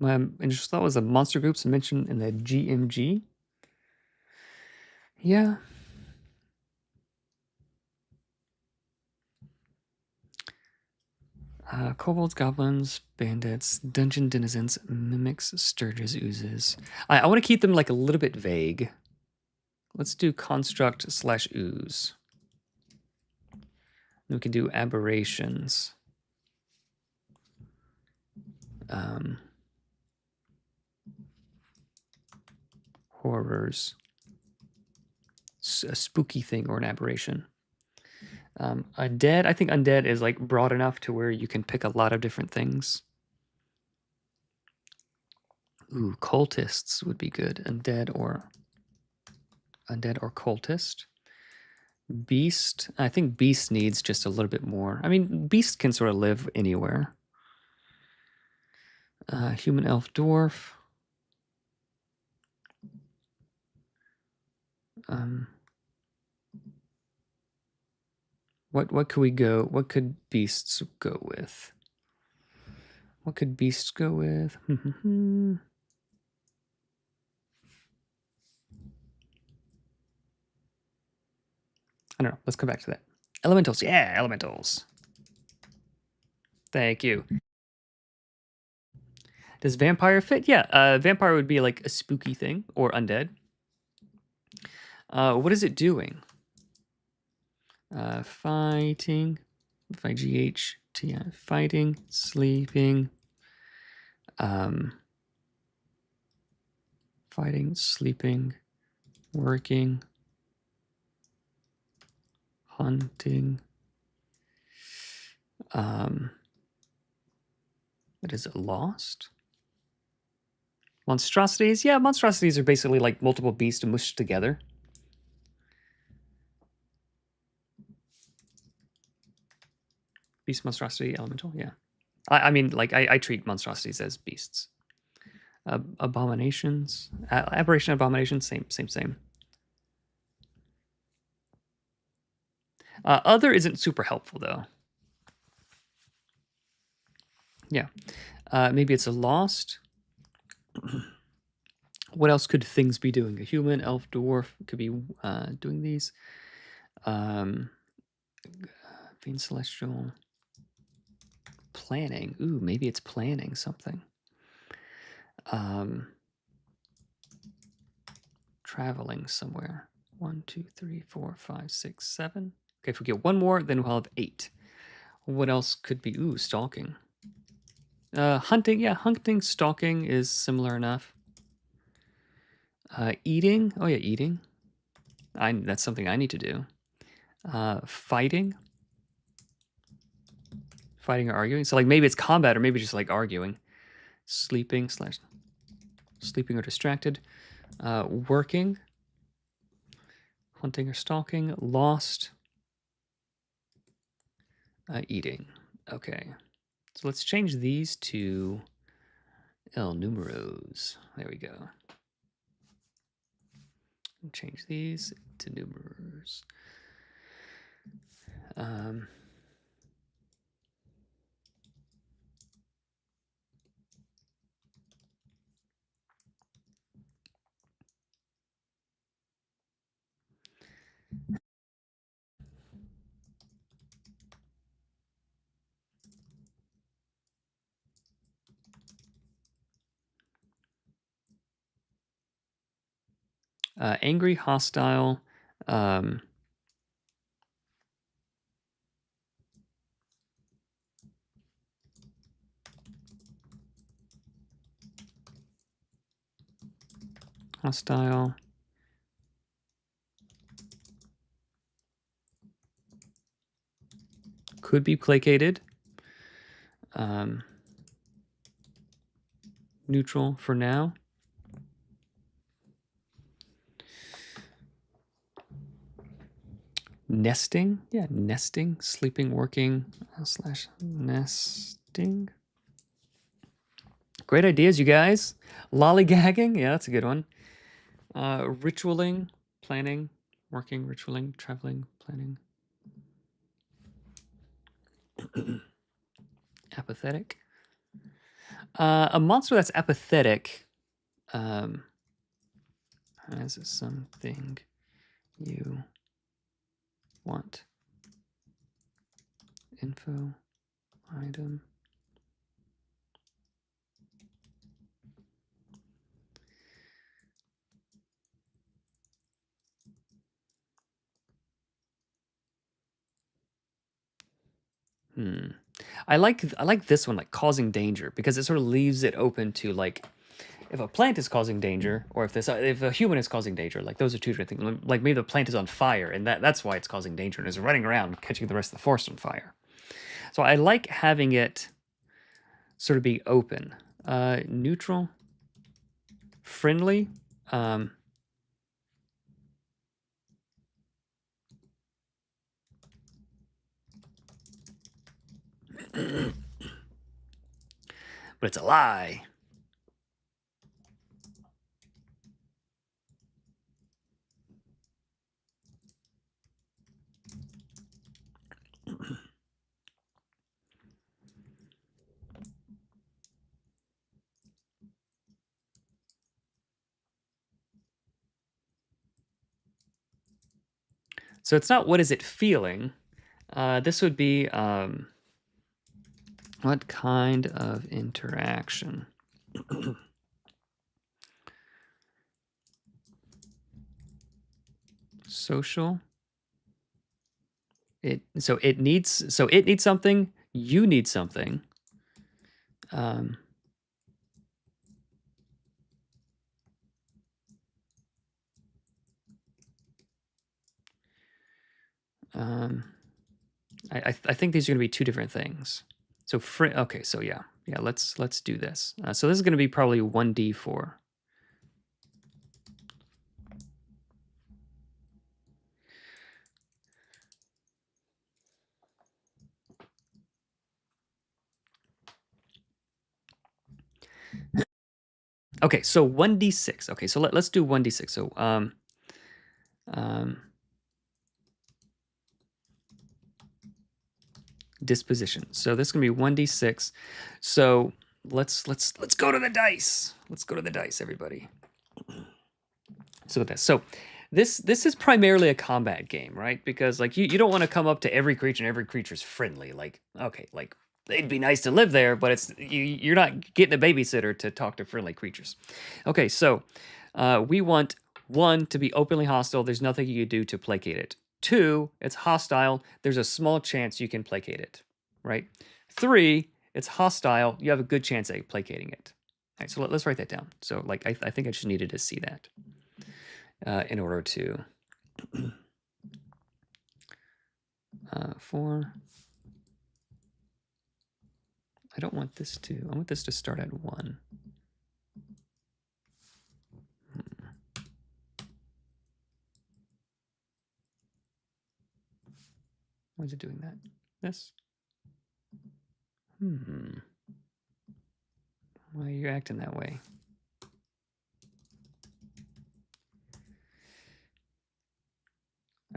My initial thought was the monster groups mentioned in the GMG. Yeah. Kobolds, Goblins, Bandits, Dungeon Denizens, Mimics, Sturges, Oozes. I want to keep them like a little bit vague. Let's do Construct / Ooze. We can do Aberrations. Horrors. A spooky thing or an aberration. Undead, I think undead is like broad enough to where you can pick a lot of different things. Ooh, cultists would be good. Undead or cultist. Beast, I think beast needs just a little bit more. I mean, beast can sort of live anywhere. Human elf dwarf. What could we go? What could beasts go with? What could beasts go with? I don't know. Let's come back to that. Elementals. Yeah, elementals. Thank you. Does vampire fit? Yeah, vampire would be like a spooky thing, or undead. What is it doing? Fighting. F-I-G-H-T-I. Fighting, sleeping. Fighting, sleeping, working, hunting. What is it? Lost? Monstrosities? Yeah, monstrosities are basically like multiple beasts mushed together. Beast, monstrosity, elemental, yeah. I mean, like, I treat monstrosities as beasts. Abominations. Aberration, abomination, same. Other isn't super helpful, though. Yeah. Maybe it's a lost. What else could things be doing? A human, elf, dwarf could be doing these. Being celestial. Planning. Ooh, maybe it's planning something. Traveling somewhere. 1, 2, 3, 4, 5, 6, 7. Okay, if we get one more, then we'll have 8. What else could be? Ooh, stalking. Hunting. Yeah, hunting, stalking is similar enough. Eating. Oh yeah, eating. That's something I need to do. Fighting. Fighting or arguing. So like maybe it's combat or maybe just like arguing. Sleeping or distracted. Working. Hunting or stalking. Lost. Eating. Okay. So let's change these to El Numeros. There we go. Change these to numerals. Angry, hostile. Hostile. Could be placated. Neutral for now. Nesting. Yeah, nesting. Sleeping, working, / nesting. Great ideas, you guys. Lollygagging. Yeah, that's a good one. Ritualing. Planning. Working, ritualing, traveling, planning. Apathetic. A monster that's apathetic has something you want. Info, item. I like this one, like causing danger, because it sort of leaves it open to like, if a plant is causing danger, or if a human is causing danger, like those are two different things. Like maybe the plant is on fire, and that's why it's causing danger, and is running around catching the rest of the forest on fire. So I like having it sort of be open. Neutral, friendly. But it's a lie. So it's not what is it feeling. This would be what kind of interaction? Social. So it needs something, you need something. I think these are going to be two different things. So okay, so yeah, let's do this. So this is going to be probably 1d4. Okay, so 1d6. Okay, so let's do 1d6. So disposition. So this is gonna be 1d6. So let's go to the dice. Let's go to the dice, everybody. So this. So this is primarily a combat game, right? Because like you don't want to come up to every creature and every creature's friendly. Like, okay, like it'd be nice to live there, but it's you're not getting a babysitter to talk to friendly creatures. Okay, so we want 1 to be openly hostile. There's nothing you can do to placate it. 2, it's hostile. There's a small chance you can placate it, right? 3, it's hostile. You have a good chance at placating it. All right, so let's write that down. So like I think I just needed to see that in order to 4. I don't want this to. I want this to start at 1. Why is it doing that? This? Why are you acting that way?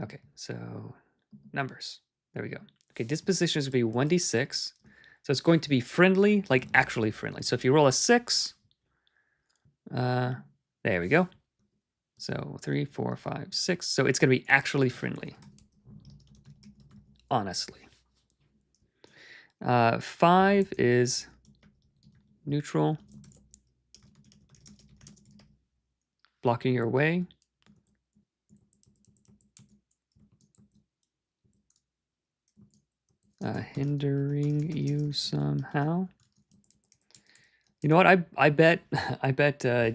Okay, so numbers. There we go. Okay, dispositions would be 1d6. So it's going to be friendly, like actually friendly. So if you roll a 6, there we go. So 3, 4, 5, 6. So it's going to be actually friendly. Honestly. 5 is neutral. Blocking your way. Hindering you somehow. You know what? I bet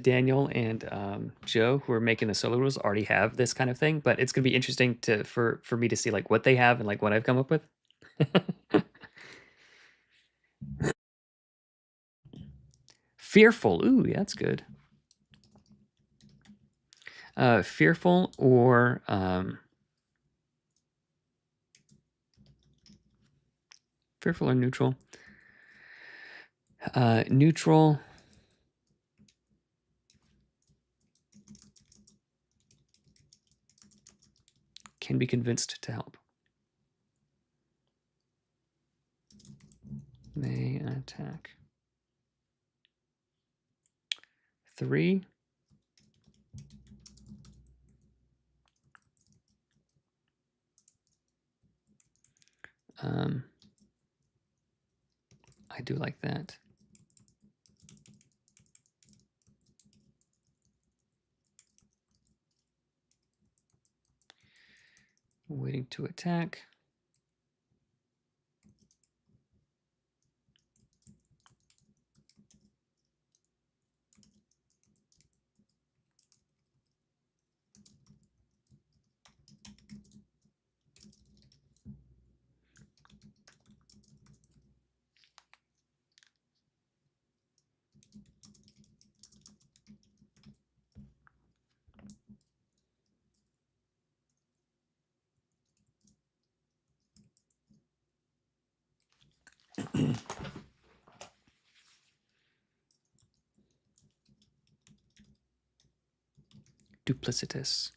Daniel and Joe, who are making the solo rules, already have this kind of thing. But it's gonna be interesting for me to see like what they have and like what I've come up with. Fearful. Ooh, yeah, that's good. Fearful or fearful or neutral. Neutral. Can be convinced to help. May attack. 3. I do like that. Waiting to attack. Duplicitous.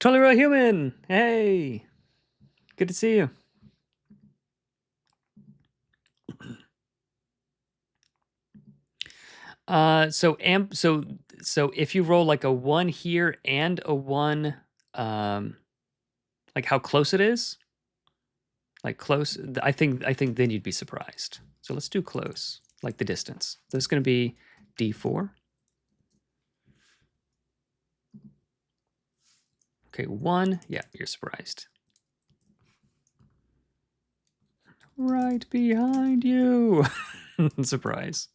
Totally Real Human. Hey, good to see you. So if you roll like a 1 here and a 1, like how close it is, like close, I think then you'd be surprised. So let's do close, like the distance. This is going to be D4. Okay, 1. Yeah, you're surprised. Right behind you. Surprise.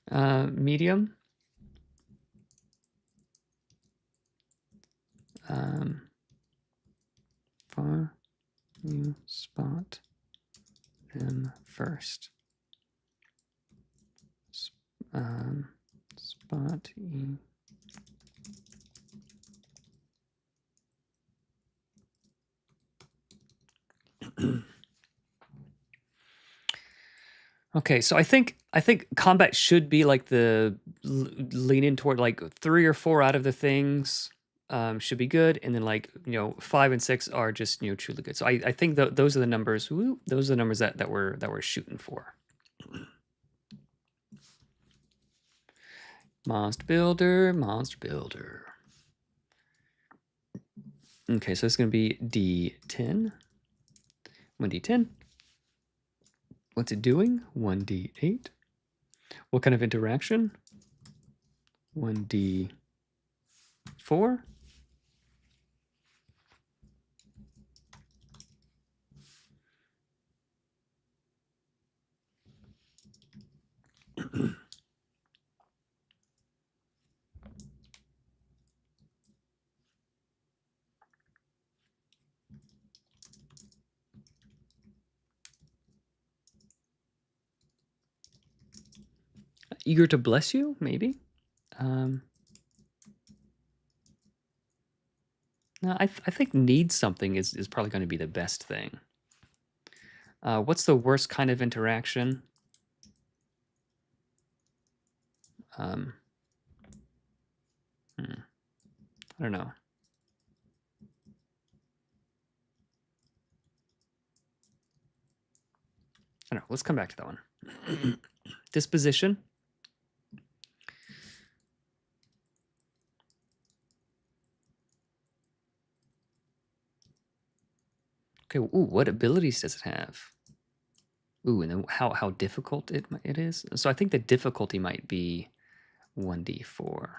Medium. Far you spot them first. Spot you. Okay, so I think combat should be like the lean in toward like 3 or 4 out of the things should be good, and then like 5 and 6 are just truly good. So I think those are the numbers. Those are the numbers that we're shooting for. Monster builder, monster builder. Okay, so it's going to be D10. 1D10. What's it doing? 1D8. What kind of interaction? 1D4. Eager to bless you, maybe. No, I think need something is probably going to be the best thing. What's the worst kind of interaction? I don't know. I don't know. Let's come back to that one. Disposition. Okay. Ooh, what abilities does it have? Ooh, and then how difficult it is. So I think the difficulty might be 1D4.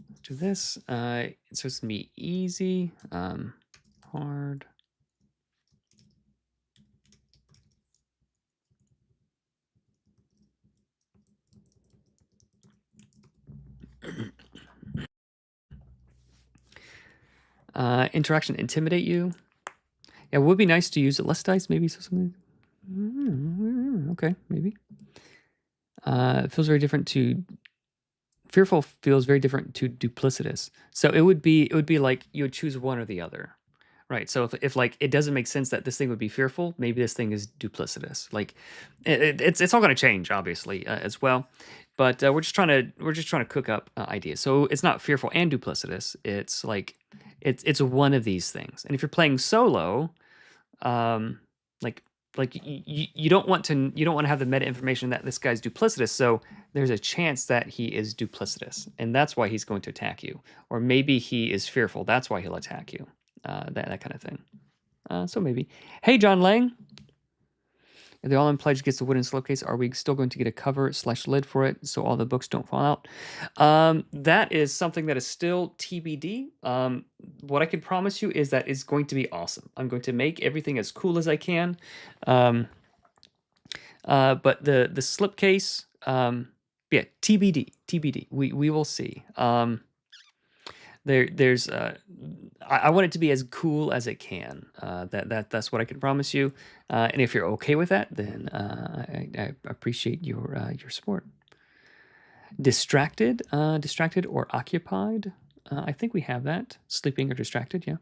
Let's do this. So it's gonna be easy, hard. Interaction, intimidate you. Yeah, it would be nice to use it less dice, maybe. So something. Okay, maybe. It feels very different to. Fearful feels very different to duplicitous. So it would be like you would choose one or the other, right? So if like it doesn't make sense that this thing would be fearful, maybe this thing is duplicitous. Like it's all going to change, obviously, as well. But we're just trying to cook up ideas. So it's not fearful and duplicitous. It's like it's one of these things. And if you're playing solo, like you don't want to have the meta information that this guy's duplicitous. So there's a chance that he is duplicitous, and that's why he's going to attack you. Or maybe he is fearful. That's why he'll attack you. That kind of thing. So maybe. Hey, John Lang. If the all-in pledge gets the wooden slipcase, are we still going to get a cover/lid for it so all the books don't fall out? That is something that is still TBD. What I can promise you is that it's going to be awesome. I'm going to make everything as cool as I can. But the slipcase, yeah, TBD. We will see. there's I want it to be as cool as it can. That's what I can promise you. And if you're okay with that, then I appreciate your support. Distracted, distracted or occupied. I think we have that. Sleeping or distracted, yeah.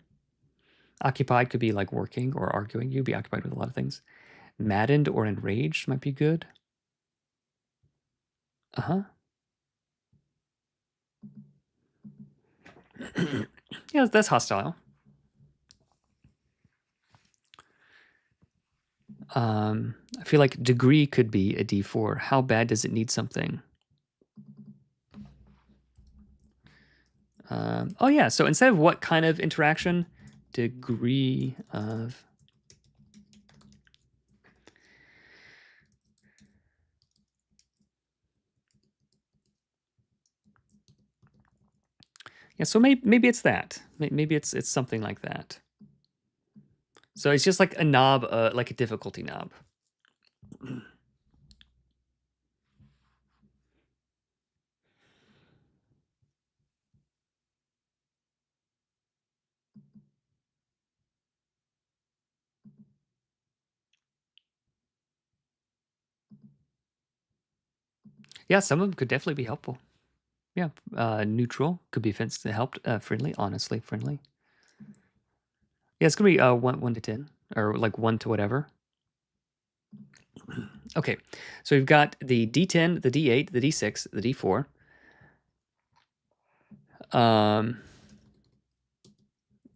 Occupied could be like working or arguing. You'd be occupied with a lot of things. Maddened or enraged might be good. Uh-huh. Yeah, that's hostile. I feel like degree could be a D4. How bad does it need something? Oh yeah, so instead of what kind of interaction, degree of. Yeah, so maybe it's that. Maybe it's something like that. So it's just like a knob, like a difficulty knob. Yeah, some of them could definitely be helpful. Yeah, neutral could be helped. Friendly, honestly friendly. Yeah, it's gonna be 1 to 10, or like 1 to whatever. Okay, so we've got the D10, the D8, the D6, the D4.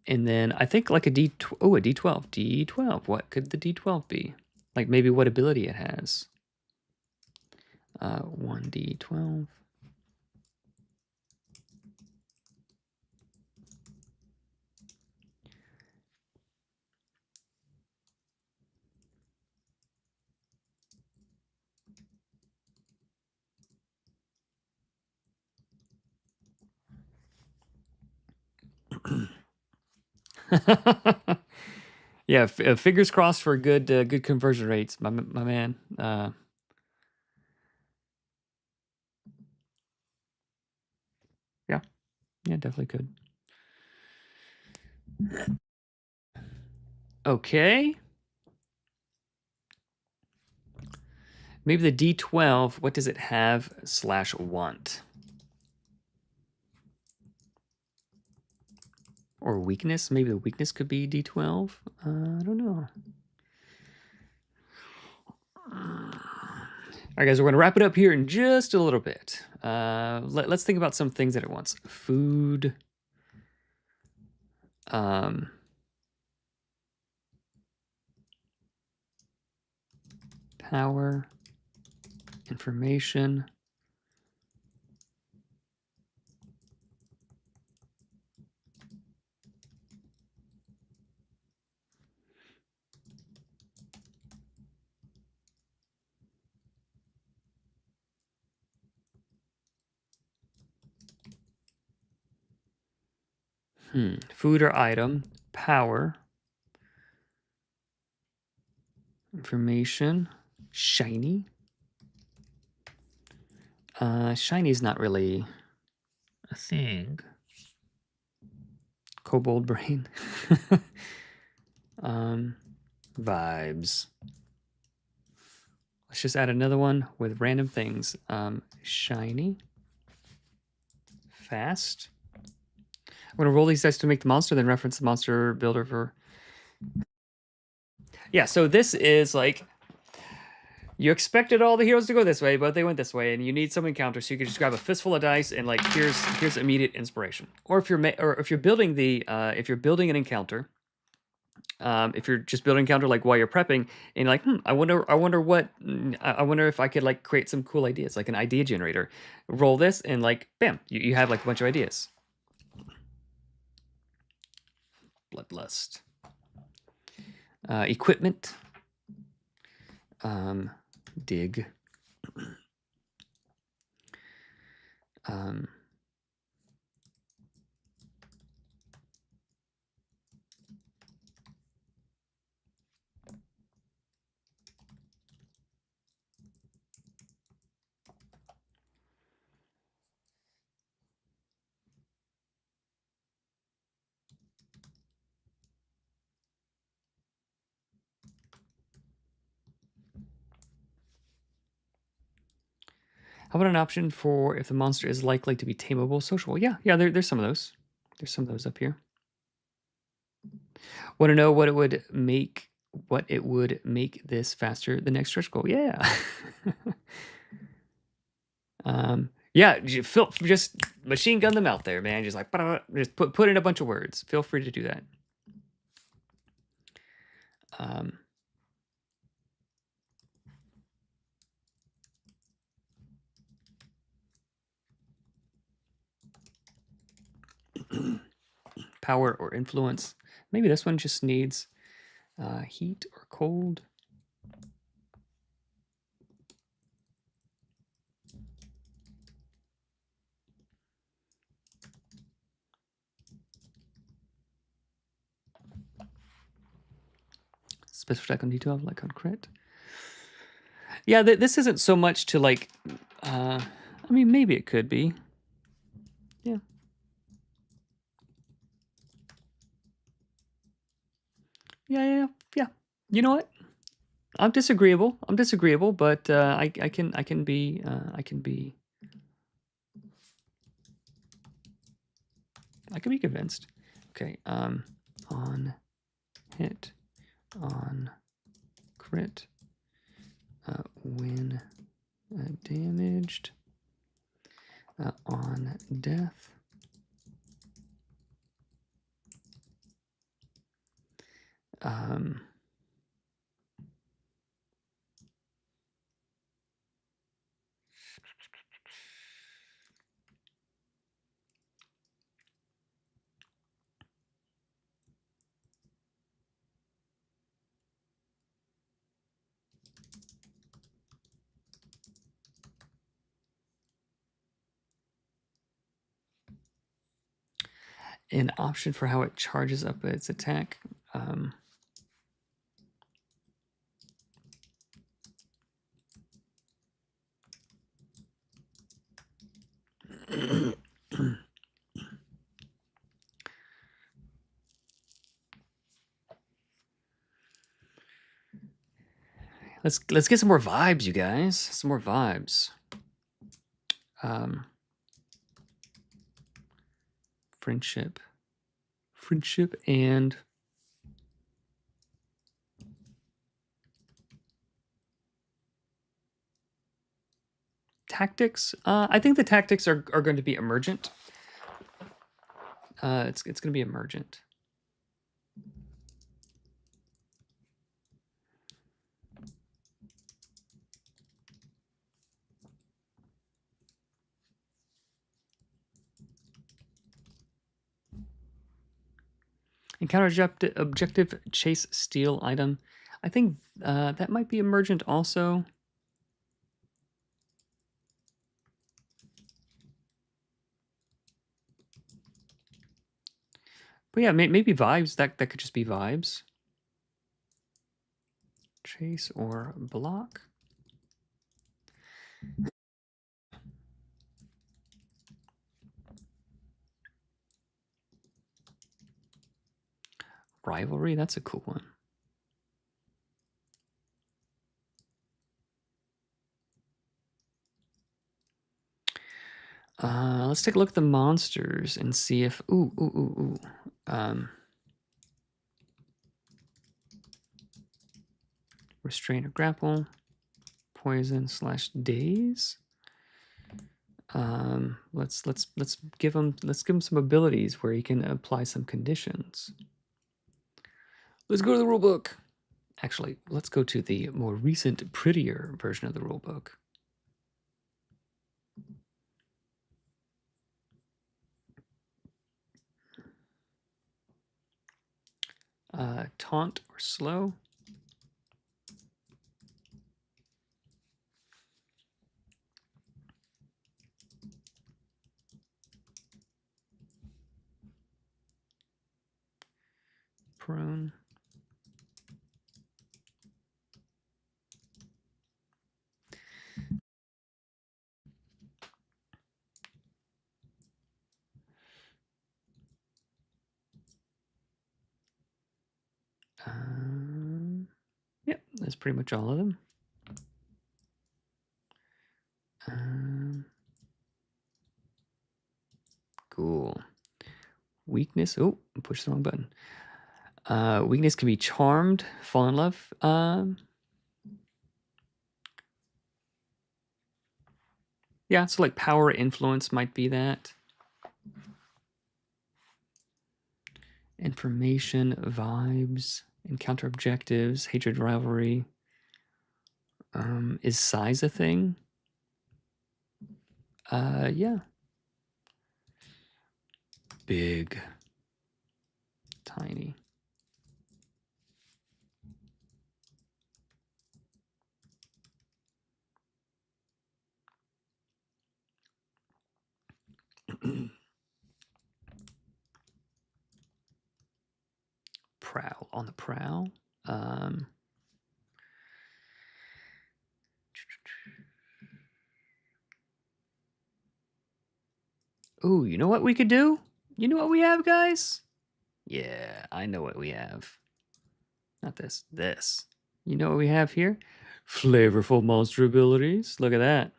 And then I think like a D12. Oh, a D12. D12. What could the D12 be? Like maybe what ability it has. 1D12. Yeah, fingers crossed for good conversion rates, my man. Yeah, definitely could. Okay. Maybe the D12. What does it have / want? Or weakness? Maybe the weakness could be D12. I don't know. All right, guys, we're going to wrap it up here in just a little bit. Let's think about some things at once. Food. Power. Information. Food or item. Power. Information. Shiny. Shiny is not really a thing. Kobold brain. Vibes. Let's just add another one with random things. Shiny. Fast. I'm going to roll these dice to make the monster, then reference the monster builder for... Yeah, so this is like... You expected all the heroes to go this way, but they went this way, and you need some encounter, so you can just grab a fistful of dice and like here's immediate inspiration. Or if you're building if you're building an encounter, if you're just building an encounter like while you're prepping, and you're like, I wonder if I could like create some cool ideas, like an idea generator. Roll this, and like, bam, you have like a bunch of ideas. Bloodlust. Equipment. Dig. How about an option for if the monster is likely to be tameable, sociable? Yeah, there's some of those. There's some of those up here. Want to know what it would make this faster the next stretch goal? Yeah. Yeah, just machine gun them out there, man. Just like just put in a bunch of words. Feel free to do that. Power or influence. Maybe this one just needs heat or cold. Special attack on D12, like on crit. Yeah, this isn't so much to like, I mean, maybe it could be. Yeah. Yeah. You know what? I'm disagreeable, but I can be convinced. Okay, on hit, on crit, when damaged, on death, an option for how it charges up its attack. Let's get some more vibes, you guys. Some more vibes. Friendship and tactics. I think the tactics are going to be emergent. It's going to be emergent. Encounter objective chase steal item. I think that might be emergent also. But yeah, maybe vibes. That could just be vibes. Chase or block. Rivalry, that's a cool one. Let's take a look at the monsters and see if restrain or grapple, poison / daze. Let's give him some abilities where he can apply some conditions. Let's go to the rulebook. Actually, let's go to the more recent, prettier version of the rulebook. Taunt or slow. Prone. Yep, that's pretty much all of them. weakness. Oh, push the wrong button. Weakness can be charmed, fall in love. Yeah, so like power, influence might be that. Information, vibes, encounter objectives, hatred, rivalry. Is size a thing? Yeah. Big. Tiny. Prowl. On the prowl. Ooh, you know what we could do? You know what we have, guys? Yeah, I know what we have. Not this. This. You know what we have here? Flavorful monster abilities. Look at that.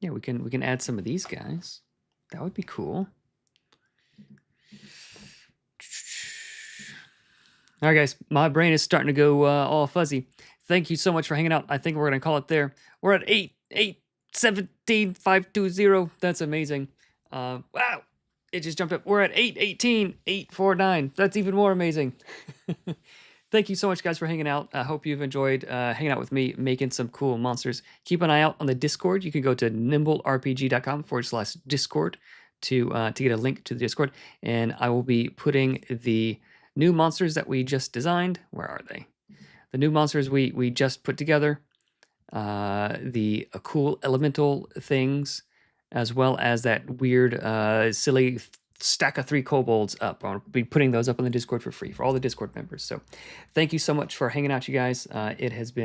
Yeah, we can add some of these guys. That would be cool. All right, guys, my brain is starting to go all fuzzy. Thank you so much for hanging out. I think we're going to call it there. We're at 8, 8, 17, 520. That's amazing. Wow, it just jumped up. We're at 8, 18, 849. That's even more amazing. Thank you so much, guys, for hanging out. I hope you've enjoyed hanging out with me, making some cool monsters. Keep an eye out on the Discord. You can go to nimblerpg.com/Discord to get a link to the Discord. And I will be putting the new monsters that we just designed. Where are they? The new monsters we just put together. The cool elemental things, as well as that weird, silly stack of 3 kobolds up. I'll be putting those up on the Discord for free for all the Discord members. So thank you so much for hanging out, you guys. It has been